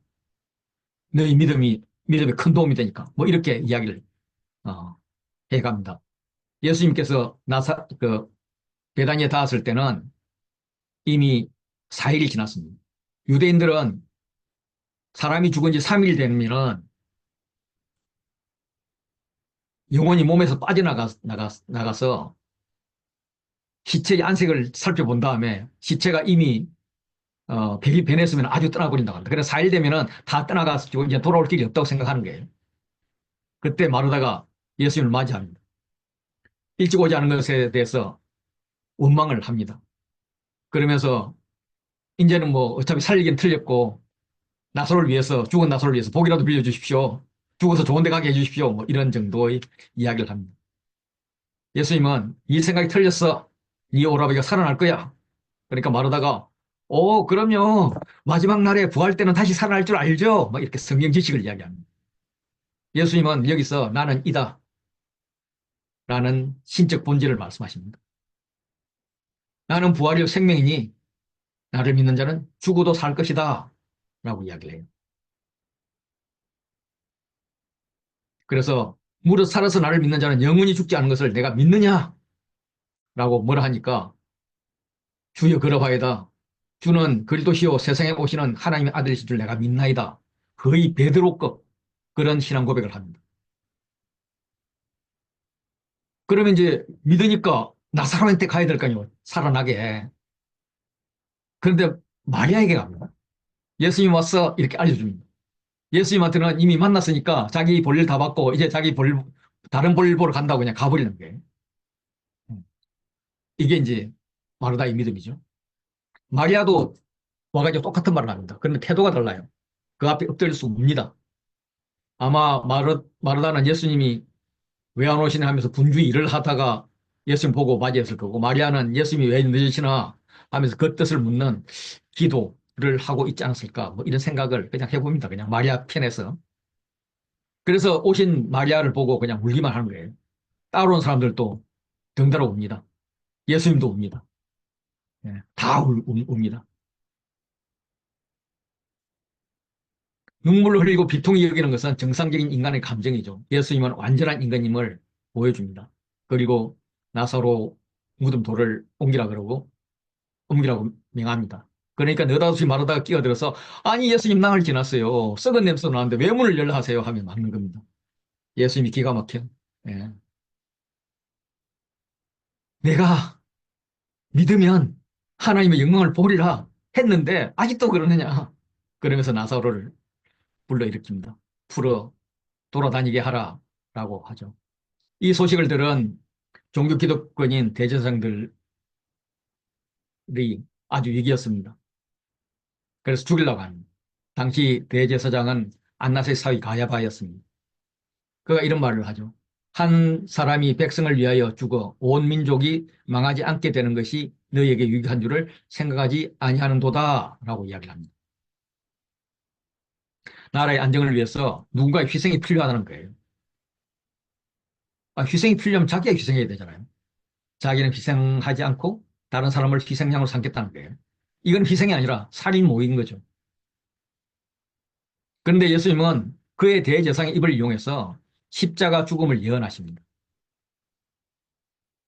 [SPEAKER 1] 너희 믿음에 큰 도움이 되니까. 뭐 이렇게 이야기를 어, 해갑니다. 예수님께서 베다니에 닿았을 때는 이미 4일이 지났습니다. 유대인들은 사람이 죽은 지 3일 되면은 영혼이 몸에서 나가서 시체의 안색을 살펴본 다음에 시체가 이미 백이 변했으면 아주 떠나버린다고 합니다. 그래서 4일 되면은 다 떠나가서 이제 돌아올 길이 없다고 생각하는 거예요. 그때 마르다가 예수님을 맞이합니다. 일찍 오지 않은 것에 대해서 원망을 합니다. 그러면서 이제는 뭐 어차피 살리긴 틀렸고 죽은 나사로를 위해서 복이라도 빌려주십시오. 죽어서 좋은 데 가게 해주십시오. 뭐 이런 정도의 이야기를 합니다. 예수님은 이 생각이 틀렸어. 이 오라버니가 살아날 거야. 그러니까 말하다가 그럼요. 마지막 날에 부활 때는 다시 살아날 줄 알죠. 막 이렇게 성경 지식을 이야기합니다. 예수님은 여기서 나는 이다 라는 신적 본질을 말씀하십니다. 나는 부활이요 생명이니 나를 믿는 자는 죽어도 살 것이다 라고 이야기를 해요. 그래서 무릇 살아서 나를 믿는 자는 영원히 죽지 않은 것을 내가 믿느냐? 라고 뭐라 하니까 주여 그러하이다. 주는 그리스도시요 세상에 오시는 하나님의 아들이신 줄 내가 믿나이다. 거의 베드로급 그런 신앙 고백을 합니다. 그러면 이제 믿으니까 나사렛한테 가야 될 거 아니에요. 살아나게. 그런데 마리아에게 갑니다. 예수님 왔어 이렇게 알려줍니다. 예수님한테는 이미 만났으니까 자기 볼일 다 받고 이제 다른 볼일 보러 간다고 그냥 가버리는 거예요. 이게 이제 마르다의 믿음이죠. 마리아도 와가지고 똑같은 말을 합니다. 그런데 태도가 달라요. 그 앞에 엎드릴 수 없습니다. 아마 마르다는 예수님이 왜 안 오시나 하면서 분주히 일을 하다가 예수님 보고 맞이했을 거고 마리아는 예수님이 왜 늦으시나 하면서 그 뜻을 묻는 기도를 하고 있지 않았을까 뭐 이런 생각을 그냥 해봅니다. 그냥 마리아 편에서. 그래서 오신 마리아를 보고 그냥 울기만 하는 거예요. 따라온 사람들도 덩달아 웁니다. 예수님도 웁니다. 예, 다 웁니다. 눈물을 흘리고 비통이 여기는 것은 정상적인 인간의 감정이죠. 예수님은 완전한 인간임을 보여줍니다. 그리고 나사로 묻은 돌을 옮기라고 명합니다. 그러니까 느닷없이 말하다가 끼어들어서 아니 예수님 낭을 지났어요. 썩은 냄새 나는데 왜 문을 열라 하세요 하면 막는 겁니다. 예수님이 기가 막혀. 예. 내가 믿으면 하나님의 영광을 보리라 했는데 아직도 그러느냐. 그러면서 나사로를 불러일으킵니다. 풀어 돌아다니게 하라라고 하죠. 이 소식을 들은 종교 기득권인 대제사장들이 아주 위기였습니다. 그래서 죽이려고 합니다. 당시 대제사장은 안나스의 사위 가야바였습니다. 그가 이런 말을 하죠. 한 사람이 백성을 위하여 죽어 온 민족이 망하지 않게 되는 것이 너희에게 유익한 줄을 생각하지 아니하는도다라고 이야기를 합니다. 나라의 안정을 위해서 누군가의 희생이 필요하다는 거예요. 희생이 필요하면 자기가 희생해야 되잖아요. 자기는 희생하지 않고 다른 사람을 희생양으로 삼겠다는 거예요. 이건 희생이 아니라 살인 모인 거죠. 그런데 예수님은 그의 대제사장의 입을 이용해서 십자가 죽음을 예언하십니다.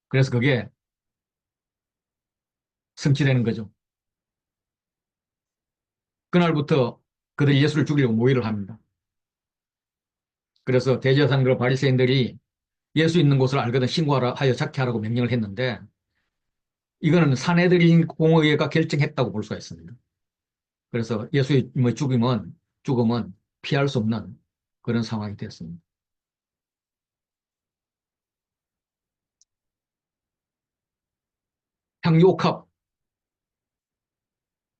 [SPEAKER 1] 그래서 그게 성취되는 거죠. 그날부터 그들이 예수를 죽이려고 모의를 합니다. 그래서 대제사장과 바리새인들이 예수 있는 곳을 알거든 신고하라 하여 작게하라고 명령을 했는데 이거는 산헤드린 공의회가 결정했다고 볼 수가 있습니다. 그래서 예수의 죽음은 피할 수 없는 그런 상황이 됐습니다. 향유옥합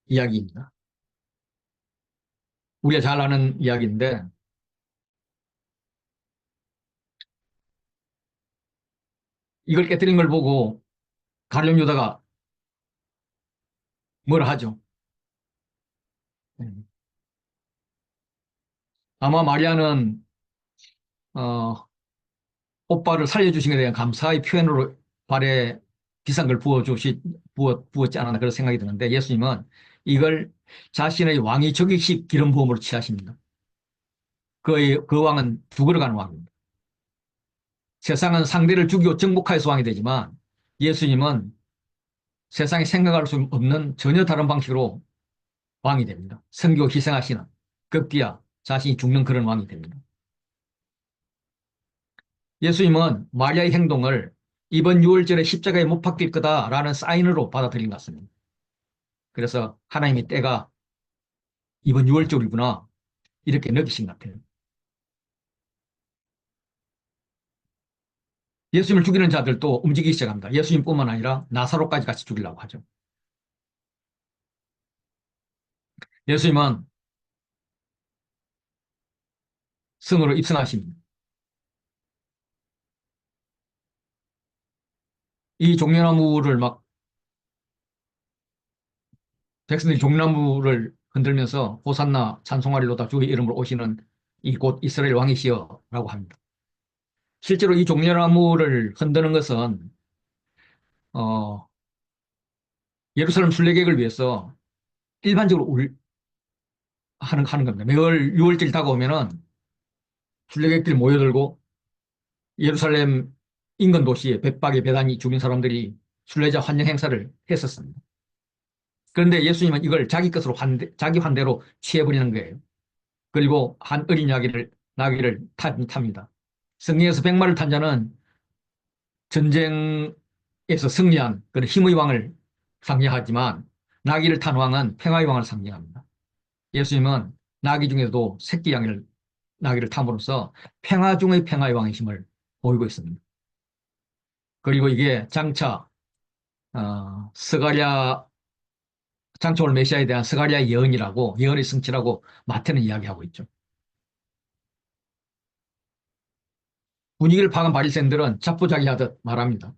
[SPEAKER 1] 이야기입니다. 우리가 잘 아는 이야기인데 이걸 깨뜨린 걸 보고 가룟 유다가 뭐라 하죠. 아마 마리아는 어, 오빠를 살려주신 것에 대한 감사의 표현으로 발에 비싼 걸 부었지 않았나 그런 생각이 드는데 예수님은 이걸 자신의 왕위 즉위식 기름 부음으로 취하십니다. 그 왕은 죽으러 가는 왕입니다. 세상은 상대를 죽이고 정복하여서 왕이 되지만 예수님은 세상에 생각할 수 없는 전혀 다른 방식으로 왕이 됩니다. 선교 희생하시는 급기야 자신이 죽는 그런 왕이 됩니다. 예수님은 마리아의 행동을 이번 6월절에 십자가에 못 박힐 거다라는 사인으로 받아들인 것 같습니다. 그래서 하나님의 때가 이번 6월절이구나 이렇게 느끼신 것 같아요. 예수님을 죽이는 자들도 움직이기 시작합니다. 예수님뿐만 아니라 나사로까지 같이 죽이려고 하죠. 예수님은 성으로 입성하십니다. 이 종려나무를 막 백성들이 종려나무를 흔들면서 호산나 찬송하리로다 주의 이름으로 오시는 이 곧 이스라엘 왕이시여라고 합니다. 실제로 이 종려나무를 흔드는 것은 어, 예루살렘 순례객을 위해서 일반적으로 하는 겁니다. 매월 6월절 다가오면은 순례객들이 모여들고 예루살렘 인근 도시에 백박의 배단위 주민 사람들이 순례자 환영 행사를 했었습니다. 그런데 예수님은 이걸 자기 것으로 자기 환대로 취해버리는 거예요. 그리고 한 어린 나귀를 탑니다. 승리에서 백마를 탄 자는 전쟁에서 승리한 그런 힘의 왕을 상징하지만 나귀를 탄 왕은 평화의 왕을 상징합니다. 예수님은 나귀 중에도 새끼 나귀를 탐으로써 평화 중의 평화의 왕이심을 보이고 있습니다. 그리고 이게 스가랴 장차 올 메시아에 대한 스가랴 예언이라고 예언의 성취라고 마태는 이야기하고 있죠. 분위기를 파악한 바리새인들은 자포자기하듯 말합니다.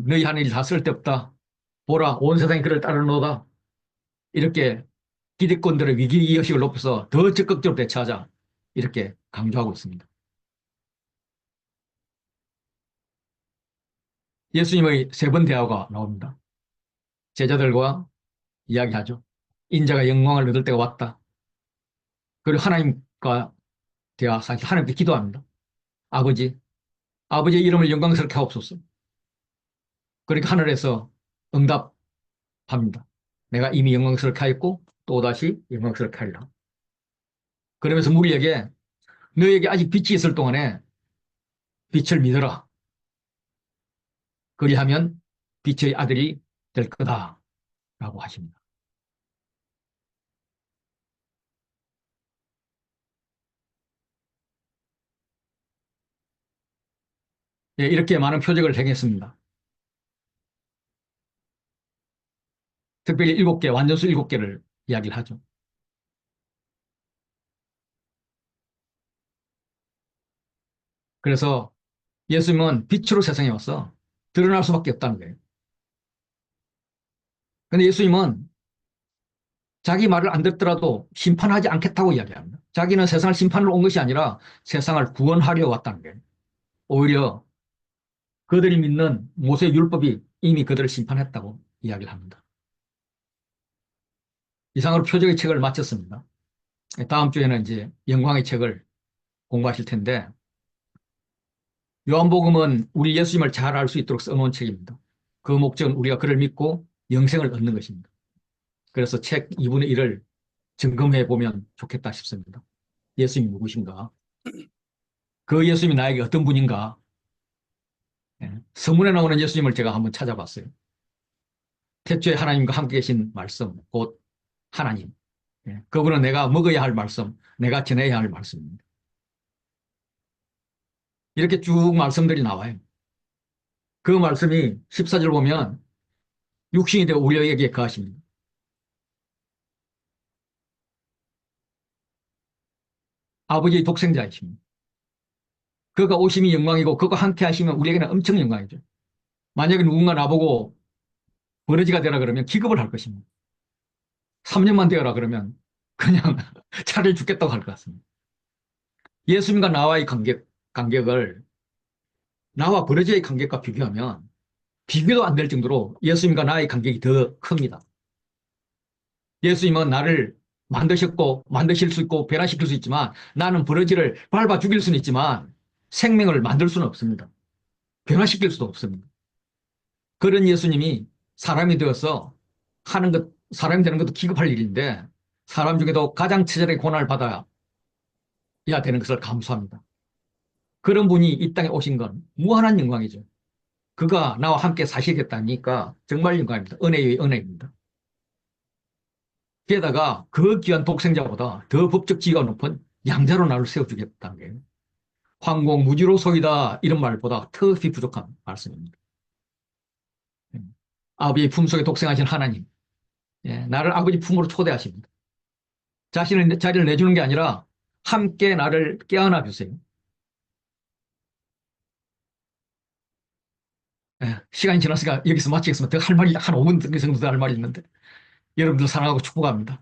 [SPEAKER 1] 너희 하는 일 다 쓸데없다. 보라, 온 세상이 그를 따르노다. 이렇게 기득권들의 위기의식을 높여서 더 적극적으로 대처하자. 이렇게 강조하고 있습니다. 예수님의 세 번 대화가 나옵니다. 제자들과 이야기하죠. 인자가 영광을 얻을 때가 왔다. 그리고 하나님과 사실 하나님께 기도합니다. 아버지, 아버지의 이름을 영광스럽게 하옵소서. 그러니까 하늘에서 응답합니다. 내가 이미 영광스럽게 하였고 또다시 영광스럽게 하리라. 그러면서 무리에게 너에게 아직 빛이 있을 동안에 빛을 믿어라. 그리하면 빛의 아들이 될 거다라고 하십니다. 예, 이렇게 많은 표적을 행했습니다. 특별히 7개, 완전수 7개를 이야기를 하죠. 그래서 예수님은 빛으로 세상에 와서 드러날 수밖에 없다는 거예요. 근데 예수님은 자기 말을 안 듣더라도 심판하지 않겠다고 이야기합니다. 자기는 세상을 심판으로 온 것이 아니라 세상을 구원하려 왔다는 거예요. 오히려 그들이 믿는 모세 율법이 이미 그들을 심판했다고 이야기를 합니다. 이상으로 표적의 책을 마쳤습니다. 다음 주에는 이제 영광의 책을 공부하실 텐데 요한복음은 우리 예수님을 잘 알 수 있도록 써놓은 책입니다. 그 목적은 우리가 그를 믿고 영생을 얻는 것입니다. 그래서 책 2분의 1을 점검해 보면 좋겠다 싶습니다. 예수님이 누구신가? 그 예수님이 나에게 어떤 분인가? 예. 서문에 나오는 예수님을 제가 한번 찾아봤어요. 태초에 하나님과 함께 계신 말씀, 곧 하나님. 예. 그분은 내가 먹어야 할 말씀, 내가 전해야 할 말씀입니다. 이렇게 쭉 말씀들이 나와요. 그 말씀이 14절 보면 육신이 되어 우리에게 거하십니다. 아버지의 독생자이십니다. 그가 오심이 영광이고 그가 함께 하시면 우리에게는 엄청 영광이죠. 만약에 누군가 나보고 버러지가 되라 그러면 기겁을 할 것입니다. 3년만 되어라 그러면 그냥 차라리 죽겠다고 할 것 같습니다. 예수님과 나와의 간격을 나와 버러지의 간격과 비교하면 비교도 안 될 정도로 예수님과 나의 간격이 더 큽니다. 예수님은 나를 만드셨고 만드실 수 있고 변화시킬 수 있지만 나는 버러지를 밟아 죽일 수는 있지만 생명을 만들 수는 없습니다. 변화시킬 수도 없습니다. 그런 예수님이 사람이 되어서 하는 것, 사람이 되는 것도 기급할 일인데 사람 중에도 가장 처절하게 고난을 받아야 되는 것을 감수합니다. 그런 분이 이 땅에 오신 건 무한한 영광이죠. 그가 나와 함께 사시겠다니까 정말 영광입니다. 은혜의 은혜입니다. 게다가 그 귀한 독생자보다 더 법적 지위가 높은 양자로 나를 세워주겠다는 게 황공 무지로 소이다 이런 말보다 턱이 부족한 말씀입니다. 아버지의 품속에 독생하신 하나님, 예, 나를 아버지 품으로 초대하십니다. 자신의 자리를 내주는 게 아니라 함께 나를 깨어나 주세요. 예, 시간이 지났으니까 여기서 마치겠습니다. 더 할 말이 한 5분 정도 더 할 말이 있는데 여러분들 사랑하고 축복합니다.